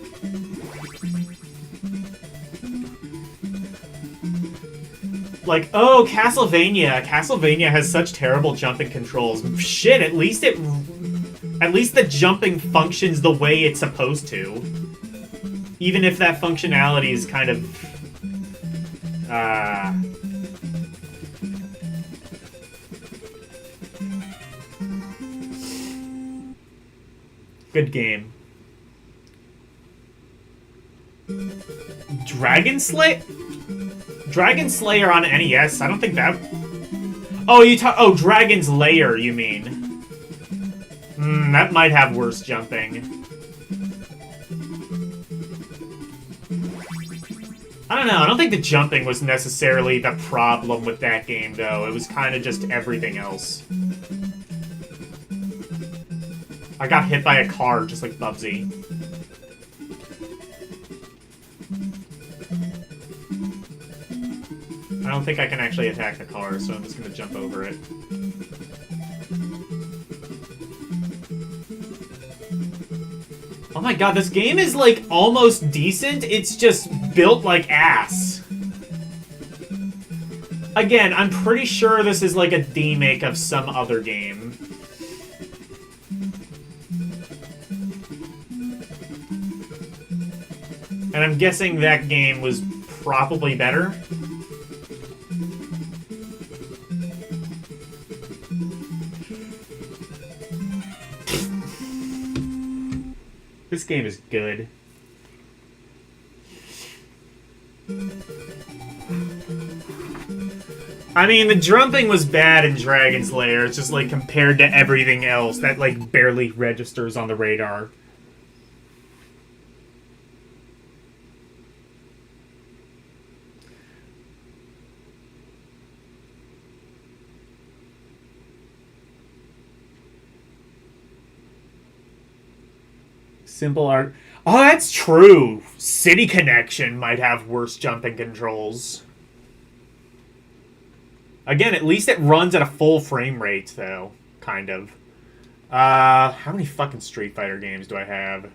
Like, oh, Castlevania. Castlevania has such terrible jumping controls. Shit, at least the jumping functions the way it's supposed to. Even if that functionality is kind of... Good game. Dragon Slayer? Dragon Slayer on NES? I don't think that... Oh, oh, Dragon's Lair, you mean. That might have worse jumping. I don't know, I don't think the jumping was necessarily the problem with that game, though. It was kind of just everything else. I got hit by a car, just like Bubsy. I don't think I can actually attack the car, so I'm just gonna jump over it. Oh my god, this game is, like, almost decent. It's just built like ass. Again, I'm pretty sure this is, like, a demake of some other game. And I'm guessing that game was probably better. This game is good. I mean, the jumping was bad in Dragon's Lair. It's just, like, compared to everything else that, like, barely registers on the radar. Simple art. Oh, that's true. City Connection might have worse jumping controls. Again, at least it runs at a full frame rate, though. Kind of. How many fucking Street Fighter games do I have?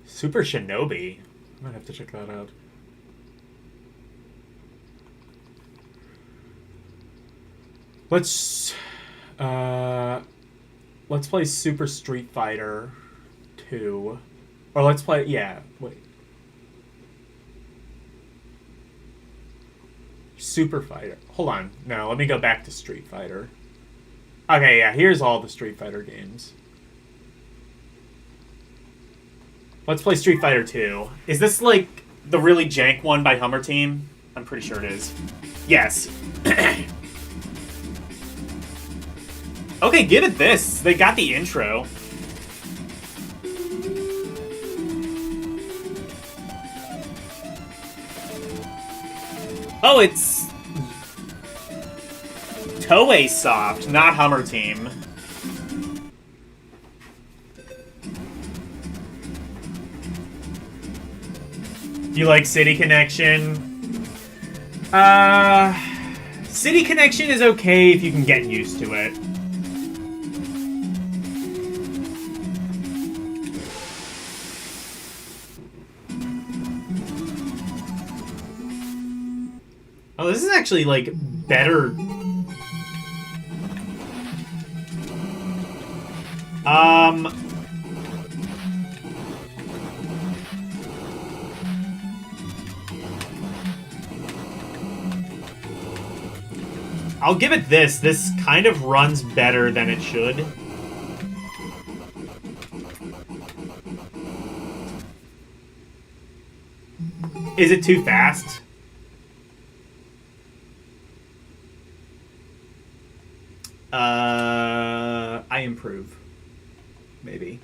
Super Shinobi. I might have to check that out. Let's play Super Street Fighter 2. Or let's play, yeah, wait. Super Fighter. Hold on. No, let me go back to Street Fighter. Okay, yeah, here's all the Street Fighter games. Let's play Street Fighter 2. Is this, like, the really jank one by Hummer Team? I'm pretty sure it is. Yes. Okay, give it this. They got the intro. Oh, it's Toei Soft, not Hummer Team. You like City Connection? City Connection is okay if you can get used to it. Oh, this is actually, like, better. I'll give it this. This kind of runs better than it should. Is it too fast? I improve. Maybe.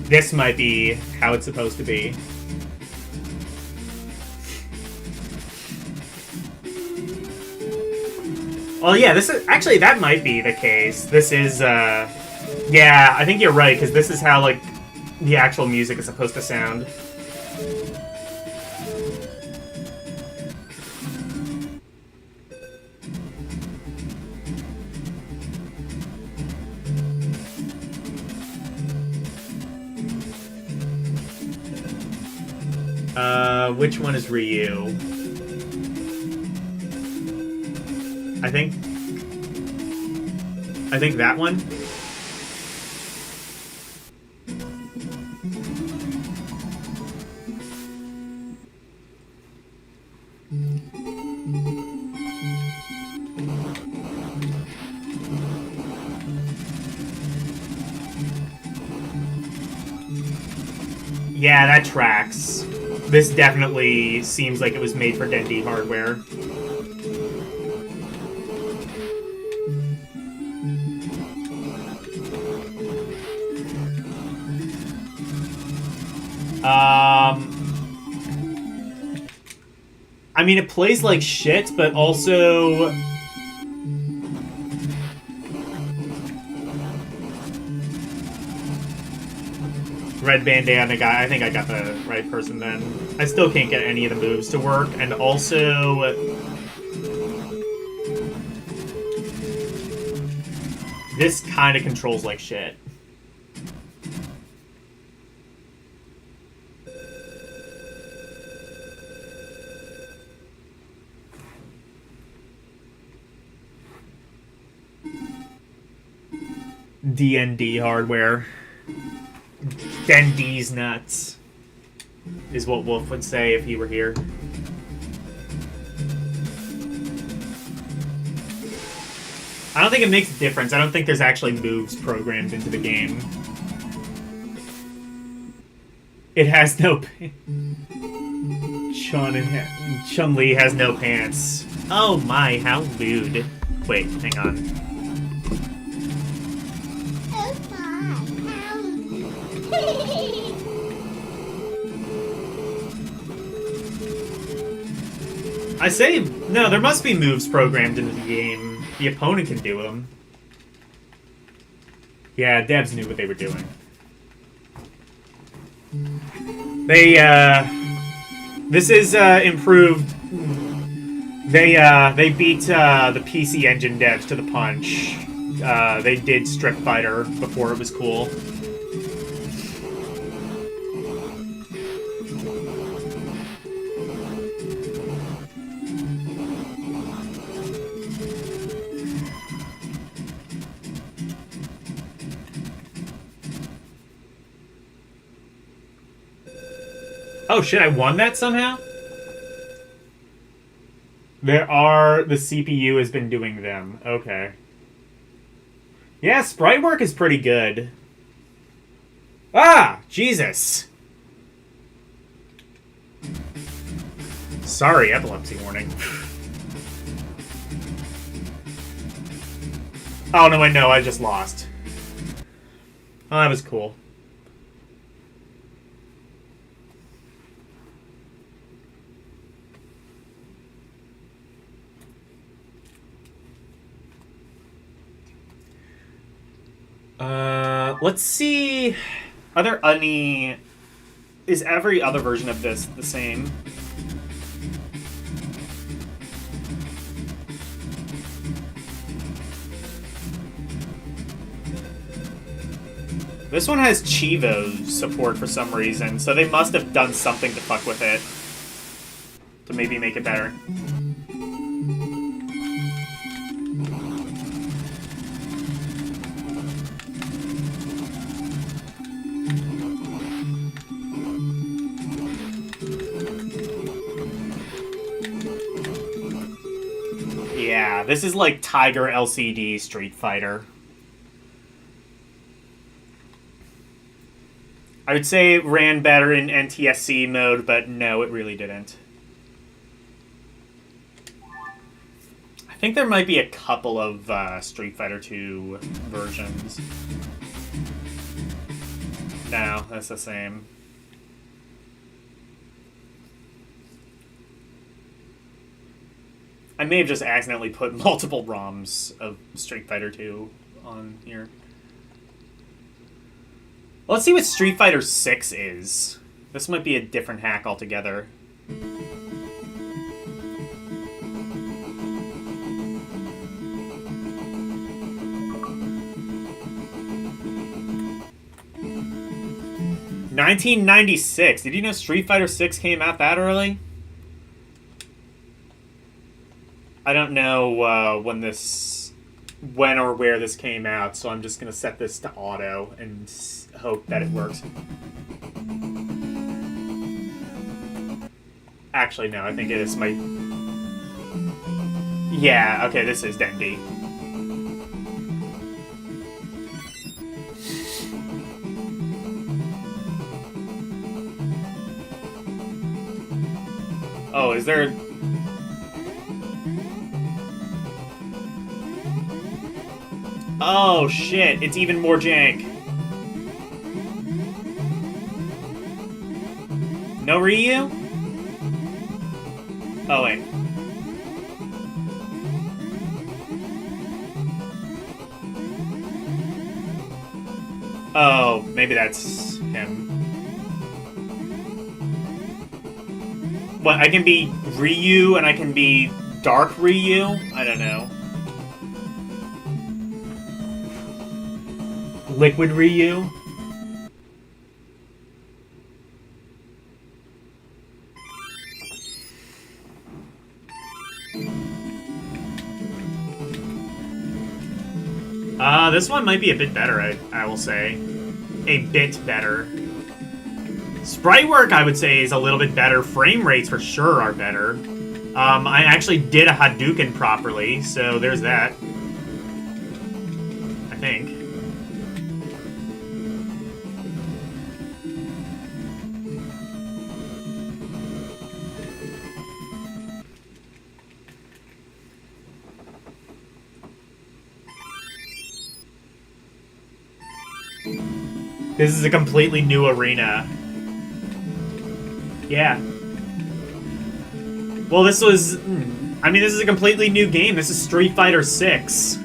This might be how it's supposed to be. Well, yeah, this is... Actually, that might be the case. This is, yeah, I think you're right, because this is how, like, the actual music is supposed to sound. Which one is Ryu? I think that one? Yeah, that tracks. This definitely seems like it was made for D&D hardware. I mean, it plays like shit, but also... Red bandana guy. I think I got the right person then. I still can't get any of the moves to work, and also... This kind of controls like shit. D&D hardware. D&D's nuts. Is what Wolf would say if he were here. I don't think it makes a difference. I don't think there's actually moves programmed into the game. It has no... Chun-Li has no pants. Oh my, how rude. Wait, hang on. I say, no, there must be moves programmed into the game. The opponent can do them. Yeah, devs knew what they were doing. This is, improved. They beat, the PC Engine devs to the punch. They did Street Fighter before it was cool. Oh shit, I won that somehow? The CPU has been doing them. Okay. Yeah, sprite work is pretty good. Ah! Jesus! Sorry, epilepsy warning. Oh, no, wait, no, I just lost. Oh, that was cool. Let's see. Are there any... Is every other version of this the same? This one has Chivo support for some reason, so they must have done something to fuck with it. To maybe make it better. Yeah, this is like Tiger LCD Street Fighter. I would say it ran better in NTSC mode, but no, it really didn't. I think there might be a couple of Street Fighter 2 versions. No, that's the same. I may have just accidentally put multiple ROMs of Street Fighter 2 on here. Let's see what Street Fighter 6 is. This might be a different hack altogether. $1996. Did you know Street Fighter 6 came out that early? I don't know when or where this came out, so I'm just gonna set this to auto and hope that it works. Actually, no, I think it is my... Yeah, okay, this is Dendy. Oh, is there... Oh, shit. It's even more jank. No Ryu? Oh, wait. Oh, maybe that's him. What, I can be Ryu and I can be Dark Ryu? I don't know. Liquid Ryu? This one might be a bit better, I will say. A bit better. Sprite work, I would say, is a little bit better. Frame rates, for sure, are better. I actually did a Hadouken properly, so there's that. I think. This is a completely new arena. Yeah. Well, this was... I mean, this is a completely new game. This is Street Fighter 6.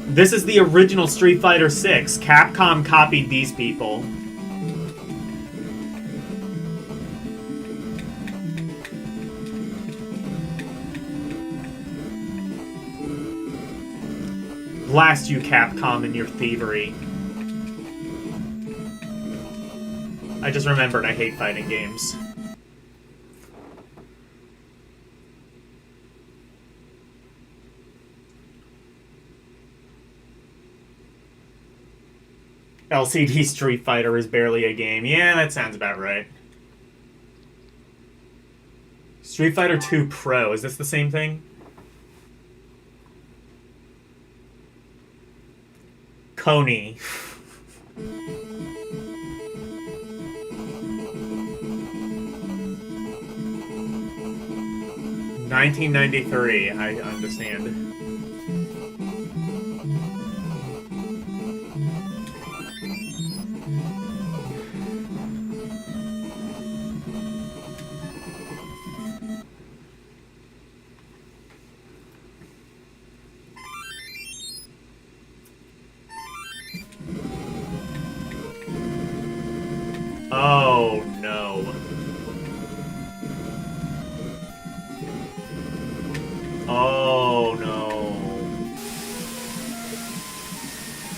This is the original Street Fighter 6. Capcom copied these people. Blast you, Capcom, and your thievery. I just remembered I hate fighting games. LCD Street Fighter is barely a game. Yeah, that sounds about right. Street Fighter 2 Pro. Is this the same thing? Coney. 1993, I understand.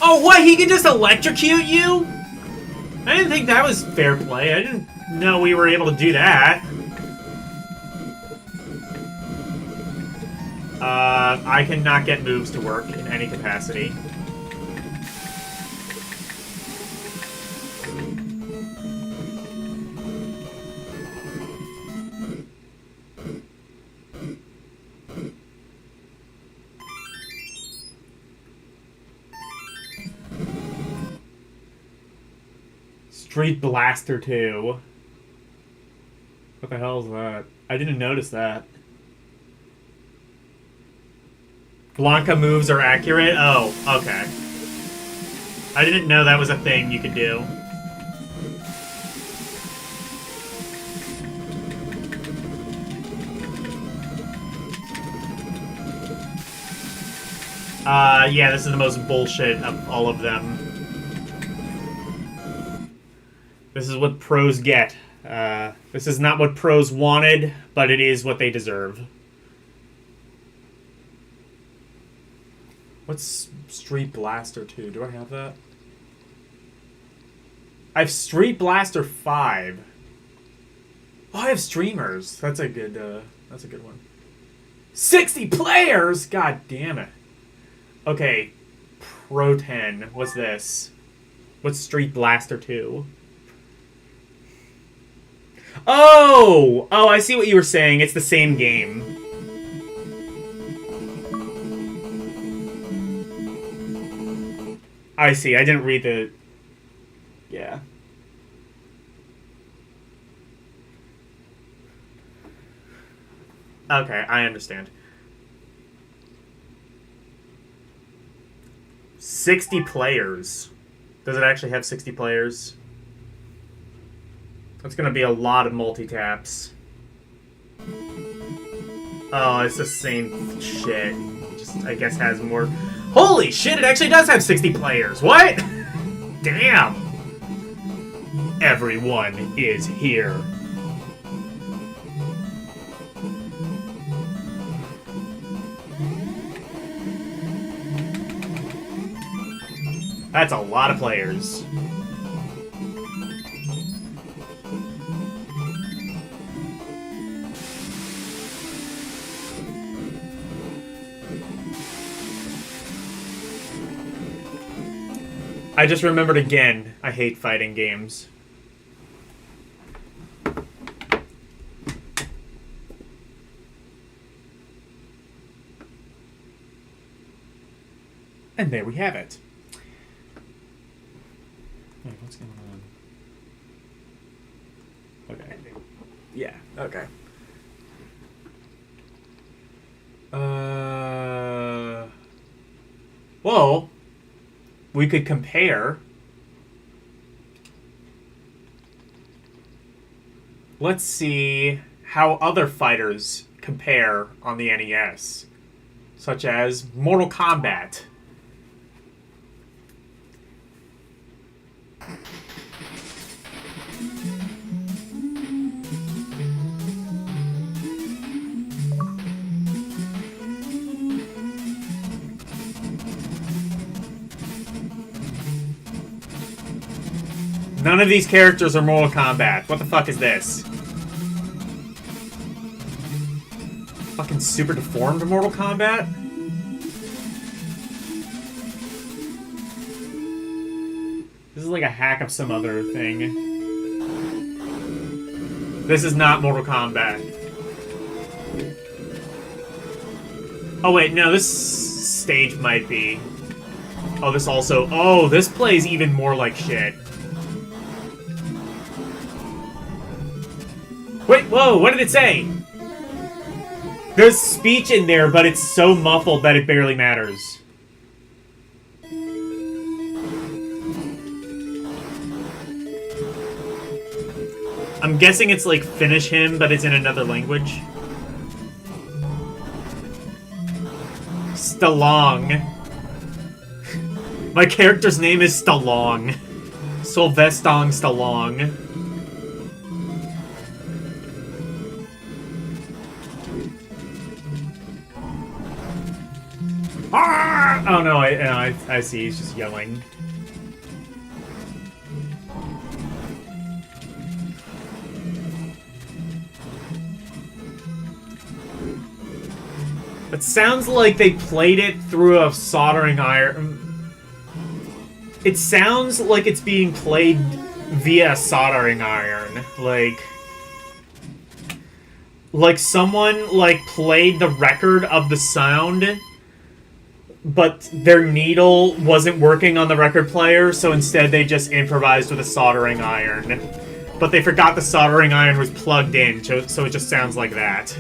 Oh, what? He can just electrocute you? I didn't think that was fair play. I didn't know we were able to do that. I cannot get moves to work in any capacity. Street Blaster 2. What the hell is that? I didn't notice that. Blanca moves are accurate? Oh, okay. I didn't know that was a thing you could do. Yeah, this is the most bullshit of all of them. This is what pros get. This is not what pros wanted, but it is what they deserve. What's Street Blaster 2? Do I have that? I have Street Blaster 5. Oh, I have streamers. That's a good one. 60 players! God damn it. Okay. Pro 10. What's this? What's Street Blaster 2? Oh! Oh, I see what you were saying. It's the same game. I see. I didn't read the... Yeah. Okay, I understand. 60 players. Does it actually have 60 players? That's gonna be a lot of multi-taps. Oh, it's the same shit. Just, I guess, has more... Holy shit, it actually does have 60 players. What? Damn. Everyone is here. That's a lot of players. I just remembered again, I hate fighting games. And there we have it. Wait, what's going on? Okay. Yeah, okay. Well, we could compare. Let's see how other fighters compare on the NES, such as Mortal Kombat. None of these characters are Mortal Kombat. What the fuck is this? Fucking super deformed Mortal Kombat? This is like a hack of some other thing. This is not Mortal Kombat. Oh wait, no, this stage might be. Oh, this also... Oh, this plays even more like shit. Wait, whoa, what did it say? There's speech in there, but it's so muffled that it barely matters. I'm guessing it's like finish him, but it's in another language. Stallone. My character's name is Stallone. Sylvester Stallone. Oh no, I see. He's just yelling. It sounds like they played it through a soldering iron. It sounds like it's being played via a soldering iron. Like someone, like, played the record of the sound, but their needle wasn't working on the record player, so instead they just improvised with a soldering iron. But they forgot the soldering iron was plugged in, so it just sounds like that.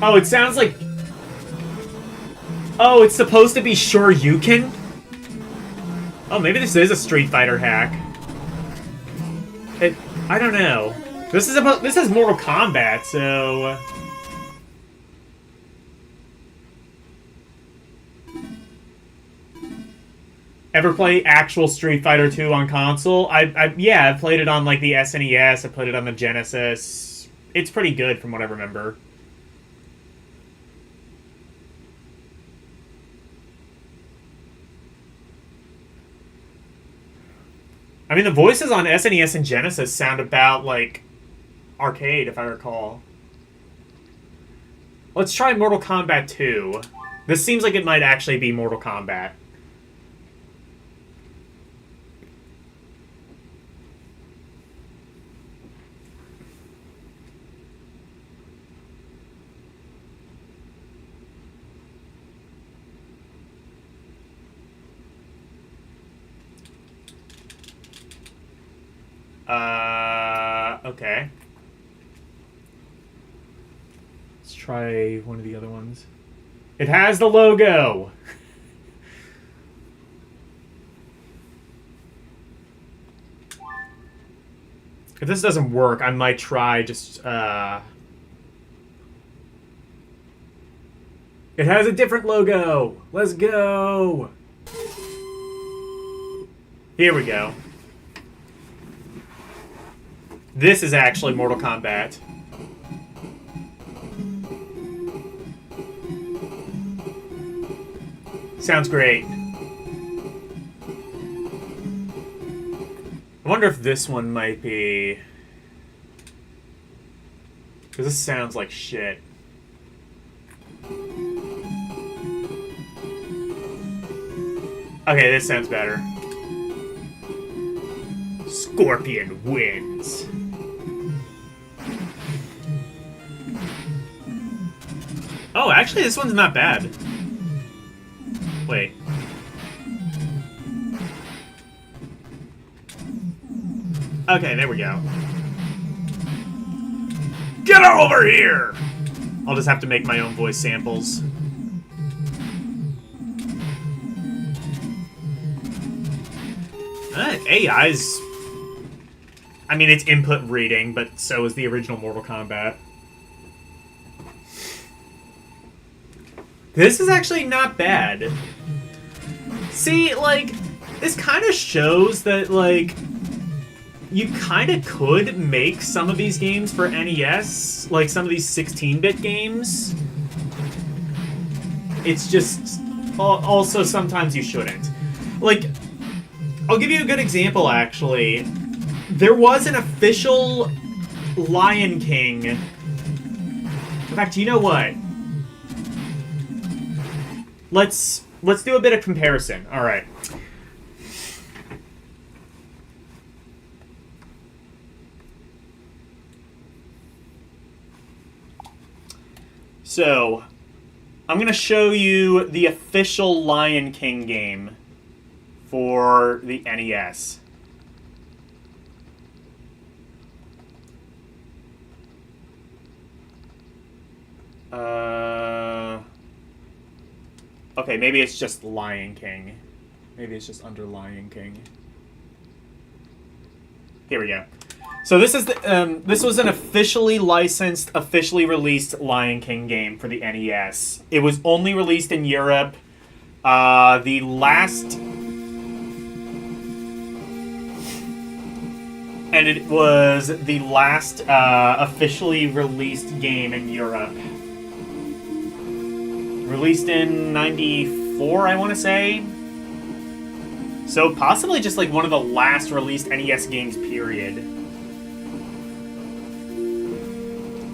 Oh, it sounds like... Oh, it's supposed to be Sure You Can? Oh, maybe this is a Street Fighter hack. I don't know. This is Mortal Kombat, so... Ever play actual Street Fighter 2 on console? Yeah, I've played it on, like, the SNES, I played it on the Genesis. It's pretty good, from what I remember. I mean, the voices on SNES and Genesis sound about, like, arcade, if I recall. Let's try Mortal Kombat 2. This seems like it might actually be Mortal Kombat. Okay. Let's try one of the other ones. It has the logo! If this doesn't work, I might try just, It has a different logo! Let's go! Here we go. This is actually Mortal Kombat. Sounds great. I wonder if this one might be... Because this sounds like shit. Okay, this sounds better. Scorpion wins. Oh, actually, this one's not bad. Wait. Okay, there we go. Get over here! I'll just have to make my own voice samples. AI's... I mean, it's input reading, but so is the original Mortal Kombat. This is actually not bad. See, like, this kind of shows that, like, you kind of could make some of these games for NES, like some of these 16-bit games. It's just, also sometimes you shouldn't. Like, I'll give you a good example, actually. There was an official Lion King. In fact, you know what? Let's do a bit of comparison. All right. So, I'm going to show you the official Lion King game for the NES. Okay, maybe it's just Lion King. Maybe it's just under Lion King. Here we go. So this is the this was an officially licensed, officially released Lion King game for the NES. It was only released in Europe. The last And it was the last officially released game in Europe. Released in 94, I want to say. So possibly just like one of the last released NES games, period.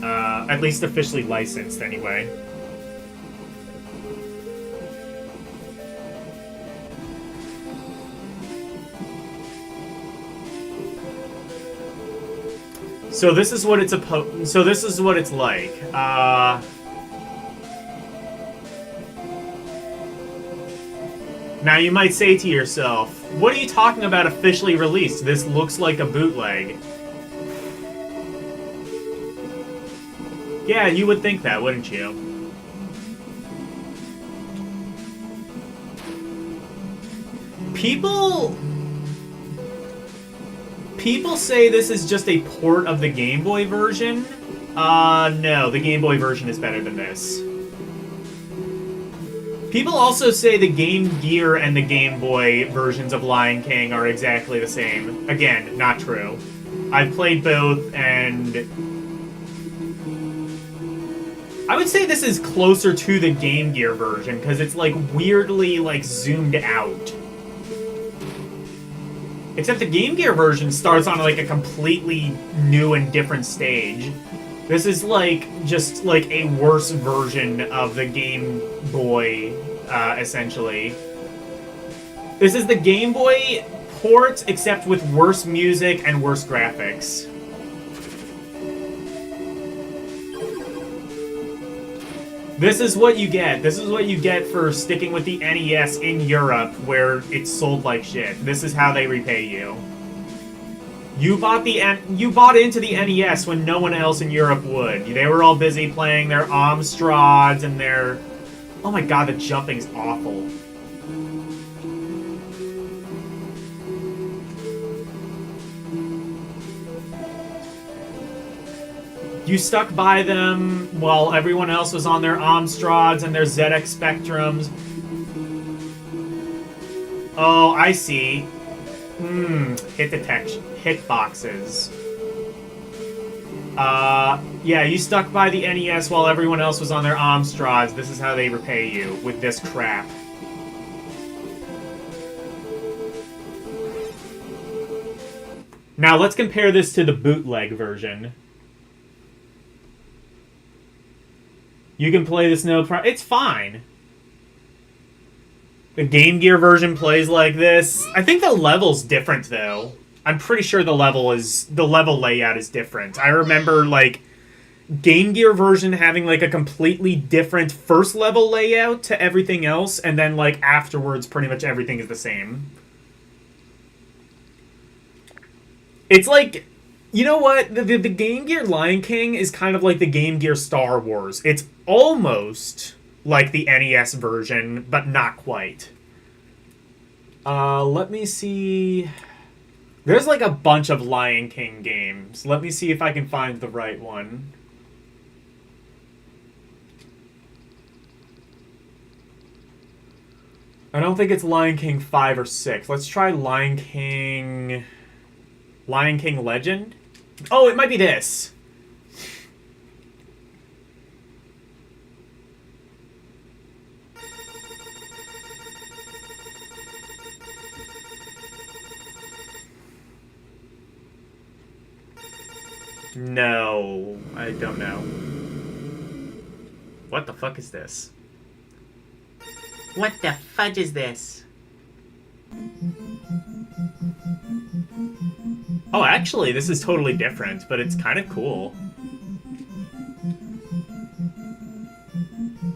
At least officially licensed, anyway. So this is what it's so this is what it's like. Now you might say to yourself, what are you talking about officially released? This looks like a bootleg. Yeah, you would think that, wouldn't you? People say this is just a port of the Game Boy version. No, the Game Boy version is better than this. People also say the Game Gear and the Game Boy versions of Lion King are exactly the same. Again, not true. I've played both, and I would say this is closer to the Game Gear version, because it's, like, weirdly, like, zoomed out. Except the Game Gear version starts on, like, a completely new and different stage. This is, like, just, like, a worse version of the Game Boy, essentially. This is the Game Boy port, except with worse music and worse graphics. This is what you get. This is what you get for sticking with the NES in Europe, where it's sold like shit. This is how they repay you. You bought into the NES when no one else in Europe would. They were all busy playing their Amstrads and their... Oh my god, the jumping's awful. You stuck by them while everyone else was on their Amstrads and their ZX Spectrums. Oh, I see. Hit detection. Hitboxes. Yeah, you stuck by the NES while everyone else was on their Amstrads. This is how they repay you, with this crap. Now, let's compare this to the bootleg version. You can play this no problem. It's fine. The Game Gear version plays like this. I think the level's different, though. I'm pretty sure the level layout is different. I remember, like, Game Gear version having, like, a completely different first level layout to everything else, and then, like, afterwards, pretty much everything is the same. It's like, you know what? The Game Gear Lion King is kind of like the Game Gear Star Wars. It's almost like the NES version, but not quite. Let me see... There's like a bunch of Lion King games. Let me see if I can find the right one. I don't think it's Lion King 5 or 6. Let's try Lion King Legend? Oh, it might be this. No, I don't know. What the fuck is this? What the fudge is this? Oh, actually, this is totally different, but it's kind of cool.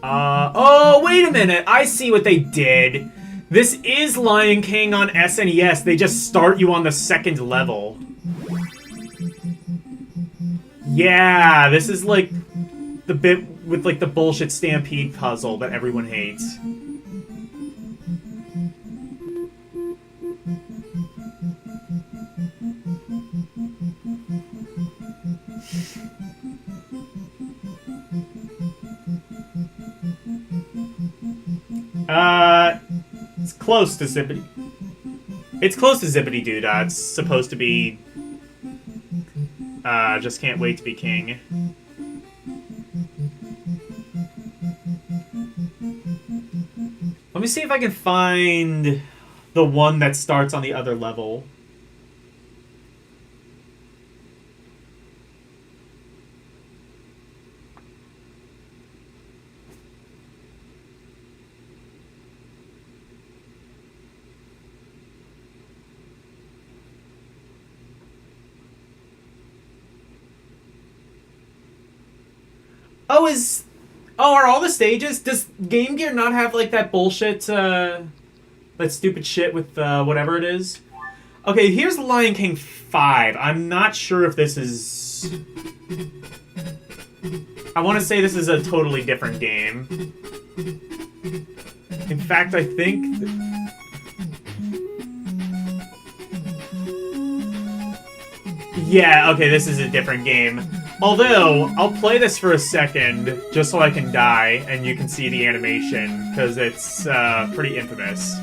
Oh, wait a minute! I see what they did! This is Lion King on SNES, they just start you on the second level. Yeah, this is like the bit with like the bullshit Stampede puzzle that everyone hates. It's close to Zippity. It's close to Zippity Doo Dah. It's supposed to be Just can't wait to be king. Let me see if I can find the one that starts on the other level. Oh, are all the stages? Does Game Gear not have, like, that bullshit, that stupid shit with, whatever it is? Okay, here's Lion King 5. I'm not sure if this is... I want to say this is a totally different game. In fact, I think... Yeah, okay, this is a different game. Although, I'll play this for a second, just so I can die, and you can see the animation, because it's pretty infamous.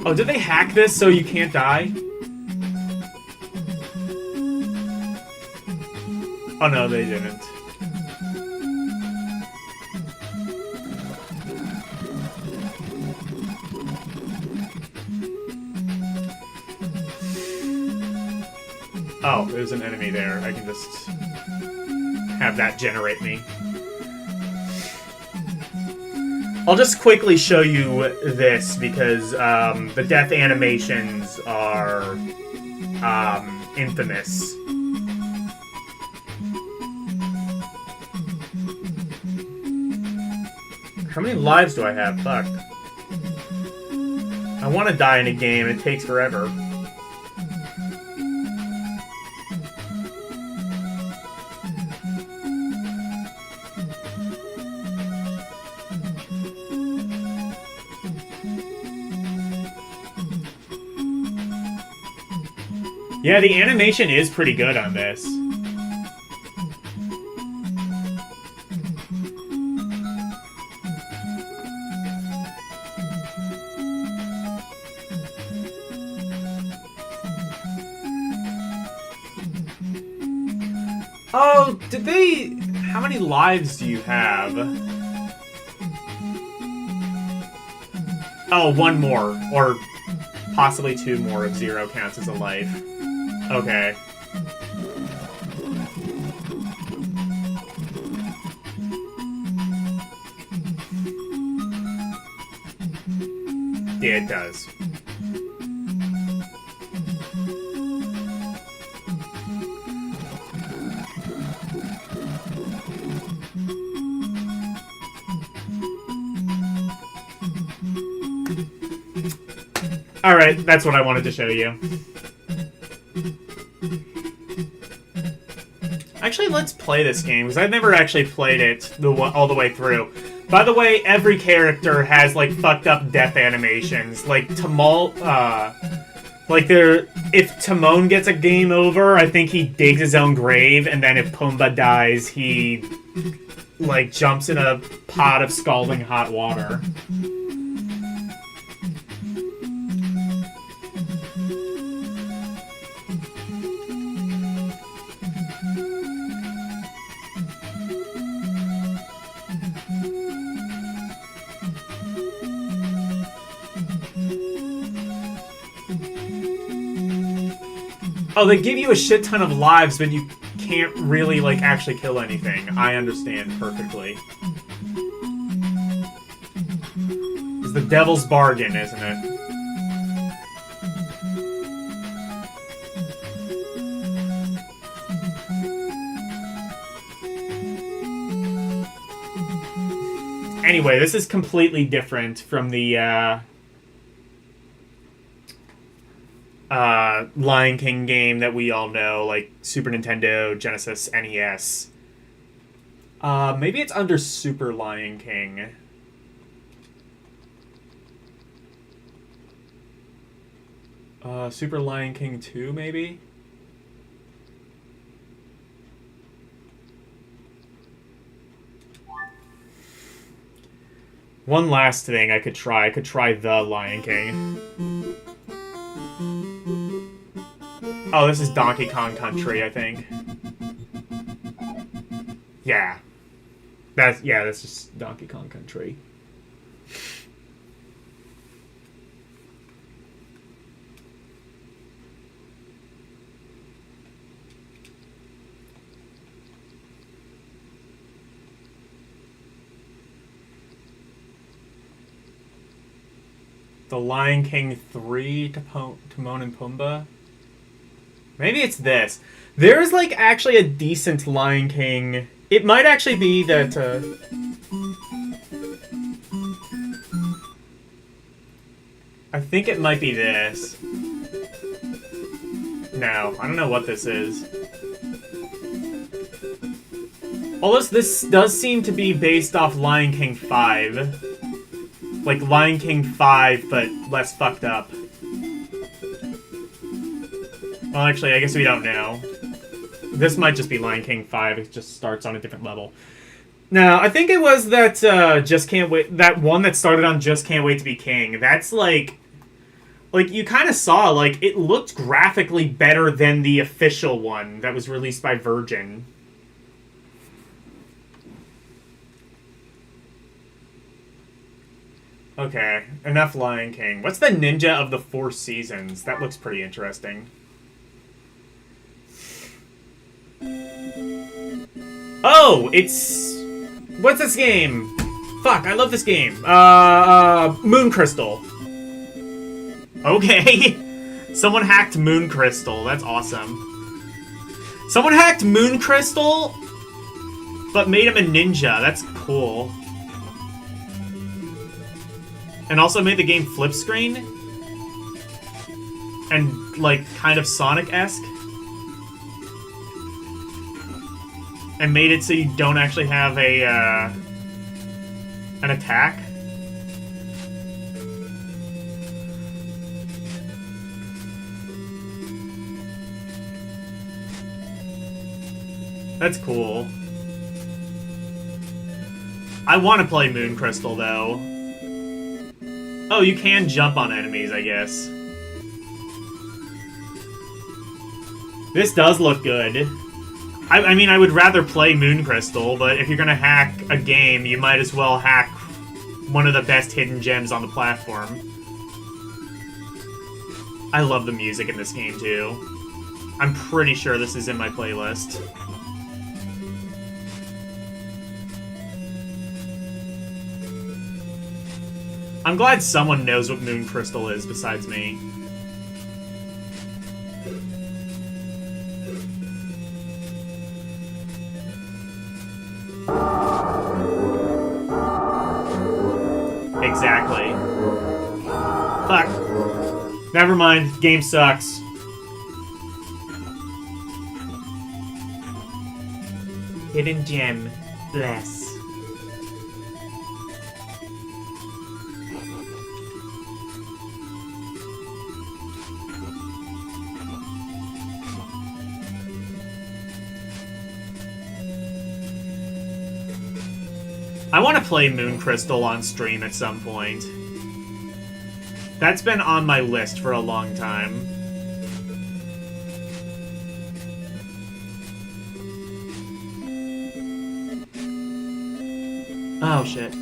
Oh, did they hack this so you can't die? Oh no, they didn't. Oh, there's an enemy there. I can just have that generate me. I'll just quickly show you this because the death animations are infamous. How many lives do I have? Fuck. I want to die in a game. It takes forever. Yeah, the animation is pretty good on this. Oh, did they... How many lives do you have? Oh, one more. Or possibly two more if 0 counts as a life. Okay. Yeah, it does. Alright, that's what I wanted to show you. Actually, let's play this game, because I've never actually played it all the way through. By the way, every character has, like, fucked up death animations. Like, if Timon gets a game over, I think he digs his own grave, and then if Pumbaa dies, he, like, jumps in a pot of scalding hot water. Oh, they give you a shit ton of lives, but you can't really, like, actually kill anything. I understand perfectly. It's the devil's bargain, isn't it? Anyway, this is completely different from the, Lion King game that we all know, like Super Nintendo, Genesis, NES. Maybe it's under Super Lion King. Super Lion King 2, maybe? One last thing I could try. I could try The Lion King. Oh, this is Donkey Kong Country, I think. Yeah. That's just Donkey Kong Country. The Lion King 3, Timon and Pumbaa. Maybe it's this. There's, like, actually a decent Lion King. It might actually be that, I think it might be this. No, I don't know what this is. Although this does seem to be based off Lion King 5. Like Lion King 5, but less fucked up. Well, actually, I guess we don't know. This might just be Lion King 5. It just starts on a different level. No, I think it was that Just Can't Wait. That one that started on Just Can't Wait to Be King. That's like you kind of saw, like, it looked graphically better than the official one that was released by Virgin. Okay, enough Lion King. What's the Ninja of the Four Seasons? That looks pretty interesting. Oh, it's... What's this game? Fuck, I love this game. Moon Crystal. Okay. Someone hacked Moon Crystal. That's awesome. Someone hacked Moon Crystal, but made him a ninja. That's cool. And also made the game flip screen. And, like, kind of Sonic-esque. And made it so you don't actually have a, an attack. That's cool. I want to play Moon Crystal, though. Oh, you can jump on enemies, I guess. This does look good. I mean, I would rather play Moon Crystal, but if you're gonna hack a game, you might as well hack one of the best hidden gems on the platform. I love the music in this game, too. I'm pretty sure this is in my playlist. I'm glad someone knows what Moon Crystal is besides me. Exactly. Fuck. Never mind. Game sucks. Hidden gem. Bless. I want to play Moon Crystal on stream at some point. That's been on my list for a long time. Oh, shit.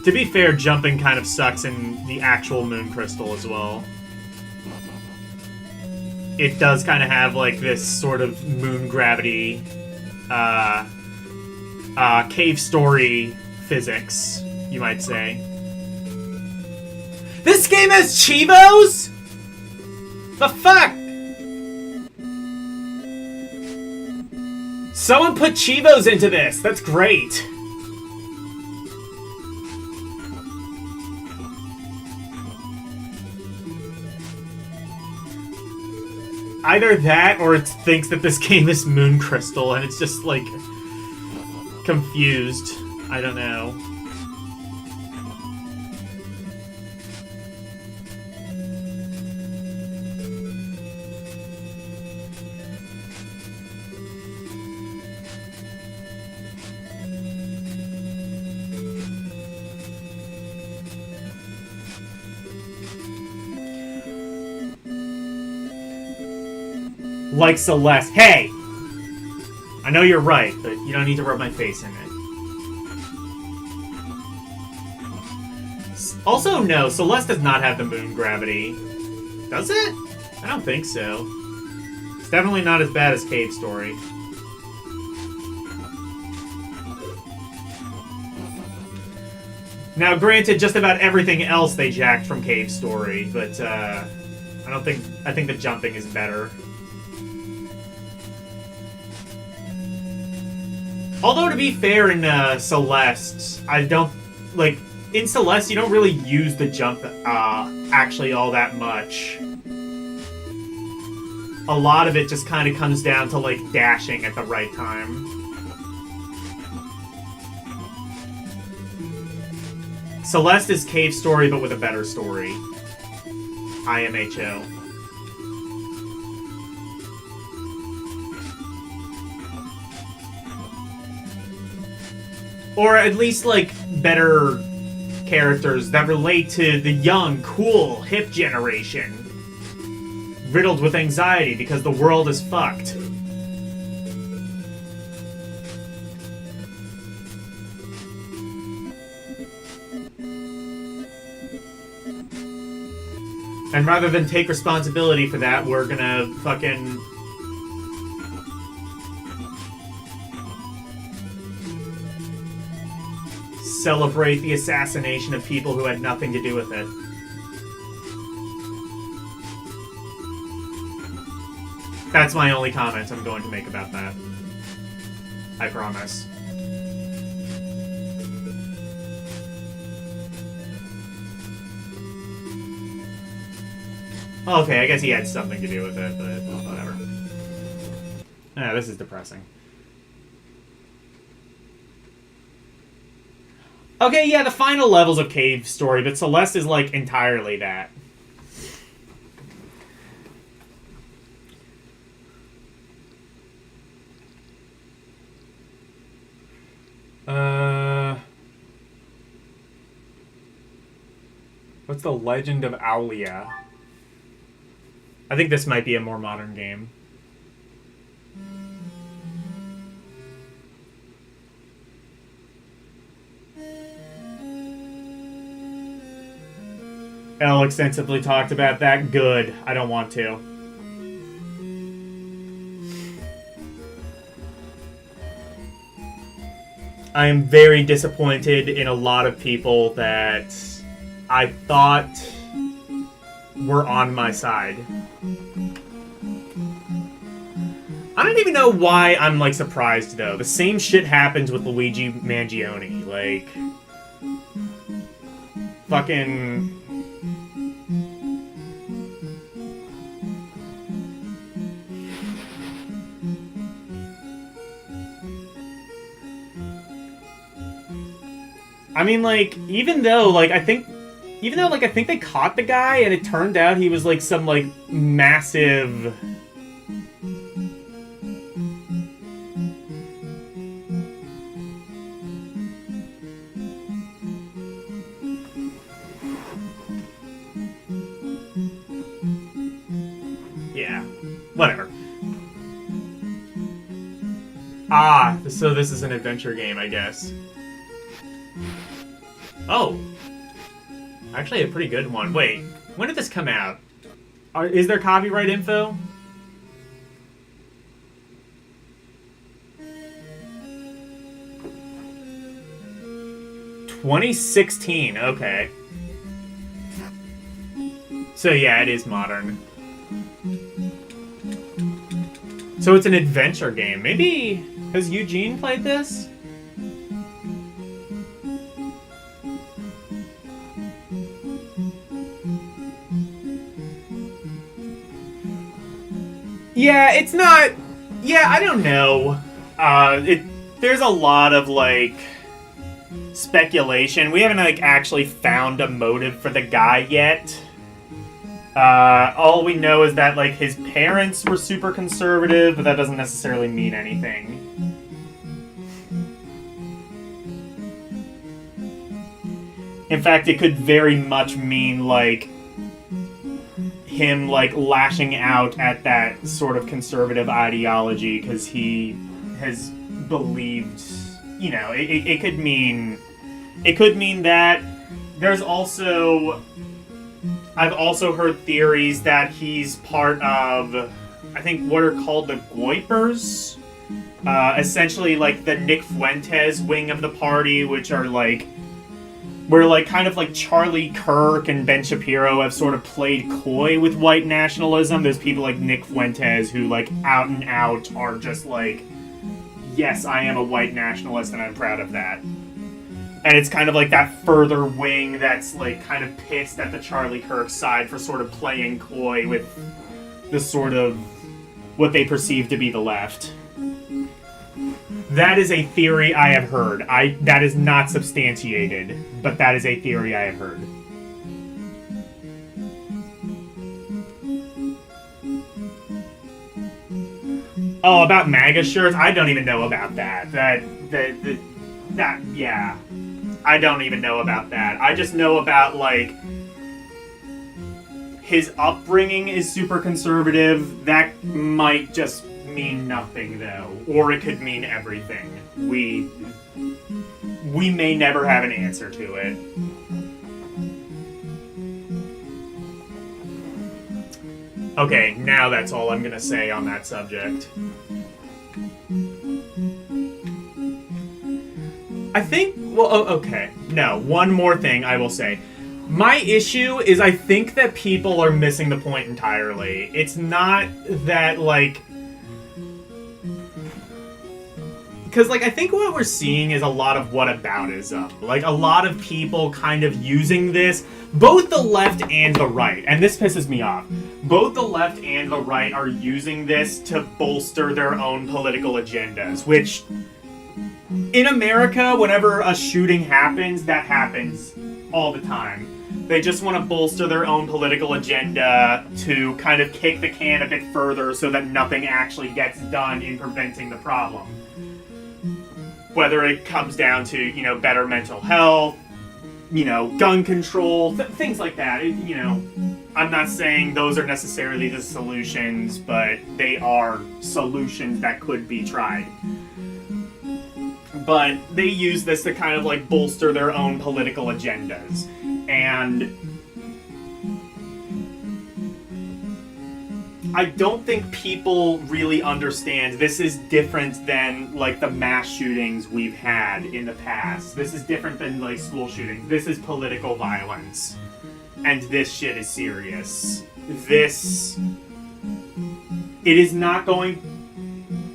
To be fair, jumping kind of sucks in the actual Moon Crystal as well. It does kind of have, like, this sort of moon gravity, cave story physics, you might say. This game has Chivos?! The fuck?! Someone put Chivos into this! That's great! Either that, or it thinks that this game is Moon Crystal, and it's just, like, confused. I don't know. Like Celeste. Hey! I know you're right, but you don't need to rub my face in it. Also, no, Celeste does not have the moon gravity. Does it? I don't think so. It's definitely not as bad as Cave Story. Now, granted, just about everything else they jacked from Cave Story, but I think the jumping is better. Although, to be fair, in Celeste, I don't... Like, in Celeste, you don't really use the jump actually all that much. A lot of it just kind of comes down to, like, dashing at the right time. Celeste is Cave Story, but with a better story. IMHO. Or at least, like, better characters that relate to the young, cool, hip generation. Riddled with anxiety because the world is fucked. And rather than take responsibility for that, we're gonna fucking... celebrate the assassination of people who had nothing to do with it. That's my only comment I'm going to make about that. I promise. Okay, I guess he had something to do with it, but whatever. Ah, this is depressing. Okay, yeah, the final levels of Cave Story, but Celeste is, like, entirely that. What's the Legend of Aulia? I think this might be a more modern game. Elle extensively talked about that. Good. I don't want to. I am very disappointed in a lot of people that I thought were on my side. I don't even know why I'm, like, surprised, though. The same shit happens with Luigi Mangione. Like... fucking... I mean, like, even though, like, I think they caught the guy, and it turned out he was, like, some, like, massive... Yeah. Whatever. Ah, so this is an adventure game, I guess. Oh. Actually, a pretty good one. Wait, when did this come out? Is there copyright info? "2016, okay. So yeah, it is modern. So it's an adventure game. Maybe... has Eugene played this? Yeah, it's not... Yeah, I don't know. There's a lot of, like... speculation. We haven't like actually found a motive for the guy yet. All we know is that like his parents were super conservative, but that doesn't necessarily mean anything. In fact, it could very much mean like him like lashing out at that sort of conservative ideology because he has believed, you know, it could mean that. There's also, I've also heard theories that he's part of, I think, what are called the Goipers, essentially like the Nick Fuentes wing of the party, which are like, where like kind of like Charlie Kirk and Ben Shapiro have sort of played coy with white nationalism. There's people like Nick Fuentes who like out and out are just like, yes, I am a white nationalist and I'm proud of that. And it's kind of like that further wing that's like kind of pissed at the Charlie Kirk side for sort of playing coy with the sort of what they perceive to be the left. That is a theory I have heard. That is not substantiated, but that is a theory I have heard. Oh, about MAGA shirts? I don't even know about that. Yeah. I don't even know about that. I just know about, like, his upbringing is super conservative. That might just mean nothing, though. Or it could mean everything. We may never have an answer to it. Okay, now that's all I'm gonna say on that subject. I think, well, okay. No, one more thing I will say. My issue is I think that people are missing the point entirely. It's not that, like... Because, like, I think what we're seeing is a lot of whataboutism. Like, a lot of people kind of using this, both the left and the right, and this pisses me off. Both the left and the right are using this to bolster their own political agendas, which... In America, whenever a shooting happens, that happens all the time. They just want to bolster their own political agenda to kind of kick the can a bit further so that nothing actually gets done in preventing the problem. Whether it comes down to, you know, better mental health, you know, gun control, things like that. You know, I'm not saying those are necessarily the solutions, but they are solutions that could be tried. But they use this to kind of like bolster their own political agendas. And I don't think people really understand this is different than like the mass shootings we've had in the past. This is different than like school shootings. This is political violence. And this shit is serious. It is not going...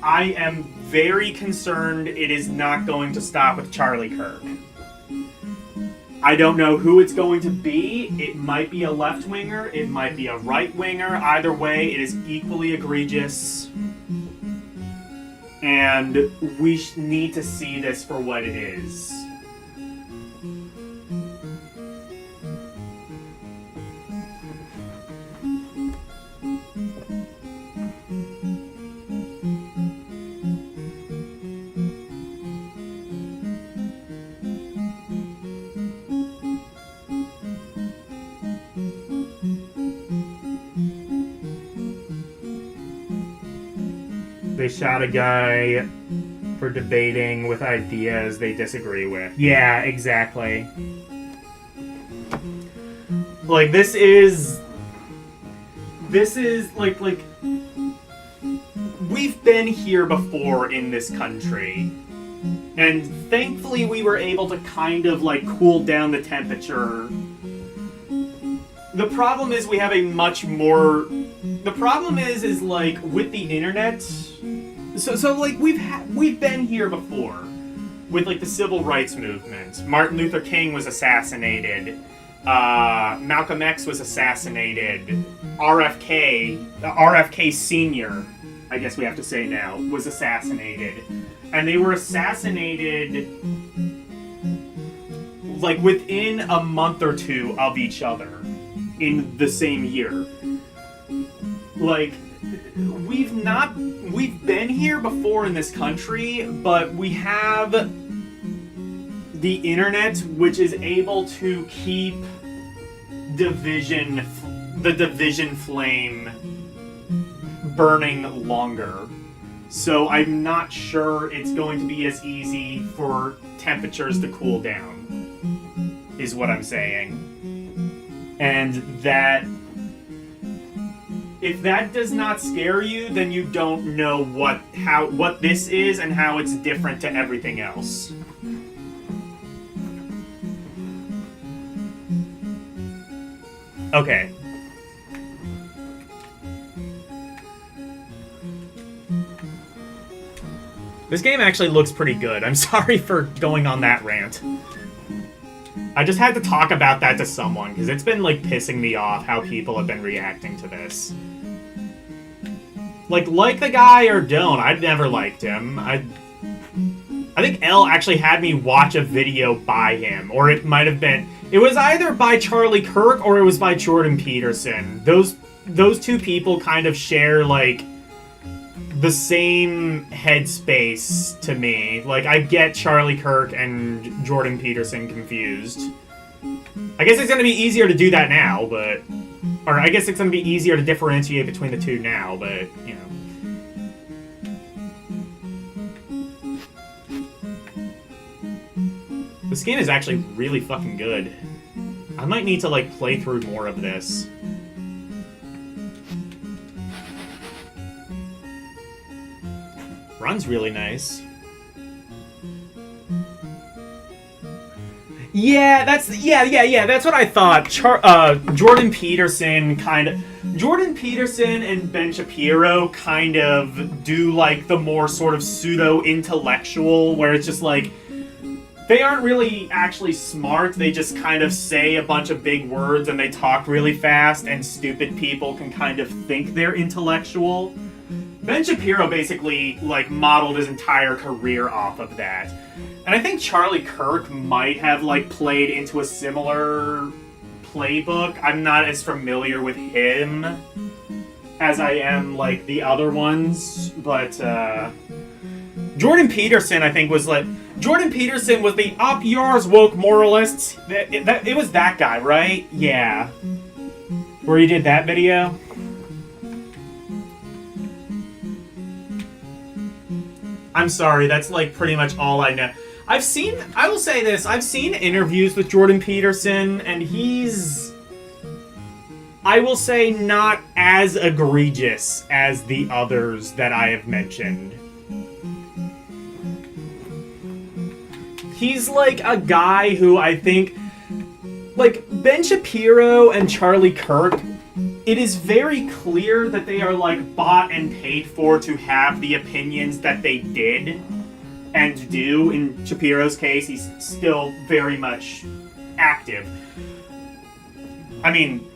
I am very concerned it is not going to stop with Charlie Kirk. I don't know who it's going to be. It might be a left-winger. It might be a right-winger. Either way, it is equally egregious. And we need to see this for what it is. They shot a guy for debating with ideas they disagree with. Yeah, exactly. Like, this is like we've been here before in this country. And thankfully we were able to kind of like cool down the temperature. The problem is we have a much more... The problem is like with the internet... So like we've been here before with like the civil rights movement. Martin Luther King was assassinated. Malcolm X was assassinated. RFK Sr., I guess we have to say now, was assassinated. And they were assassinated like within a month or two of each other in the same year. Like, we've been here before in this country, but we have the internet, which is able to keep the division flame burning longer. So I'm not sure it's going to be as easy for temperatures to cool down, is what I'm saying. And that, if that does not scare you, then you don't know what this is and how it's different to everything else. Okay. This game actually looks pretty good. I'm sorry for going on that rant. I just had to talk about that to someone, because it's been, like, pissing me off how people have been reacting to this. Like the guy or don't, I'd never liked him. I think Elle actually had me watch a video by him, or it might have been... It was either by Charlie Kirk or it was by Jordan Peterson. Those two people kind of share, like, the same headspace to me. Like, I get Charlie Kirk and Jordan Peterson confused. I guess it's going to be easier to do that now, but... Or I guess it's going to be easier to differentiate between the two now, but, you know. This game is actually really fucking good. I might need to, like, play through more of this. Run's really nice. Yeah, that's what I thought. Jordan Peterson and Ben Shapiro kind of do, like, the more sort of pseudo-intellectual, where it's just like, they aren't really actually smart, they just kind of say a bunch of big words and they talk really fast, and stupid people can kind of think they're intellectual. Ben Shapiro basically, like, modeled his entire career off of that. And I think Charlie Kirk might have, like, played into a similar playbook. I'm not as familiar with him as I am, like, the other ones, but, Jordan Peterson, I think, was, like... Jordan Peterson was the up yours woke moralists. It was that guy, right? Yeah. Where he did that video? I'm sorry, that's, like, pretty much all I know. I will say this, I've seen interviews with Jordan Peterson, and he's, I will say, not as egregious as the others that I have mentioned. He's, like, a guy who I think, like, Ben Shapiro and Charlie Kirk, it is very clear that they are, like, bought and paid for to have the opinions that they did and do. In Shapiro's case, he's still very much active. I mean,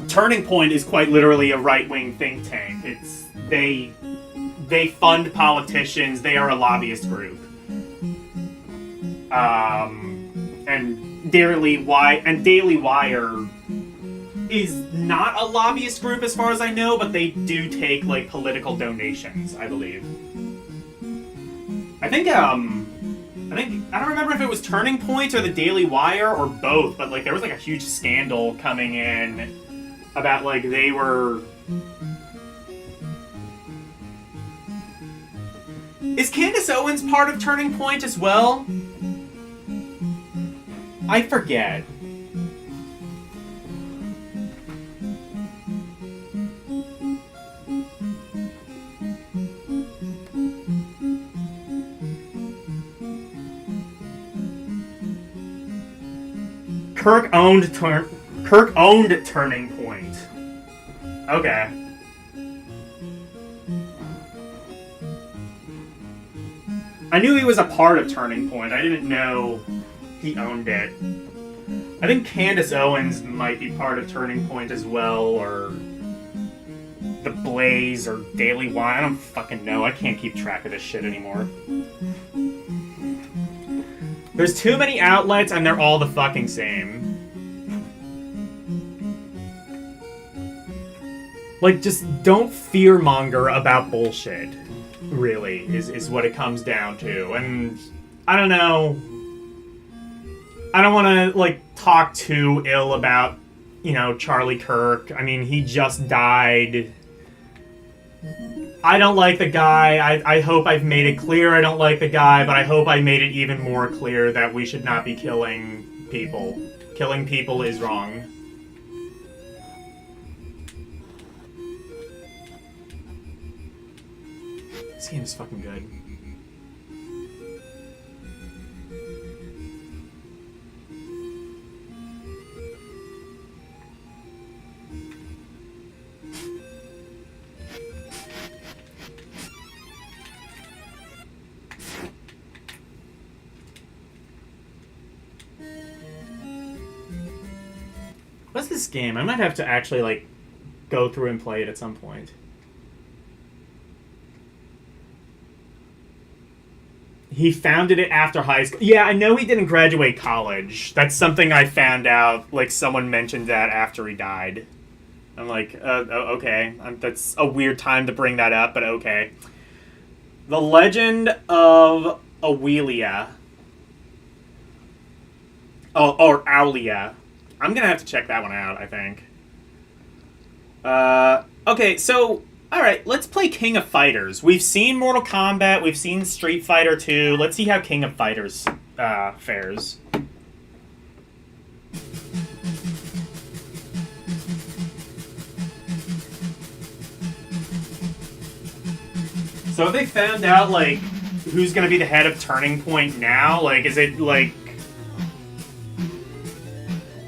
Turning Point is quite literally a right-wing think tank. They fund politicians. They are a lobbyist group. And Daily Wire is not a lobbyist group as far as I know, but they do take, like, political donations, I believe. I don't remember if it was Turning Point or the Daily Wire or both, but, like, there was, like, a huge scandal coming in about, like, they were... Is Candace Owens part of Turning Point as well? I forget. Kirk owned Turning Point. Okay. I knew he was a part of Turning Point. I didn't know he owned it. I think Candace Owens might be part of Turning Point as well, or The Blaze, or Daily Wire. I don't fucking know. I can't keep track of this shit anymore. There's too many outlets, and they're all the fucking same. Like, just don't fearmonger about bullshit, really, is what it comes down to. And, I don't know. I don't want to, like, talk too ill about, you know, Charlie Kirk. I mean, he just died. I don't like the guy. I hope I've made it clear I don't like the guy, but I hope I made it even more clear that we should not be killing people. Killing people is wrong. This game is fucking good. What's this game? I might have to actually, like, go through and play it at some point. He founded it after high school. Yeah, I know he didn't graduate college. That's something I found out. Like, someone mentioned that after he died. I'm like, okay. That's a weird time to bring that up, but okay. The Legend of Aurelia. Oh, or Aurelia. I'm gonna have to check that one out, I think. Okay, so... Alright, let's play King of Fighters. We've seen Mortal Kombat, we've seen Street Fighter 2. Let's see how King of Fighters fares. So have they found out, like, who's gonna be the head of Turning Point now? Like, is it, like...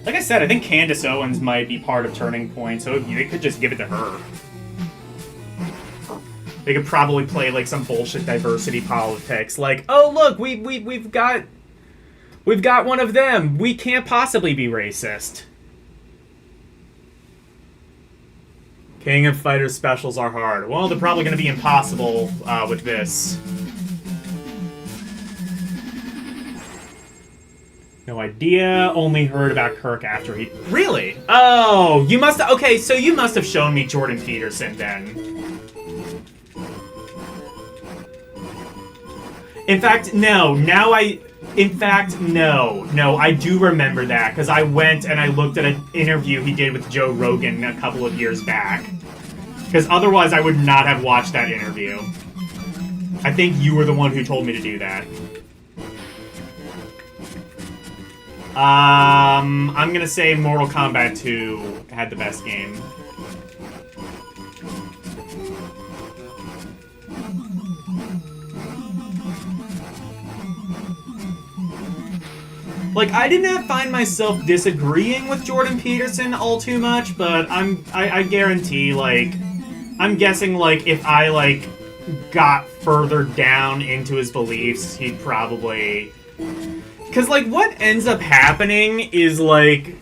Like I said, I think Candace Owens might be part of Turning Point, so they could just give it to her. They could probably play, like, some bullshit diversity politics, like, oh look, we've got one of them. We can't possibly be racist. King of Fighters specials are hard. Well, they're probably going to be impossible with this. No idea. Only heard about Kirk after he... Really? Oh, you must... Okay, so you must have shown me Jordan Peterson then. In fact, no. No, I do remember that, because I went and I looked at an interview he did with Joe Rogan a couple of years back. Because otherwise I would not have watched that interview. I think you were the one who told me to do that. I'm gonna say Mortal Kombat 2 had the best game. Like, I did not find myself disagreeing with Jordan Peterson all too much, but I guarantee, like, I'm guessing, like, if I, like, got further down into his beliefs, he'd probably... Because, like, what ends up happening is, like,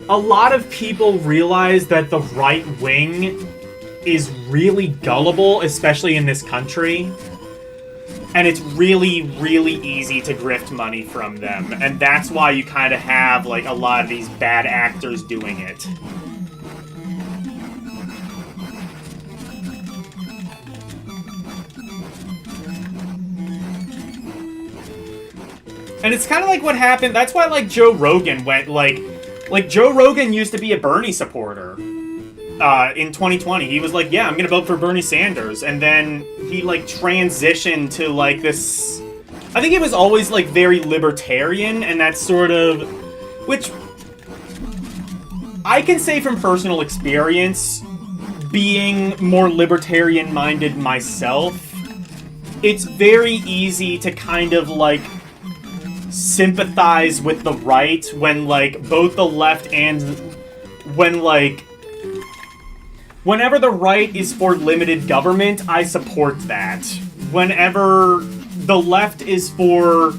a lot of people realize that the right wing is really gullible, especially in this country. And it's really, really easy to grift money from them. And that's why you kind of have, like, a lot of these bad actors doing it. And it's kind of like what happened... That's why, like, Joe Rogan went, like... Like, Joe Rogan used to be a Bernie supporter. In 2020, he was like, yeah, I'm gonna vote for Bernie Sanders. And then he, like, transitioned to, like, this... I think it was always, like, very libertarian, and that's sort of... Which... I can say from personal experience, being more libertarian-minded myself, it's very easy to kind of, like, sympathize with the right when, like, both the left and... When, like... Whenever the right is for limited government, I support that. Whenever the left is for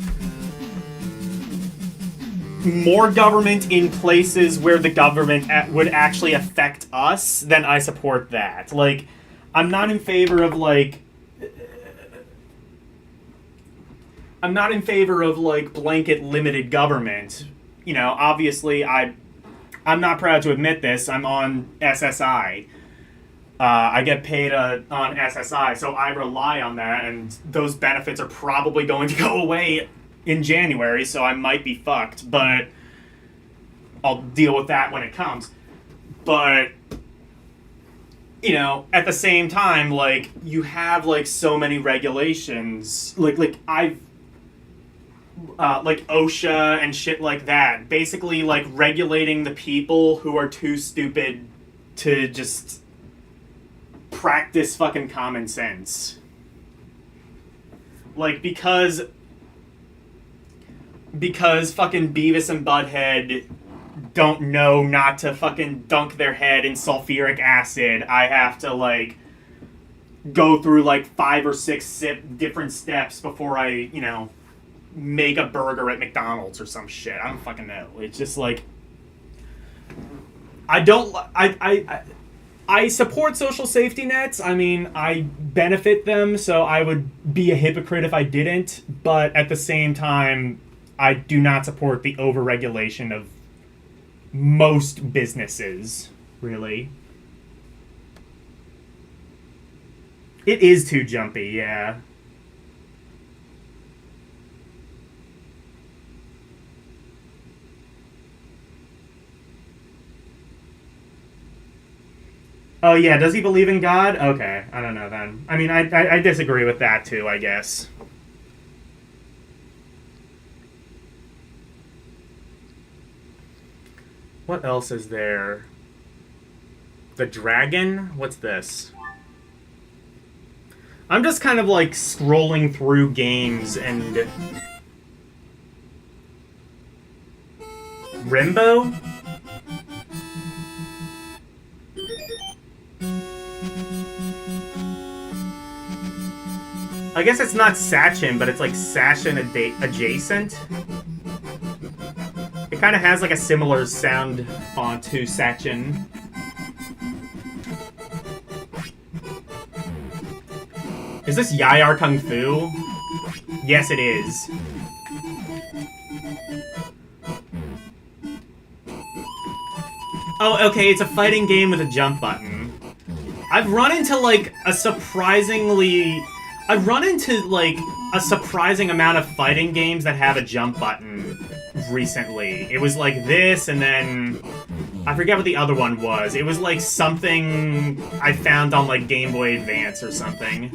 more government in places where the government would actually affect us, then I support that. Like, I'm not in favor of, like... I'm not in favor of like blanket limited government. You know, obviously I'm not proud to admit this. I'm on SSI. I get paid on SSI, so I rely on that, and those benefits are probably going to go away in January, so I might be fucked, but I'll deal with that when it comes. But, you know, at the same time, like, you have, like, so many regulations. Like OSHA and shit like that. Basically, like, regulating the people who are too stupid to just practice fucking common sense. Like, because fucking Beavis and Butthead don't know not to fucking dunk their head in sulfuric acid, I have to, like, go through, like, 5 or 6 different steps before I, you know, make a burger at McDonald's or some shit. I don't fucking know. It's just, like, I support social safety nets. I mean, I benefit them, so I would be a hypocrite if I didn't. But at the same time, I do not support the overregulation of most businesses, really. It is too jumpy, yeah. Oh, yeah, does he believe in God? Okay, I don't know then. I mean, I disagree with that too, I guess. What else is there? The dragon? What's this? I'm just kind of like scrolling through games and... Rimbo? I guess it's not Sachin, but it's like Sachin adjacent. It kind of has like a similar sound font to Sachin. Is this Yayar Kung Fu? Yes, it is. Oh, okay, it's a fighting game with a jump button. I've run into a surprising amount of fighting games that have a jump button recently. It was like this, and then I forget what the other one was. It was like something I found on like Game Boy Advance or something.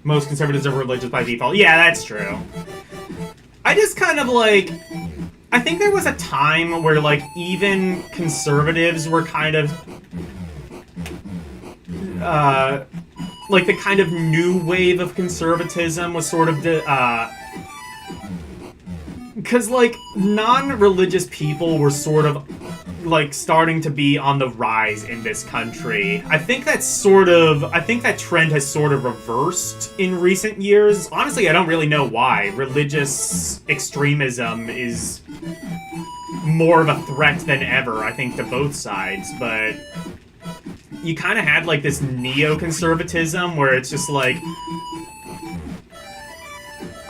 Most conservatives are religious by default. Yeah, that's true. I just kind of I think there was a time where even conservatives were kind of the kind of new wave of conservatism was sort of because non-religious people were sort of starting to be on the rise in this country. I think that trend has sort of reversed in recent years. Honestly, I don't really know why. Religious extremism is more of a threat than ever, I think, to both sides, but you kind of had this neoconservatism where it's just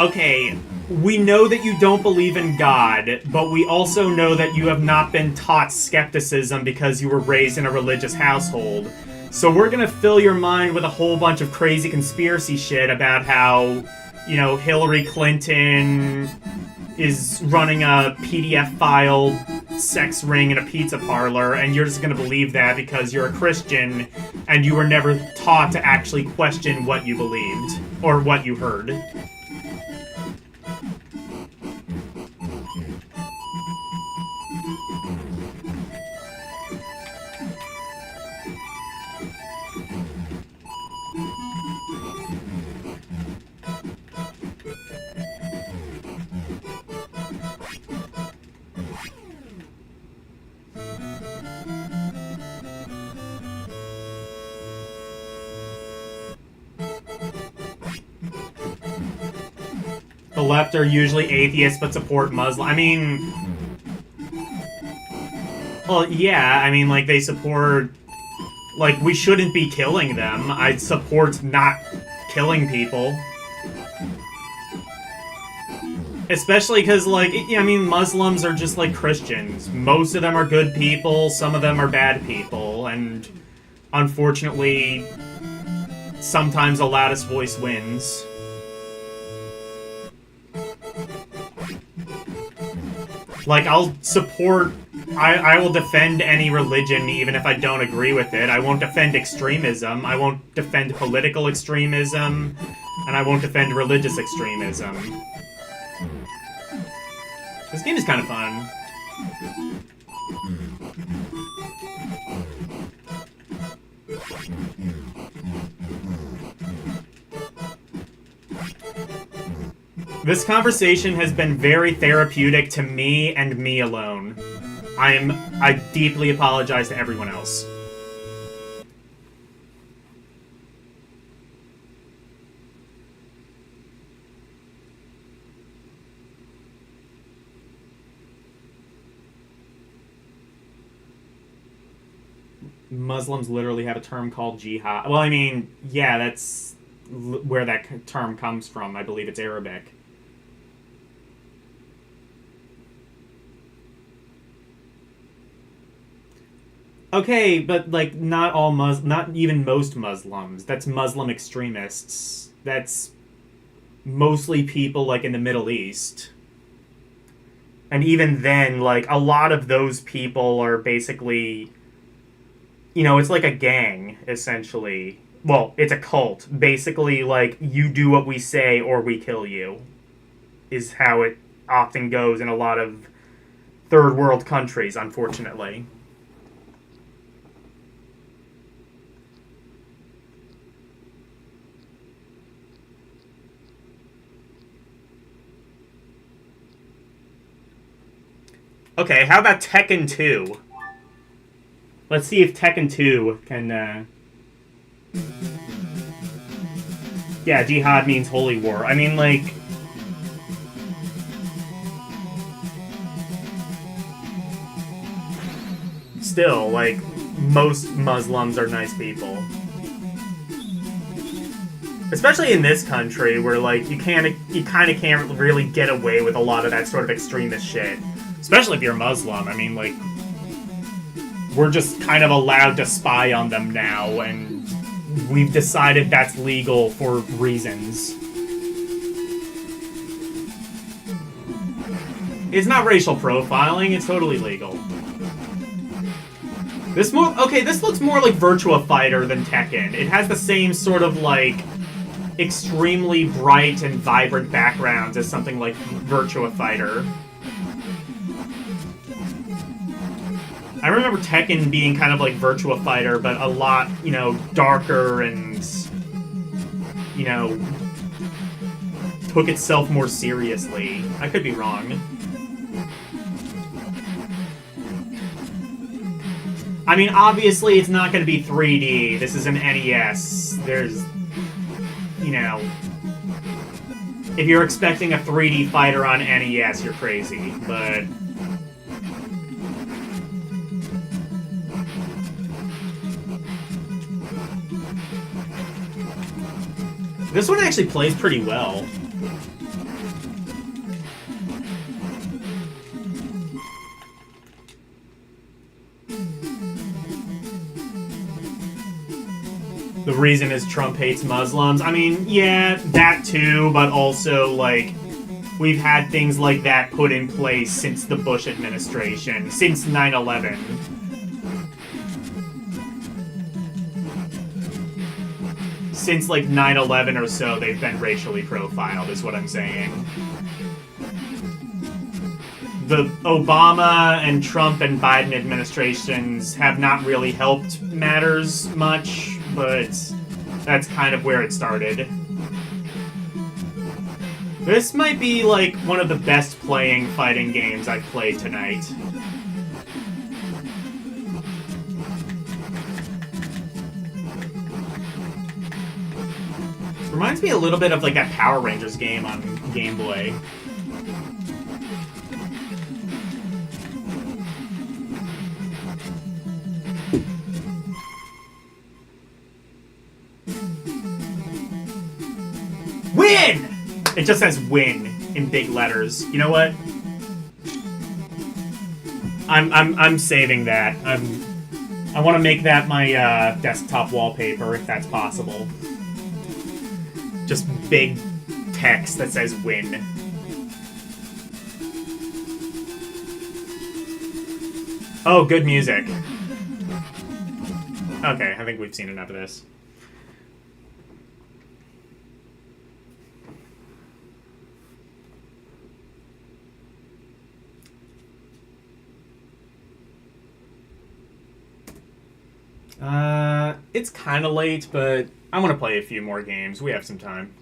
okay, we know that you don't believe in God, but we also know that you have not been taught skepticism because you were raised in a religious household. So we're gonna fill your mind with a whole bunch of crazy conspiracy shit about how, Hillary Clinton is running a PDF file sex ring in a pizza parlor, and you're just gonna believe that because you're a Christian and you were never taught to actually question what you believed or what you heard. The left are usually atheists but support Muslim. I mean... Well, yeah, I mean, like, they support... Like, we shouldn't be killing them. I support not killing people. Especially because, like, I mean, Muslims are just like Christians. Most of them are good people, some of them are bad people, and unfortunately, sometimes the loudest voice wins. Like, I'll support... I will defend any religion even if I don't agree with it. I won't defend extremism. I won't defend political extremism. And I won't defend religious extremism. This game is kind of fun. This conversation has been very therapeutic to me and me alone. I deeply apologize to everyone else. Muslims literally have a term called jihad. Well, I mean, yeah, that's where that term comes from. I believe it's Arabic. Okay, but, like, not all not even most Muslims. That's Muslim extremists. That's mostly people, like, in the Middle East. And even then, like, a lot of those people are basically... You know, it's like a gang, essentially. Well, it's a cult. Basically, like, you do what we say or we kill you. Is how it often goes in a lot of third world countries, unfortunately. Okay, how about Tekken 2? Let's see if Tekken 2 can, Yeah, jihad means holy war. I mean, like... Still, like, most Muslims are nice people. Especially in this country, where, like, you kind of can't really get away with a lot of that sort of extremist shit. Especially if you're Muslim. I mean, like... We're just kind of allowed to spy on them now, and we've decided that's legal for reasons. It's not racial profiling, it's totally legal. This looks more like Virtua Fighter than Tekken. It has the same sort of, like, extremely bright and vibrant backgrounds as something like Virtua Fighter. I remember Tekken being kind of like Virtua Fighter, but a lot, you know, darker and, you know, took itself more seriously. I could be wrong. I mean, obviously it's not going to be 3D. This is an NES. There's, you know... If you're expecting a 3D fighter on NES, you're crazy, but... This one actually plays pretty well. The reason is Trump hates Muslims. I mean, yeah, that too, but also, like, we've had things like that put in place since the Bush administration, since 9/11. Since, like, 9/11 or so, they've been racially profiled, is what I'm saying. The Obama and Trump and Biden administrations have not really helped matters much, but that's kind of where it started. This might be, like, one of the best playing fighting games I've played tonight. Reminds me a little bit of, like, that Power Rangers game on Game Boy. Win! It just says win in big letters. You know what? I'm saving that. I want to make that my desktop wallpaper if that's possible. Just big text that says win. Oh, good music. Okay, I think we've seen enough of this. It's kind of late, but I want to play a few more games. We have some time.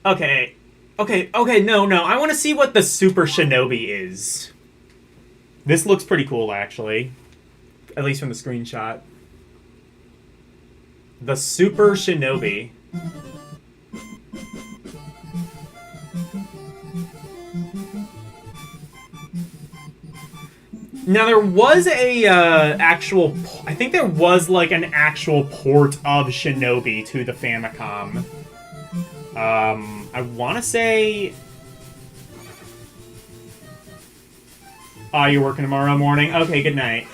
Okay. Okay, no. I want to see what the Super Shinobi is. This looks pretty cool, actually. At least from the screenshot. The Super Shinobi. Now, there was a actual... I think there was, like, an actual port of Shinobi to the Famicom. I want to say... Oh, you're working tomorrow morning? Okay, good night.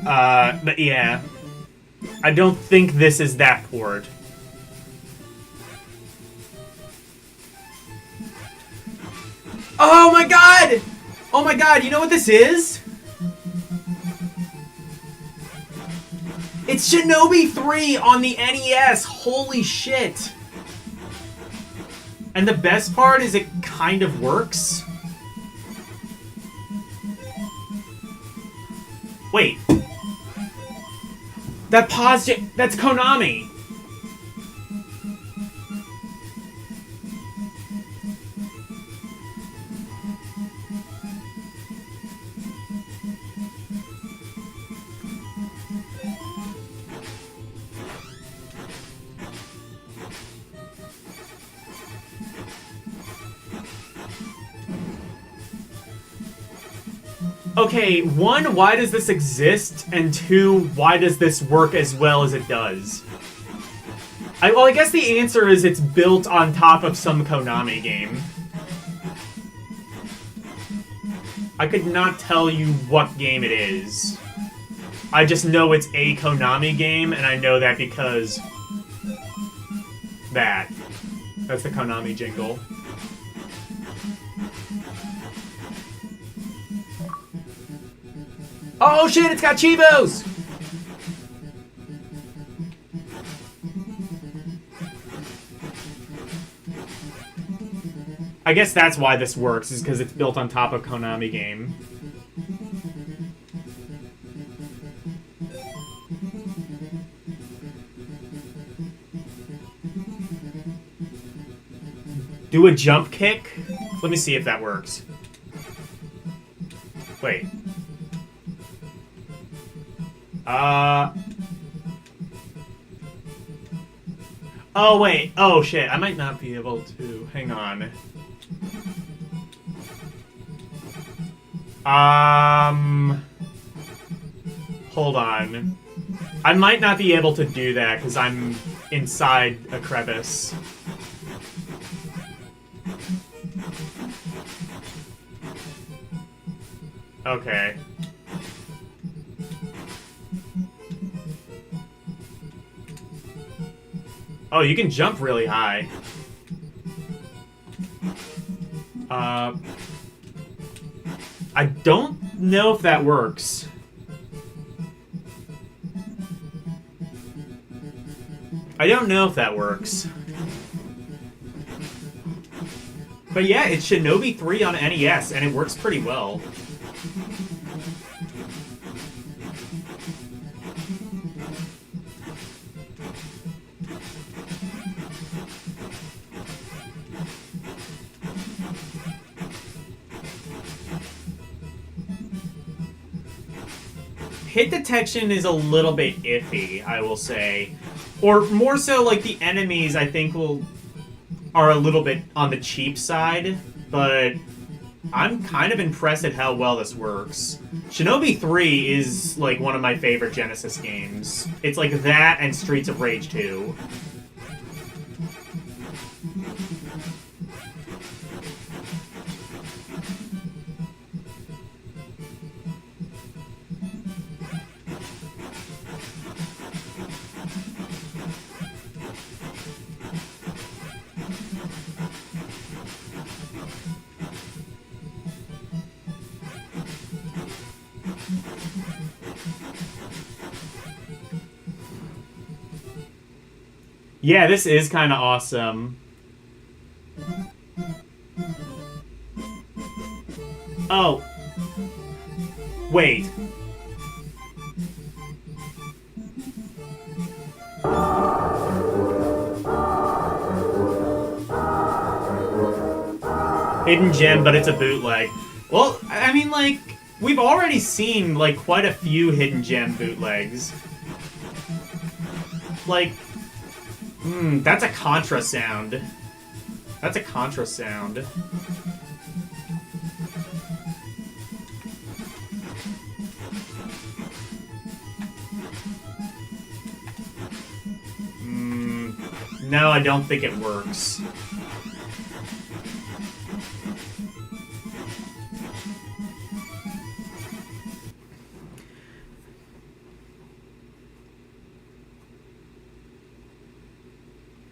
But yeah. I don't think this is that port. Oh my god! Oh my god, you know what this is? It's Shinobi 3 on the NES! Holy shit! And the best part is it kind of works. Wait. That pause... That's Konami! Okay, one, why does this exist? And two, why does this work as well as it does? Well, I guess the answer is it's built on top of some Konami game. I could not tell you what game it is. I just know it's a Konami game, and I know that because... That's the Konami jingle. Oh shit, it's got Chivos! I guess that's why this works, is because it's built on top of Konami game. Do a jump kick? Let me see if that works. Wait. Oh, wait. Oh, shit. I might not be able to. Hang on. Hold on. I might not be able to do that because I'm inside a crevice. Okay. Oh, you can jump really high. I don't know if that works. I don't know if that works. But yeah, it's Shinobi 3 on NES, and it works pretty well. hit detection is a little bit iffy, I will say. Or more so, like, the enemies, I think, are a little bit on the cheap side, but I'm kind of impressed at how well this works. Shinobi 3 is, like, one of my favorite Genesis games. It's like that and Streets of Rage 2. Yeah, this is kind of awesome. Oh. Wait. Hidden gem, but it's a bootleg. Well, I mean, like, we've already seen, like, quite a few hidden gem bootlegs. Like, that's a Contra sound. That's a Contra sound. No, I don't think it works.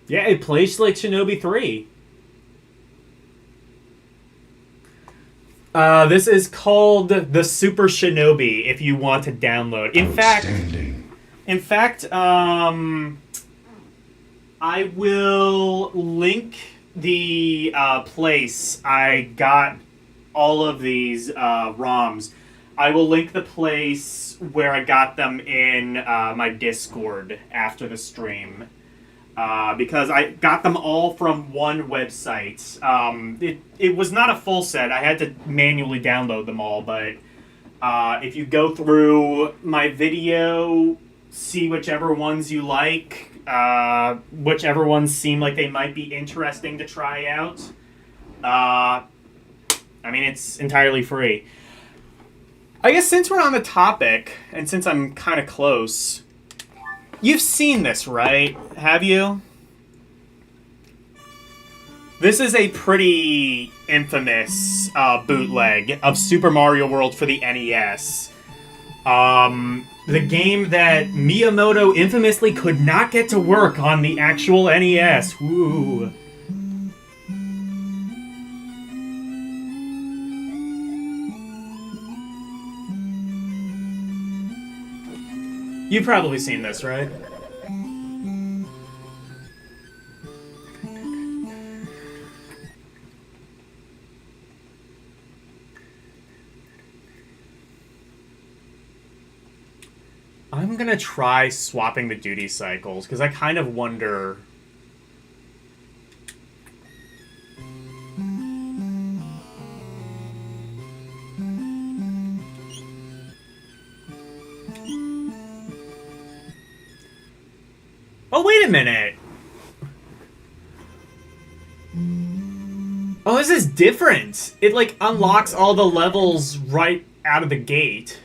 Yeah, it plays like Shinobi 3. This is called the Super Shinobi if you want to download. In fact, I will link the place I got all of these ROMs. I will link the place where I got them in my Discord after the stream. Because I got them all from one website. It was not a full set. I had to manually download them all, but if you go through my video, see whichever ones you like, whichever ones seem like they might be interesting to try out. I mean, it's entirely free. I guess since we're on the topic, and since I'm kind of close... You've seen this, right? Have you? This is a pretty infamous bootleg of Super Mario World for the NES. The game that Miyamoto infamously could not get to work on the actual NES. Woo. You've probably seen this, right? I'm gonna try swapping the duty cycles, because I kind of wonder... Oh, wait a minute! Oh, this is different! It, like, unlocks all the levels right out of the gate.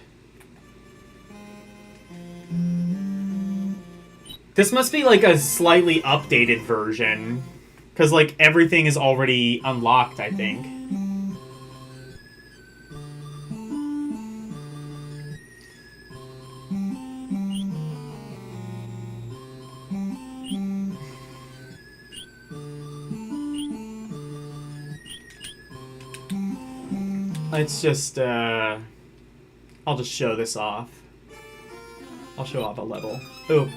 This must be, like, a slightly updated version. Because, like, everything is already unlocked, I think. It's just, I'll just show this off. I'll show off a level. Ooh.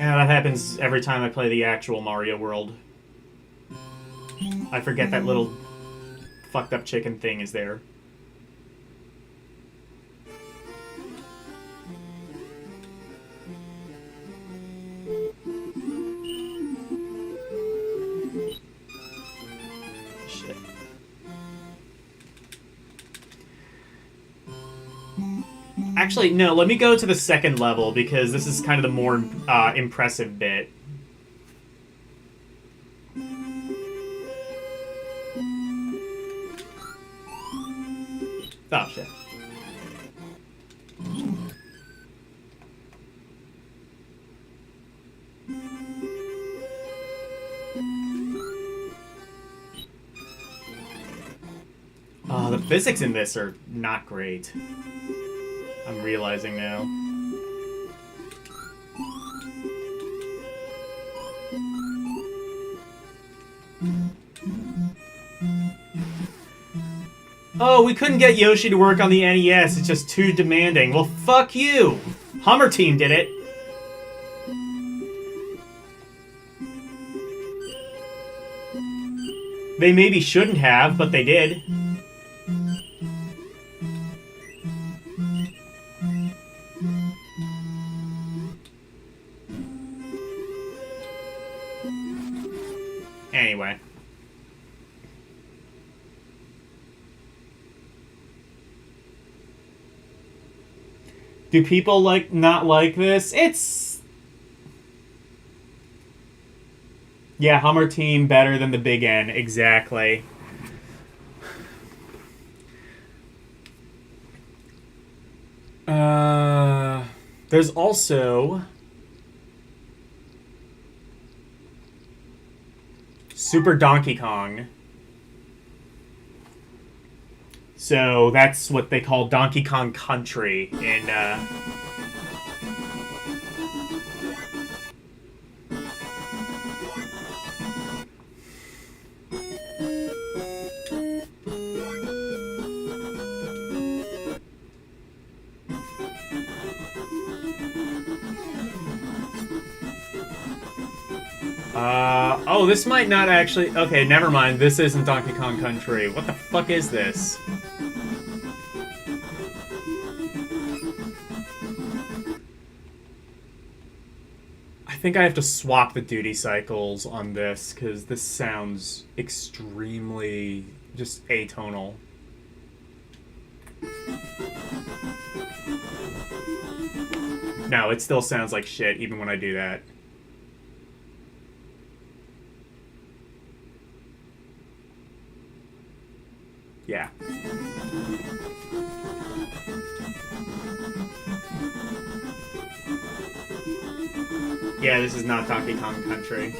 Yeah, that happens every time I play the actual Mario World. I forget that little fucked up chicken thing is there. Actually, no, let me go to the second level, because this is kind of the more impressive bit. Oh, shit. The physics in this are not great. I'm realizing now. Oh, we couldn't get Yoshi to work on the NES. It's just too demanding. Well, fuck you. Hummer Team did it. They maybe shouldn't have, but they did. Anyway. Do people not like this? It's... Yeah, Hummer Team better than the Big N, exactly. There's also Super Donkey Kong. So that's what they call Donkey Kong Country in oh, this might not actually... Okay, never mind. This isn't Donkey Kong Country. What the fuck is this? I think I have to swap the duty cycles on this, because this sounds extremely just atonal. No, it still sounds like shit even when I do that. Yeah. Yeah, this is not Donkey Kong Country.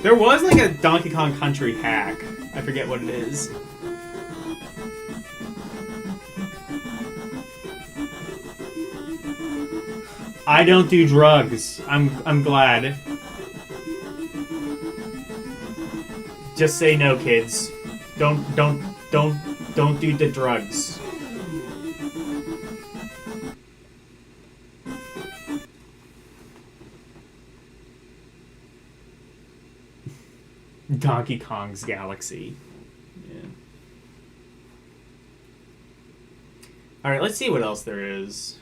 There was like a Donkey Kong Country hack. I forget what it is. I don't do drugs. I'm glad. Just say no, kids. Don't do the drugs. Donkey Kong's Galaxy. Yeah. Alright, let's see what else there is.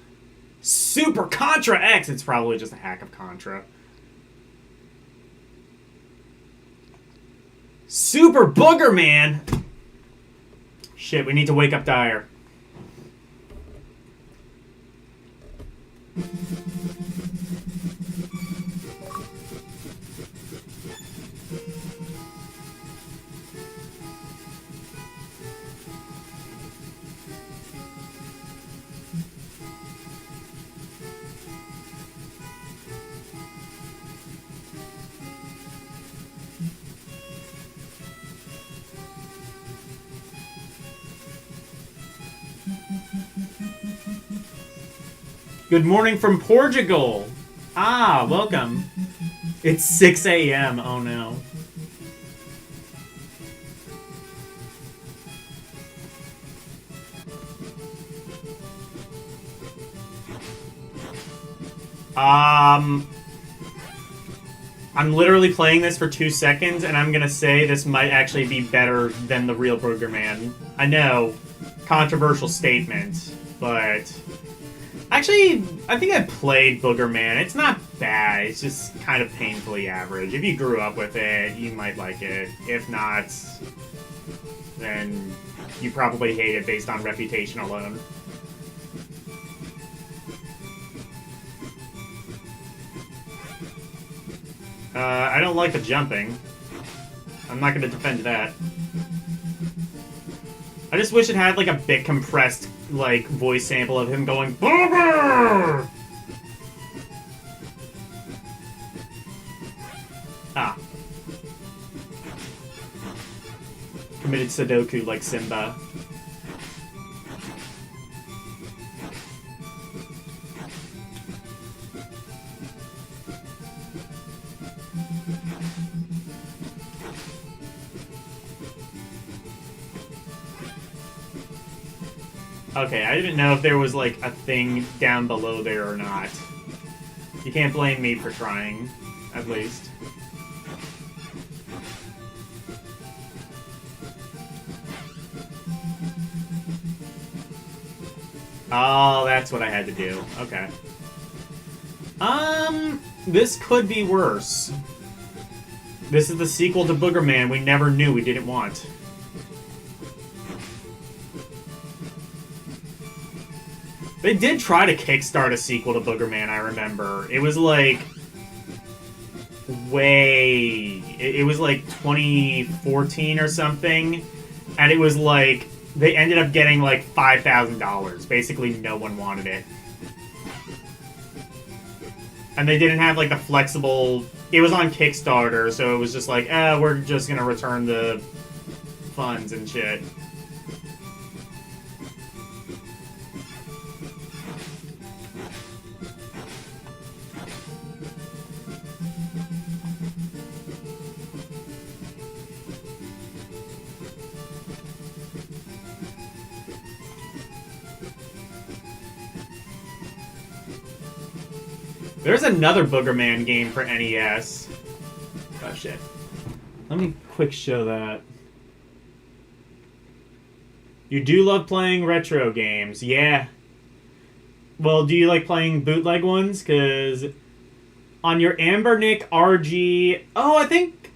Super Contra X! It's probably just a hack of Contra. Super Booger Man! Shit, we need to wake up Dyer. Good morning from Portugal. Ah, welcome. It's 6 a.m. Oh no. I'm literally playing this for 2 seconds, and I'm gonna say this might actually be better than the real Burger Man. I know, controversial statement, but actually, I think I played Booger Man. It's not bad. It's just kind of painfully average. If you grew up with it, you might like it. If not, then you probably hate it based on reputation alone. I don't like the jumping. I'm not gonna defend that. I just wish it had, like, a bit compressed, like, voice sample of him going, "Boomer!" Ah. Committed Sudoku like Simba. Okay, I didn't know if there was, like, a thing down below there or not. You can't blame me for trying, at least. Oh, that's what I had to do. Okay. This could be worse. This is the sequel to Booger Man we never knew we didn't want. They did try to kickstart a sequel to Booger Man, I remember. It was like... It was like 2014 or something. And it was like... They ended up getting like $5,000. Basically, no one wanted it. And they didn't have like the flexible... It was on Kickstarter, so it was just like, we're just gonna return the funds and shit. There's another Booger Man game for NES. Oh, shit. Let me quick show that. You do love playing retro games. Yeah. Well, do you like playing bootleg ones? Because on your Ambernick RG... Oh, I think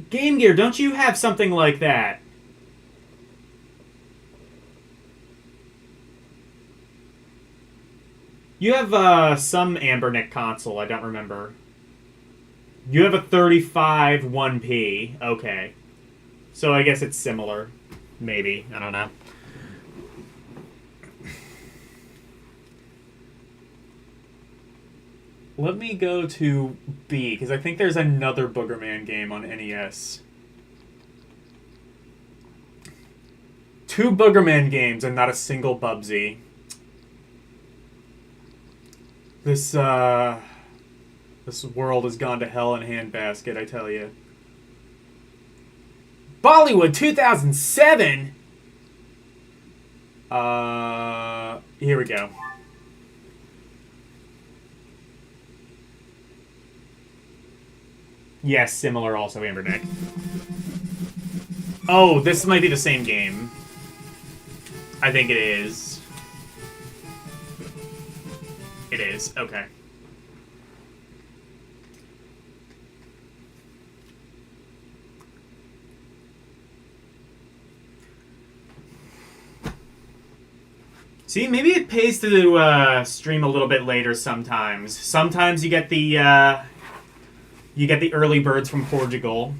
Game Gear, don't you have something like that? You have some Ambernick console, I don't remember. You have a 35 1P. Okay. So I guess it's similar. Maybe. I don't know. Let me go to B, because I think there's another Booger Man game on NES. 2 Booger Man games and not a single Bubsy. This world has gone to hell in a handbasket, I tell you. Bollywood 2007? Here we go. Yes, similar also, Ambernick. Oh, this might be the same game. I think it is. It is, okay. See, maybe it pays to stream a little bit later sometimes. Sometimes you get the early birds from Portugal.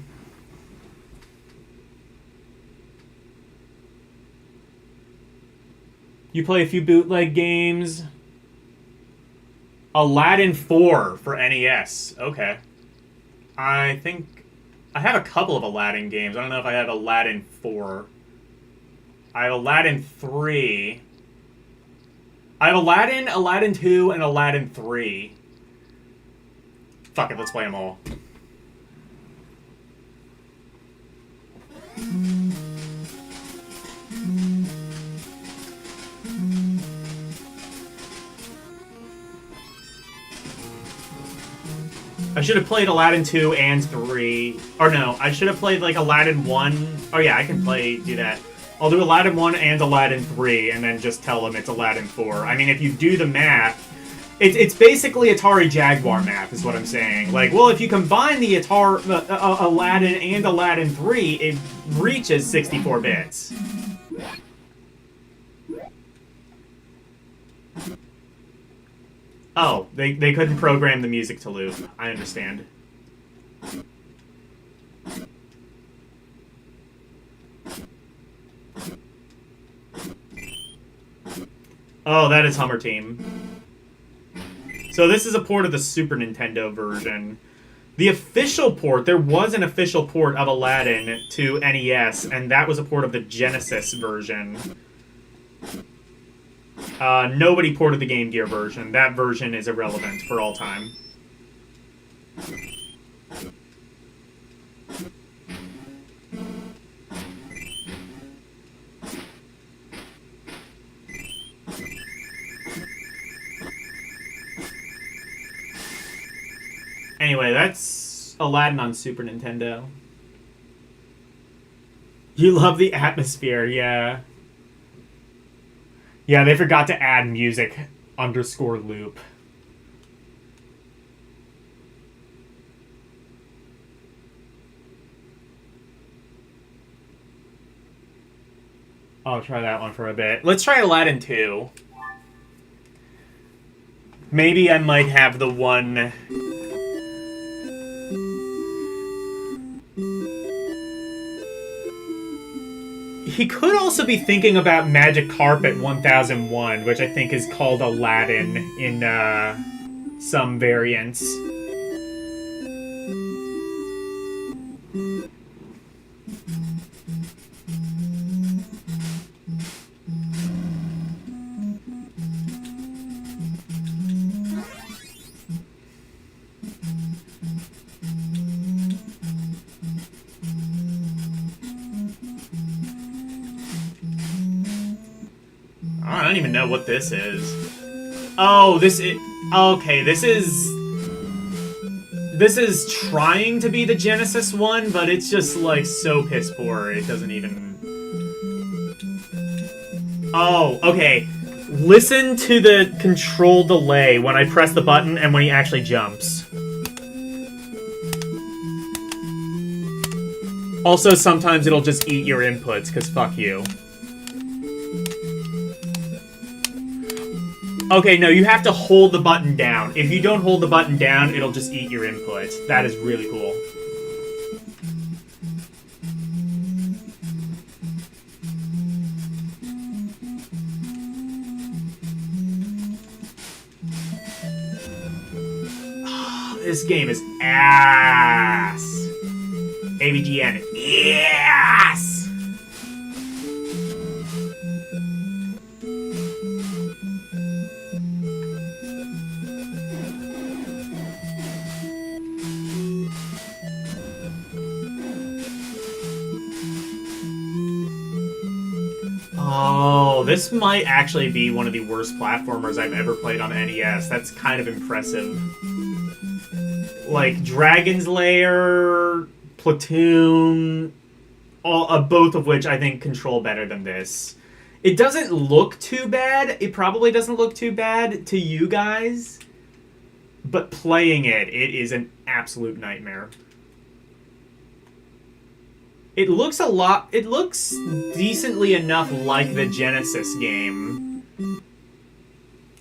You play a few bootleg games. Aladdin 4 for NES. Okay. I think I have a couple of Aladdin games. I don't know if I have Aladdin 4. I have Aladdin 3. I have Aladdin, Aladdin 2, and Aladdin 3. Fuck it, let's play them all. I should have played Aladdin 2 and 3. Or no, I should have played like Aladdin 1. Oh yeah, I can do that. I'll do Aladdin 1 and Aladdin 3 and then just tell them it's Aladdin 4. I mean, if you do the math, it's basically Atari Jaguar math is what I'm saying. Like, well, if you combine the Aladdin and Aladdin 3, it reaches 64 bits. Oh, they couldn't program the music to loop. I understand. Oh, that is Hummer Team. So this is a port of the Super Nintendo version. The official port, there was an official port of Aladdin to NES, and that was a port of the Genesis version. Nobody ported the Game Gear version. That version is irrelevant for all time. Anyway, that's Aladdin on Super Nintendo. You love the atmosphere, yeah. Yeah, they forgot to add music _ loop. I'll try that one for a bit. Let's try Aladdin 2. Maybe I might have the one... He could also be thinking about Magic Carpet 1001, which I think is called Aladdin in some variants. I don't even know what this is. Oh, this is... Okay, this is trying to be the Genesis one, but it's just, like, so piss poor, it doesn't even... Oh, okay. Listen to the control delay when I press the button and when he actually jumps. Also, sometimes it'll just eat your inputs, because fuck you. Okay, no, you have to hold the button down. If you don't hold the button down, it'll just eat your input. That is really cool. This game is ass. AVGN, yes! Oh, this might actually be one of the worst platformers I've ever played on NES. That's kind of impressive. Like, Dragon's Lair, Platoon, both of which I think control better than this. It doesn't look too bad. It probably doesn't look too bad to you guys. But playing it is an absolute nightmare. It looks decently enough like the Genesis game.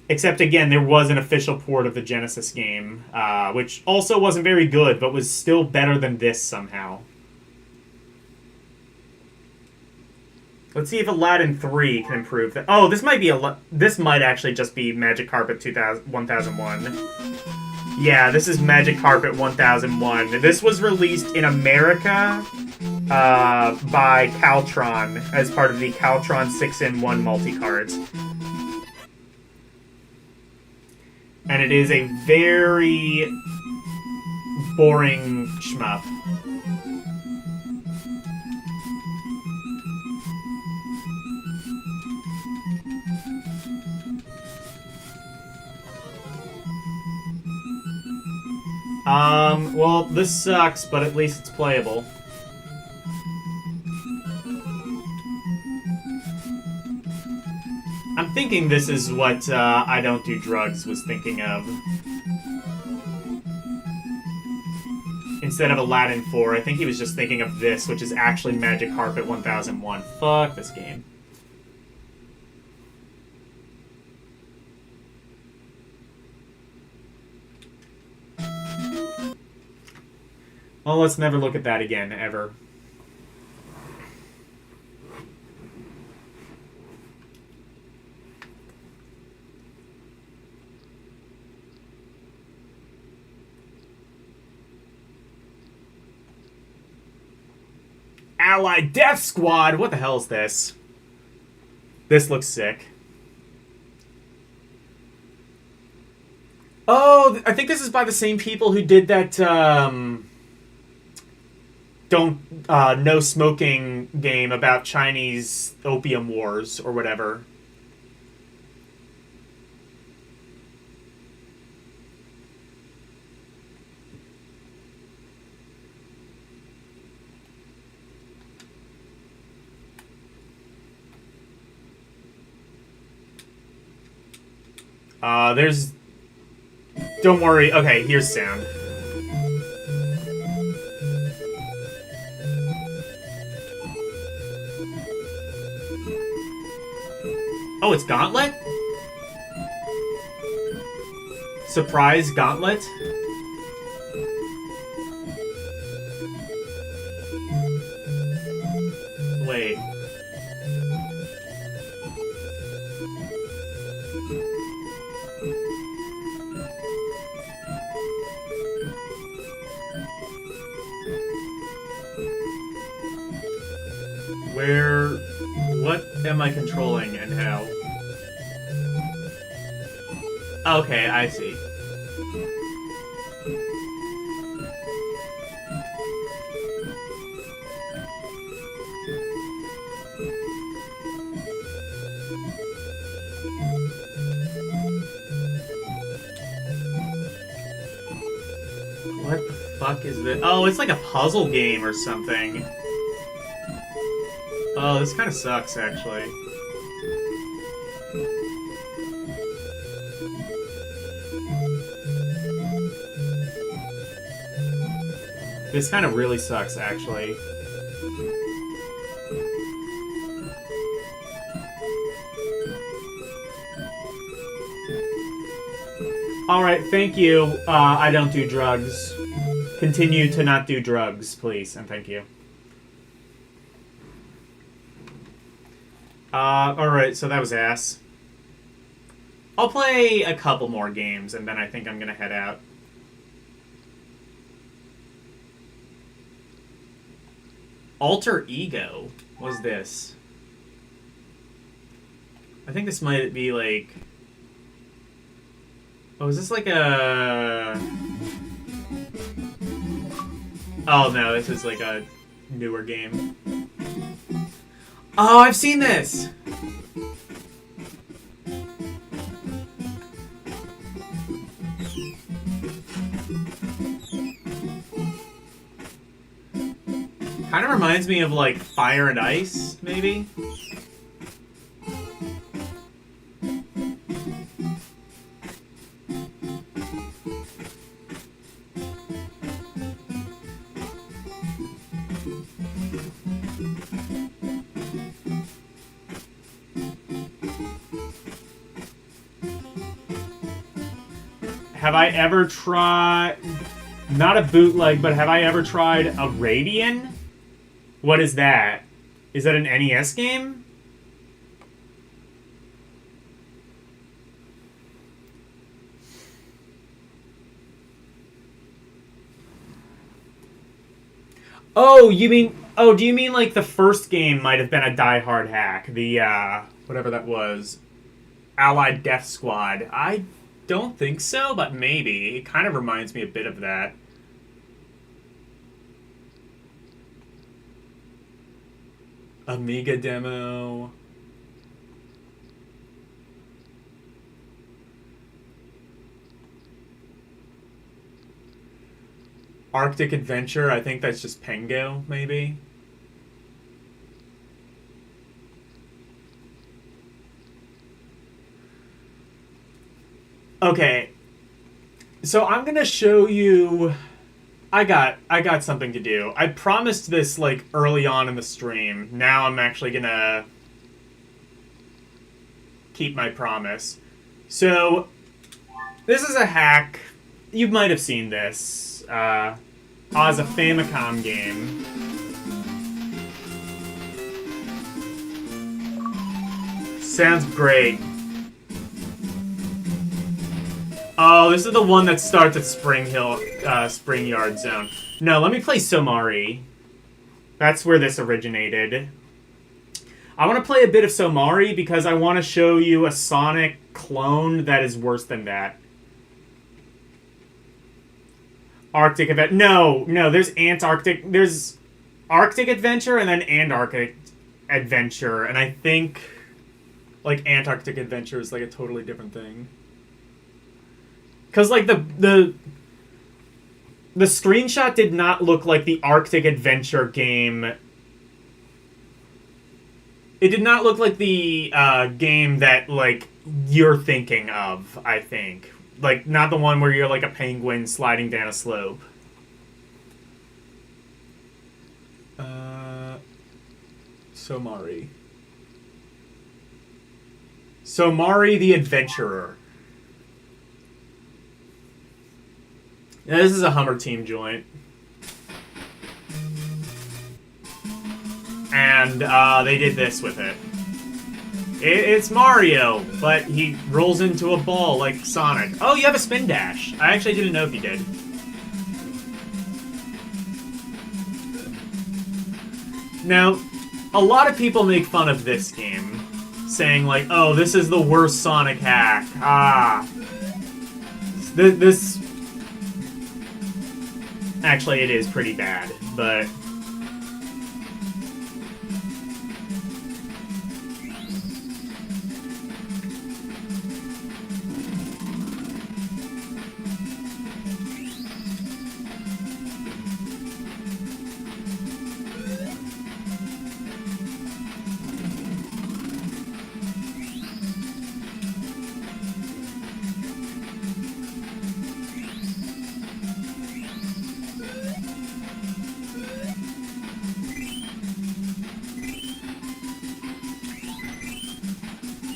Except, again, there was an official port of the Genesis game, which also wasn't very good, but was still better than this somehow. Let's see if Aladdin 3 can improve that. Oh, this might actually just be Magic Carpet 1001. Yeah, this is Magic Carpet 1001. This was released in America by Caltron as part of the Caltron 6-in-1 multi-cards. And it is a very boring shmup. Well, this sucks, but at least it's playable. I'm thinking this is what I Don't Do Drugs was thinking of. Instead of Aladdin 4, I think he was just thinking of this, which is actually Magic Carpet 1001. Fuck this game. Well, let's never look at that again, ever. Allied Death Squad! What the hell is this? This looks sick. Oh, I think this is by the same people who did that, no smoking game about Chinese opium wars or whatever. There's... Don't worry. Okay, here's sound. Oh, it's Gauntlet? Surprise Gauntlet? Wait. Where... What am I controlling and how? Okay, I see. What the fuck is this? Oh, it's like a puzzle game or something. Oh, this kind of sucks, actually. This kind of really sucks, actually. Alright, thank you. I don't do drugs. Continue to not do drugs, please, and thank you. Alright, so that was ass. I'll play a couple more games, and then I think I'm gonna head out. Alter Ego? What's this? I think this might be like... Oh, is this like a... Oh no, this is like a newer game. Oh, I've seen this! Kind of reminds me of like Fire and Ice, maybe? Have I ever tried... Not a bootleg, but have I ever tried a Radian? What is that? Is that an NES game? Oh, you mean... Oh, do you mean like the first game might have been a Die Hard hack? The, whatever that was. Allied Death Squad. I don't think so, but maybe. It kind of reminds me a bit of that. Amiga demo. Arctic Adventure, I think that's just Pengo, maybe. Okay. So I'm gonna show you... I got something to do. I promised this, like, early on in the stream. Now I'm actually gonna keep my promise. So, this is a hack. You might have seen this. Oh, it's a Famicom game. Sounds great. Oh, this is the one that starts at Spring Hill, Spring Yard Zone. No, let me play Somari. That's where this originated. I want to play a bit of Somari because I want to show you a Sonic clone that is worse than that. Arctic Adventure. No, there's Antarctic. There's Arctic Adventure and then Antarctic Adventure. And I think, like, Antarctic Adventure is, like, a totally different thing. Because, like, the screenshot did not look like the Arctic Adventure game. It did not look like the game that, like, you're thinking of, I think. Like, not the one where you're, like, a penguin sliding down a slope. Somari. Somari the Adventurer. Yeah, this is a Hummer Team joint. And they did this with it. It's Mario, but he rolls into a ball like Sonic. Oh, you have a spin dash. I actually didn't know if you did. Now, a lot of people make fun of this game, saying like, oh, this is the worst Sonic hack. Ah. This... Actually, it is pretty bad, but...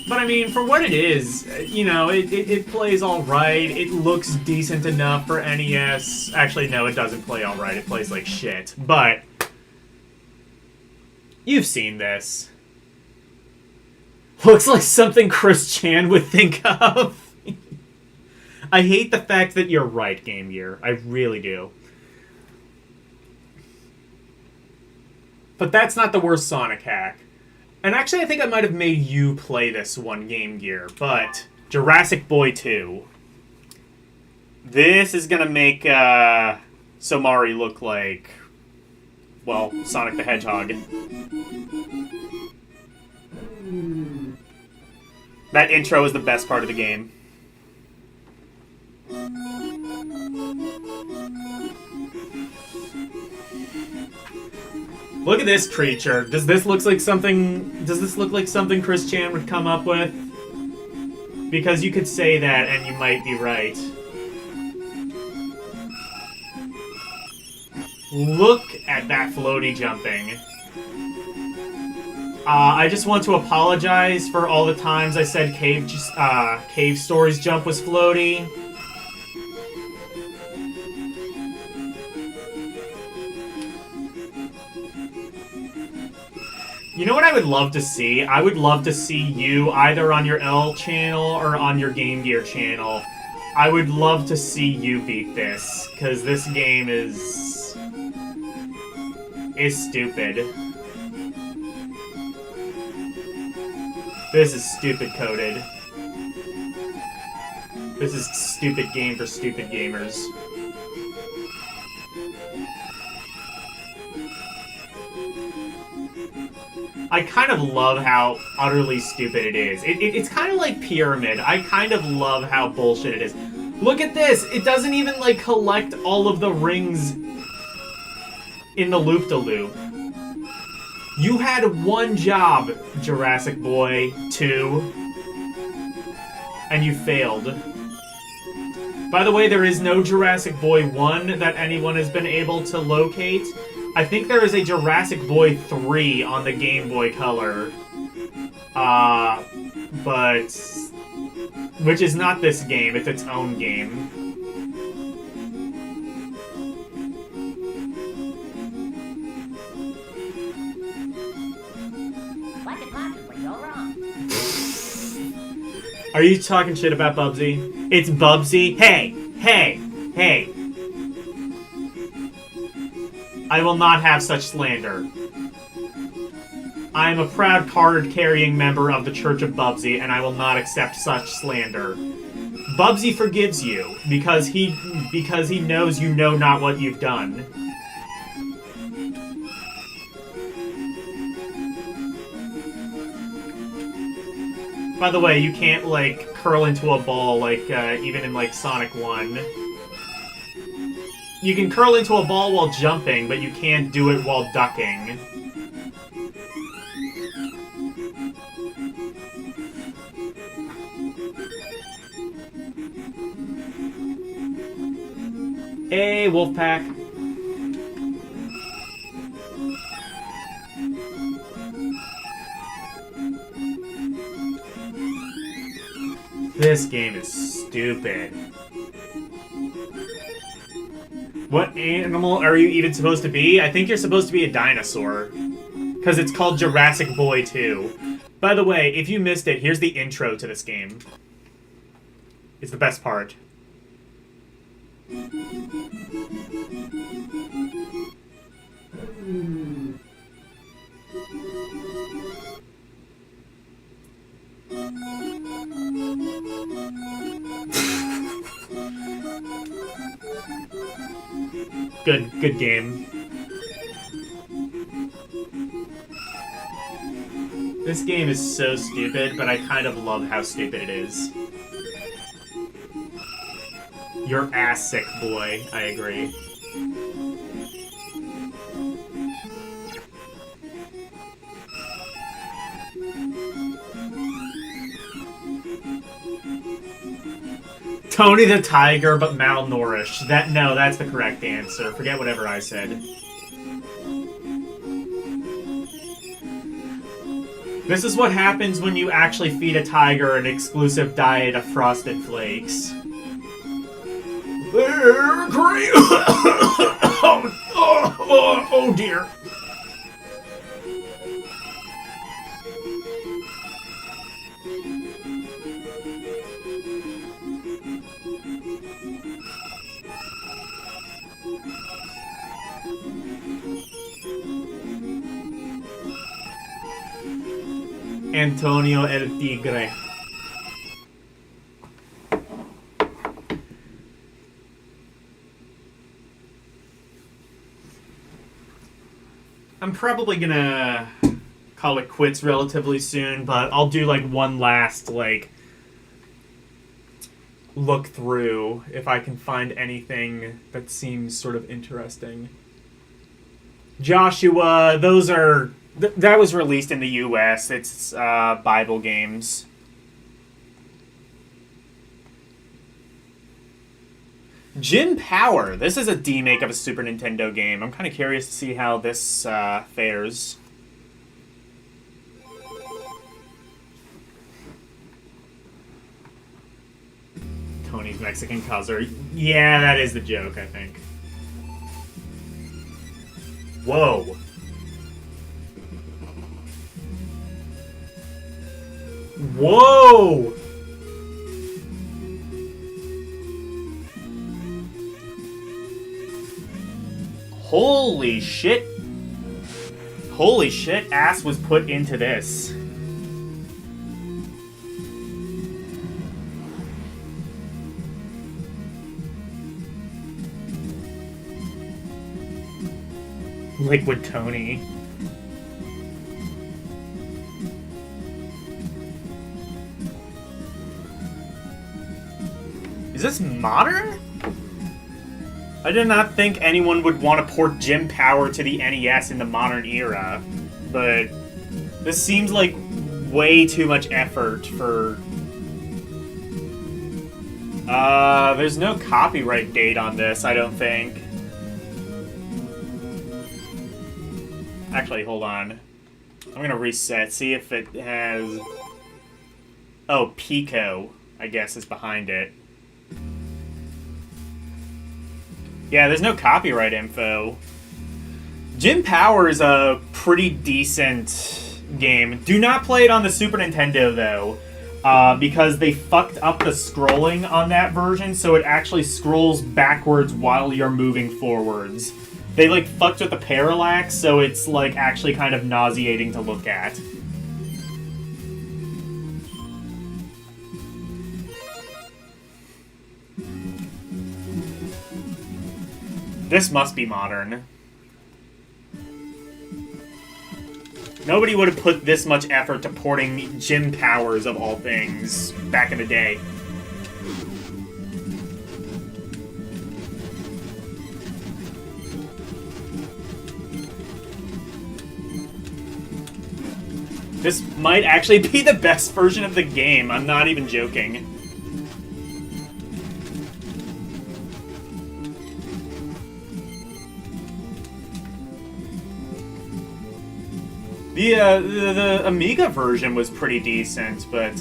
But I mean, for what it is, you know, it plays alright, it looks decent enough for NES. Actually, no, it doesn't play alright, it plays like shit. But, you've seen this. Looks like something Chris Chan would think of. I hate the fact that you're right, Game Gear. I really do. But that's not the worst Sonic hack. And actually, I think I might have made you play this one, Game Gear, but Jurassic Boy 2. This is gonna make Somari look like, well, Sonic the Hedgehog. That intro is the best part of the game. Look at this creature. Does this look like something Chris Chan would come up with? Because you could say that and you might be right. Look at that floaty jumping. I just want to apologize for all the times I said Cave Story's jump was floaty. You know what I would love to see? I would love to see you either on your L channel or on your Game Gear channel. I would love to see you beat this, because this game is stupid. This is stupid coded. This is stupid game for stupid gamers. I kind of love how utterly stupid it is. It's kind of like Pyramid. I kind of love how bullshit it is. Look at this! It doesn't even, like, collect all of the rings in the loop-de-loop. You had one job, Jurassic Boy 2, and you failed. By the way, there is no Jurassic Boy 1 that anyone has been able to locate. I think there is a Jurassic Boy 3 on the Game Boy Color. But... which is not this game, it's its own game. Are you talking shit about Bubsy? It's Bubsy? Hey! Hey! Hey! I will not have such slander. I am a proud card-carrying member of the Church of Bubsy, and I will not accept such slander. Bubsy forgives you, because he knows you know not what you've done. By the way, you can't, like, curl into a ball, like, even in, like, Sonic 1. You can curl into a ball while jumping, but you can't do it while ducking. Hey, Wolfpack. This game is stupid. What animal are you even supposed to be? I think you're supposed to be a dinosaur. Because it's called Jurassic Boy 2. By the way, if you missed it, here's the intro to this game. It's the best part. Good game. This game is so stupid, but I kind of love how stupid it is. You're ass sick, boy. I agree. Tony the Tiger, but malnourished. That's the correct answer. Forget whatever I said. This is what happens when you actually feed a tiger an exclusive diet of Frosted Flakes. They're great! Oh dear. Antonio el Tigre. I'm probably gonna call it quits relatively soon, but I'll do like one last like look through if I can find anything that seems sort of interesting. Joshua, those are that was released in the US. It's Bible games. Jim Power. This is a demake of a Super Nintendo game. I'm kind of curious to see how this fares. Tony's Mexican cousin. Yeah, that is the joke, I think. Whoa. Whoa! Holy shit. Holy shit, ass was put into this. Liquid Tony. Is this modern? I did not think anyone would want to port Jim Power to the NES in the modern era, but this seems like way too much effort for... there's no copyright date on this, I don't think. Actually, hold on. I'm gonna reset, see if it has... Oh, Pico, I guess, is behind it. Yeah, there's no copyright info. Jim Power is a pretty decent game. Do not play it on the Super Nintendo, though. because they fucked up the scrolling on that version, so it actually scrolls backwards while you're moving forwards. They, like, fucked with the parallax, so it's, like, actually kind of nauseating to look at. This must be modern. Nobody would have put this much effort to porting Jim Powers, of all things, back in the day. This might actually be the best version of the game. I'm not even joking. The Amiga version was pretty decent, but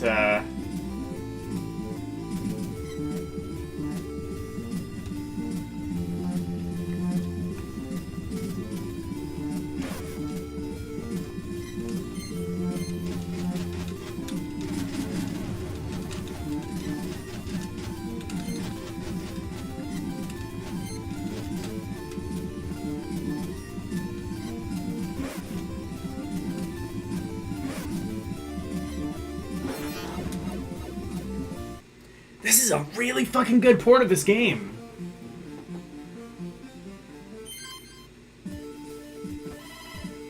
this is a really fucking good port of this game.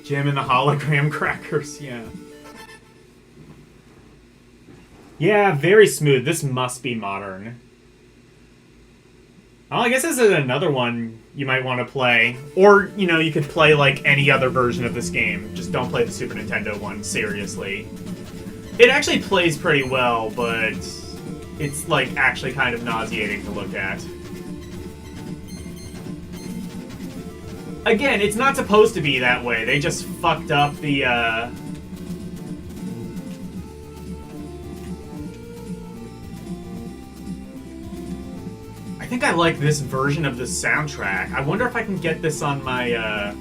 Jim and the hologram crackers, yeah. Yeah, very smooth. This must be modern. Oh, I guess this is another one you might want to play. Or, you know, you could play, like, any other version of this game. Just don't play the Super Nintendo one, seriously. It actually plays pretty well, but it's, like, actually kind of nauseating to look at. Again, it's not supposed to be that way. They just fucked up the, I think I like this version of the soundtrack. I wonder if I can get this on my,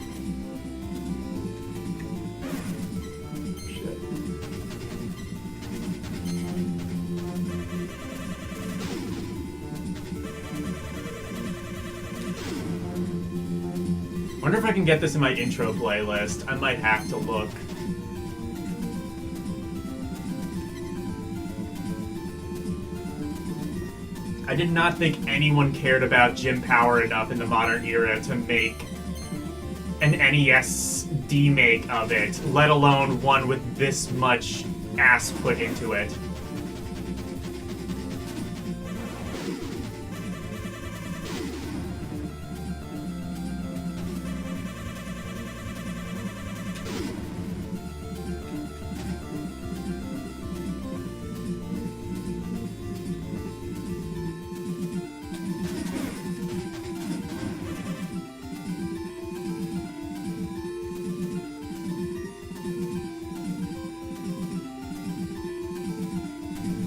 wonder if I can get this in my intro playlist. I might have to look. I did not think anyone cared about Jim Power enough in the modern era to make an NES demake of it, let alone one with this much ass put into it.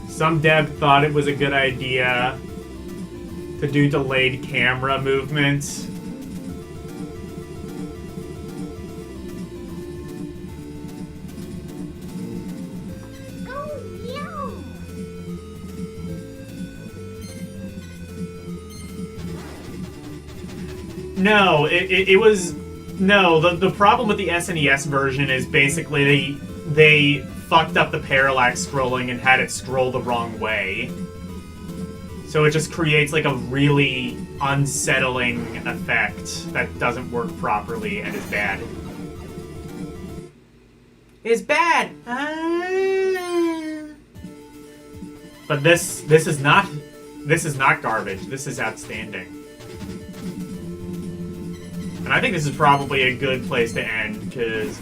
Some dev thought it was a good idea to do delayed camera movement. Oh, yeah. No, it was... No, the problem with the SNES version is basically they fucked up the parallax scrolling and had it scroll the wrong way. So it just creates like a really unsettling effect that doesn't work properly and is bad. It's bad! But this is not garbage. This is outstanding. And I think this is probably a good place to end, because...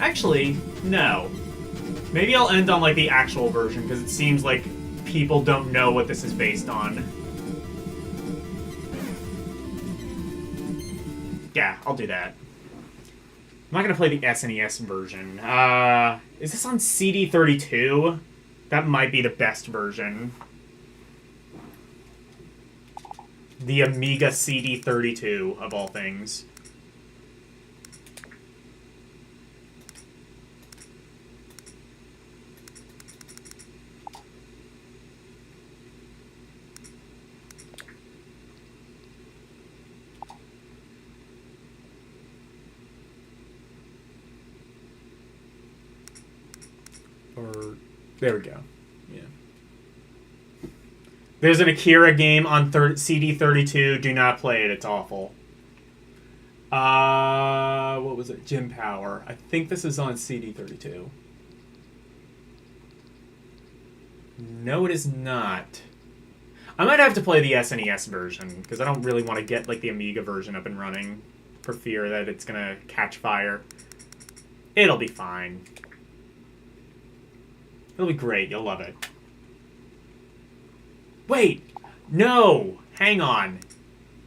Actually, no. Maybe I'll end on, like, the actual version, because it seems like people don't know what this is based on. Yeah, I'll do that. I'm not gonna play the SNES version. Is this on CD32? That might be the best version. The Amiga CD32, of all things. Or there we go. Yeah. There's an Akira game on CD32. Do not play it. It's awful. What was it? Jim Power. I think this is on CD32. No, it is not. I might have to play the SNES version because I don't really want to get like the Amiga version up and running for fear that it's gonna catch fire. It'll be fine. It'll be great. You'll love it. Wait, no, hang on.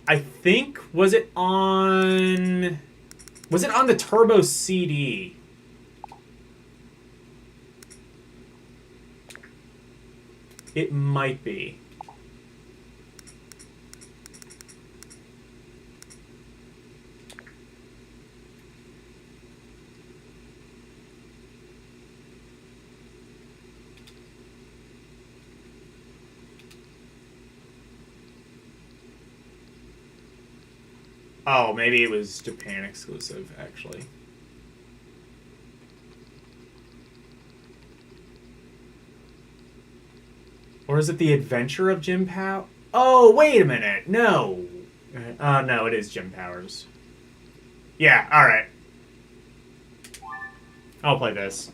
I think was it on the Turbo CD? It might be. Oh, maybe it was Japan exclusive, actually. Or is it The Adventure of Jim Pow? Oh, wait a minute. No. No, it is Jim Powers. Yeah, alright. I'll play this.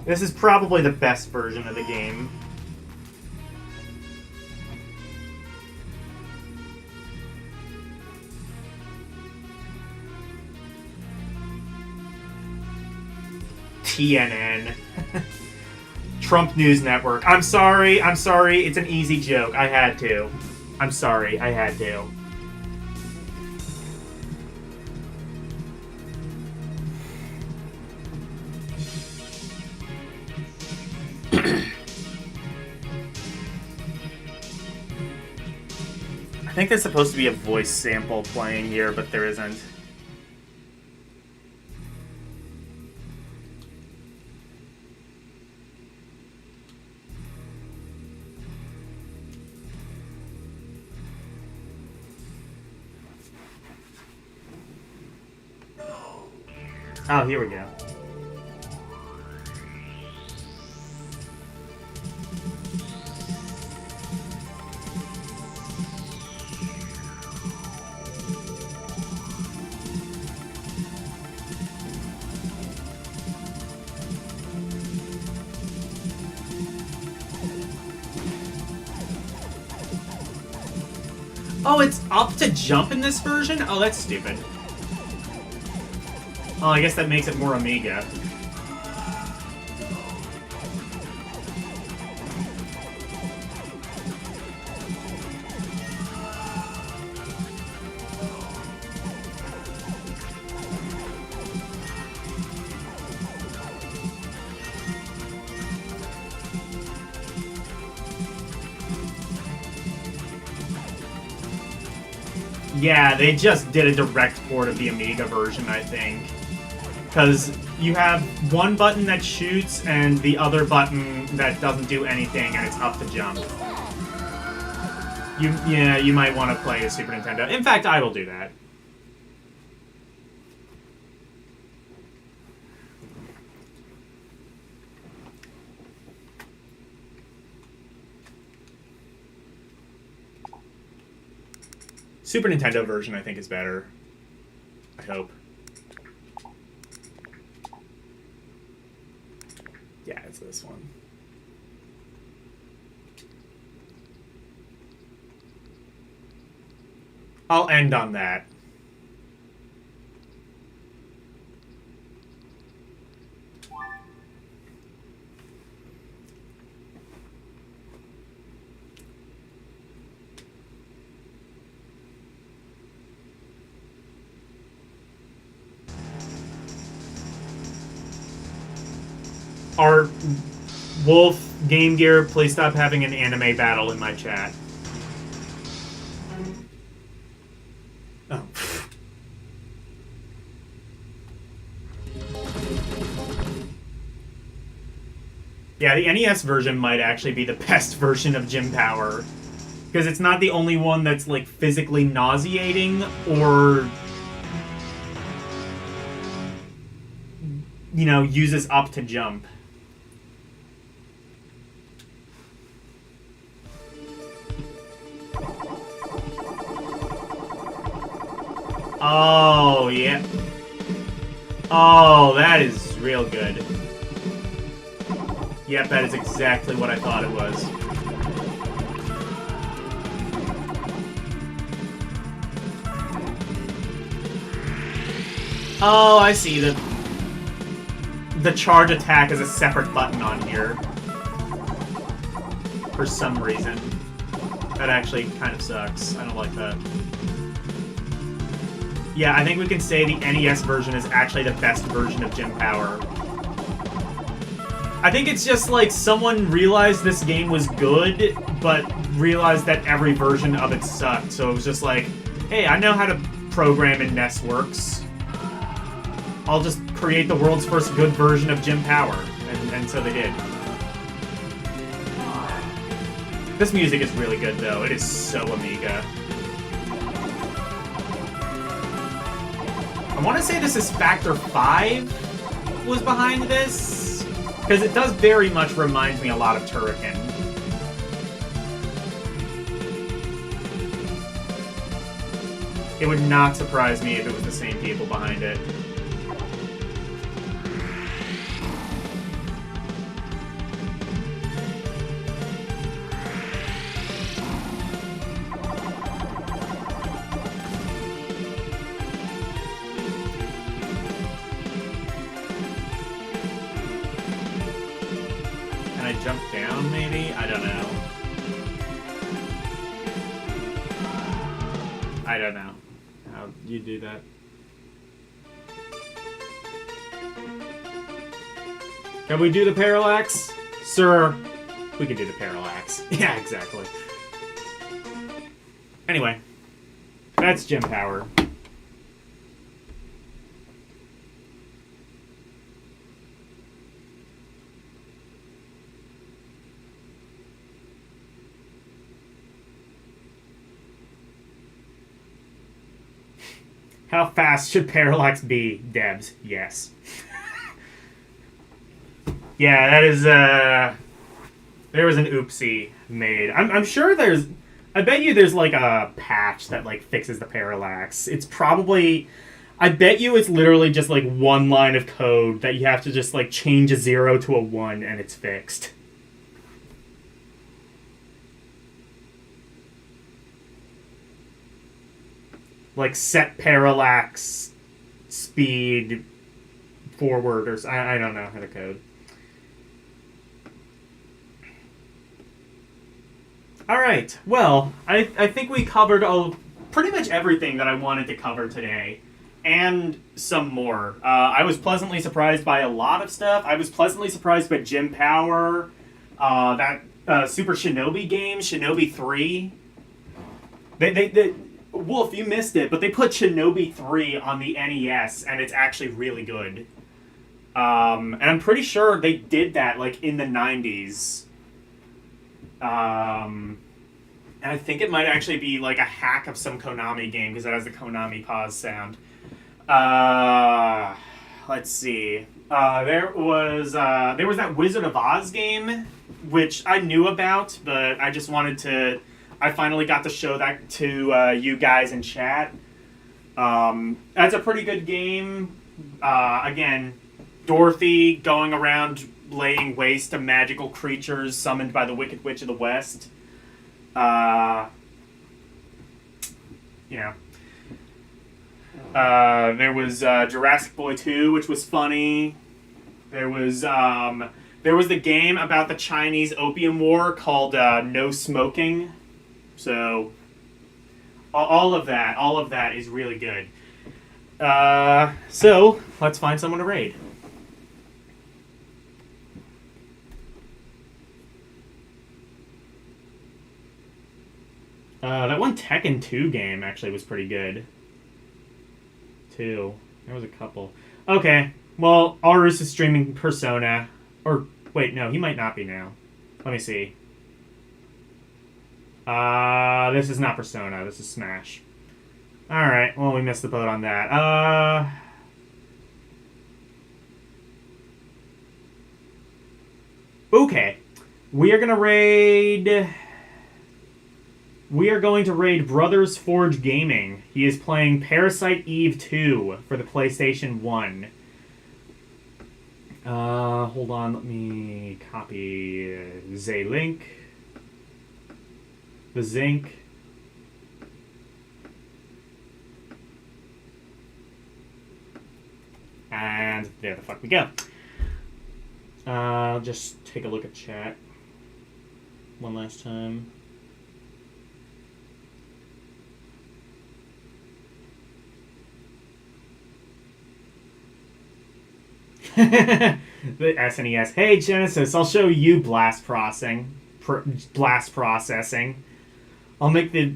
This is probably the best version of the game. TNN. Trump News Network. I'm sorry. It's an easy joke. I had to. I'm sorry. I had to. I think there's supposed to be a voice sample playing here, but there isn't. Oh, here we go. Oh, it's up to jump in this version? Oh, that's stupid. Oh, I guess that makes it more Amiga. Yeah, they just did a direct port of the Amiga version, I think. Because you have one button that shoots and the other button that doesn't do anything, and it's up to jump. You might want to play a Super Nintendo. In fact, I will do that. Super Nintendo version, I think, is better. I hope. Yeah, it's this one. I'll end on that. Are Wolf Game Gear, please stop having an anime battle in my chat. Oh. Yeah, the NES version might actually be the best version of Gym Power. Because it's not the only one that's, like, physically nauseating or, you know, uses up to jump. Oh, yeah. Oh, that is real good. Yep, that is exactly what I thought it was. Oh, I see. The charge attack is a separate button on here. For some reason. That actually kind of sucks. I don't like that. Yeah, I think we can say the NES version is actually the best version of Gym Power. I think it's just like someone realized this game was good, but realized that every version of it sucked. So it was just like, hey, I know how to program in NES Works. I'll just create the world's first good version of Gym Power. And so they did. This music is really good, though. It is so Amiga. I want to say this is Factor 5 was behind this. Because it does very much remind me a lot of Turrican. It would not surprise me if it was the same people behind it. Jump down, maybe? I don't know. I don't know. How you do that? Can we do the parallax? Sir, we can do the parallax. Yeah, exactly. Anyway, that's Gym Power. How fast should Parallax be, Debs? Yes. Yeah, that is, there was an oopsie made. I'm sure there's, I bet you there's, like, a patch that, like, fixes the Parallax. It's probably, I bet you it's literally just, like, one line of code that you have to just, like, change a 0 to a 1 and it's fixed. Like, set parallax speed forward, or I don't know how to code. Alright, well, I think we covered pretty much everything that I wanted to cover today. And some more. I was pleasantly surprised by a lot of stuff. I was pleasantly surprised by Gym Power, that Super Shinobi game, Shinobi 3. Wolf, you missed it, but they put Shinobi 3 on the NES, and it's actually really good. And I'm pretty sure they did that, like, in the 90s. And I think it might actually be, like, a hack of some Konami game, because it has the Konami pause sound. Let's see. There was that Wizard of Oz game, which I knew about, but I just wanted to... I finally got to show that to you guys in chat. That's a pretty good game. Again, Dorothy going around laying waste to magical creatures summoned by the Wicked Witch of the West. There was Jurassic Boy 2, which was funny. There was the game about the Chinese Opium War called No Smoking. So, all of that is really good. So, let's find someone to raid. That one Tekken 2 game actually was pretty good. Too. There was a couple. Okay. Well, Arus is streaming Persona. Or, wait, no, he might not be now. Let me see. This is not Persona. This is Smash. Alright, well, we missed the boat on that. Okay. We are going to raid Brothers Forge Gaming. He is playing Parasite Eve 2 for the PlayStation 1. Hold on, let me copy the link. The Zinc. And there the fuck we go. I'll just take a look at chat one last time. The SNES. Hey Genesis, I'll show you blast processing. I'll make the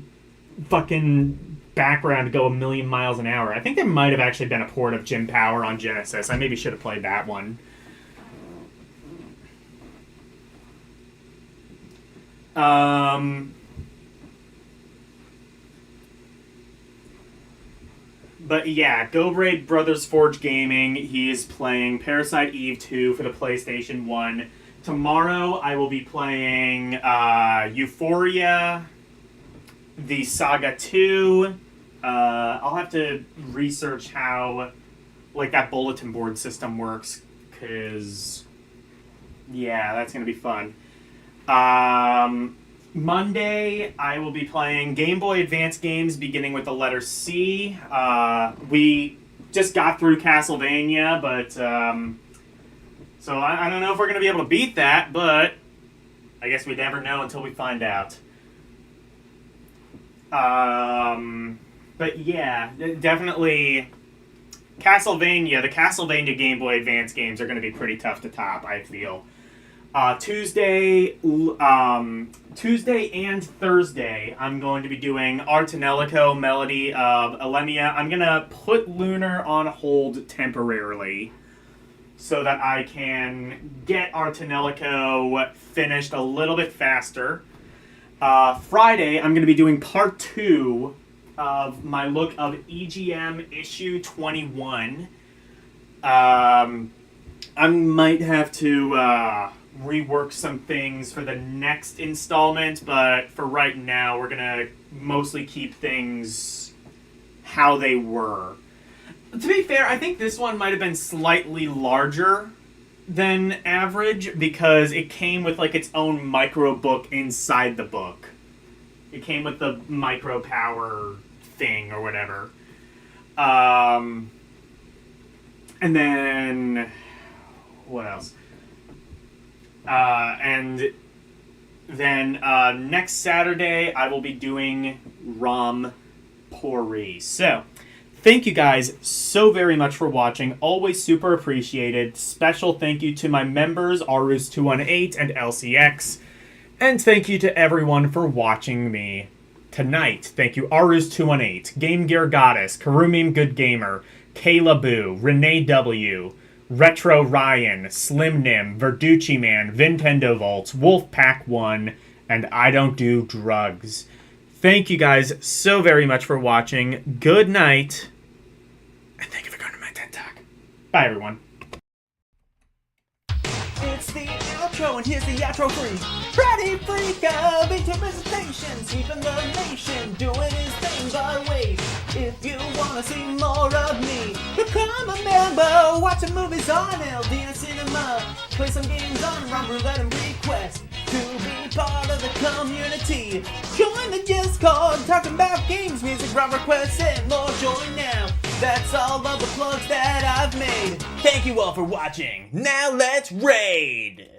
fucking background go 1,000,000 miles an hour. I think there might have actually been a port of Jim Power on Genesis. I maybe should have played that one. But yeah, go raid Brothers Forge Gaming. He is playing Parasite Eve 2 for the PlayStation 1. Tomorrow I will be playing Euphoria, the Saga 2. I'll have to research how like that bulletin board system works, because yeah, that's going to be fun. Monday, I will be playing Game Boy Advance games beginning with the letter C. We just got through Castlevania, but so I don't know if we're going to be able to beat that, but I guess we never know until we find out. But yeah, definitely Castlevania, the Castlevania Game Boy Advance games are going to be pretty tough to top, I feel. Tuesday and Thursday, I'm going to be doing Artanelico Melody of Alemia. I'm going to put Lunar on hold temporarily so that I can get Artanelico finished a little bit faster. Friday, I'm going to be doing part 2 of my look of EGM issue 21. I might have to rework some things for the next installment, but for right now, we're going to mostly keep things how they were. To be fair, I think this one might have been slightly larger than average because it came with like its own micro book inside the book. It came with the micro power thing or whatever. And then what else? And then next Saturday I will be doing ROMpourri. So, thank you guys so very much for watching. Always super appreciated. Special thank you to my members, Arus218 and LCX. And thank you to everyone for watching me tonight. Thank you, Arus218, Game Gear Goddess, Karumim Good Gamer, Kayla Boo, Renee W., Retro Ryan, Slim Nim, Verducci Man, Nintendo Volts, Wolfpack 1, and I Don't Do Drugs. Thank you guys so very much for watching. Good night. And thank you for going to my TED Talk. Bye, everyone. It's the outro, and here's the outro freak. Freddy Freak of Interpretation, sweeping the nation, doing his thing. But wait, if you wanna see more of me, become a member, watching movies on LDN Cinema, play some games on ROMpourri, let him request to be part of the community. Join the Discord, talking about games, music, ROM requests, and more. Join now. That's all of the plugs that I've made. Thank you all for watching. Now let's raid!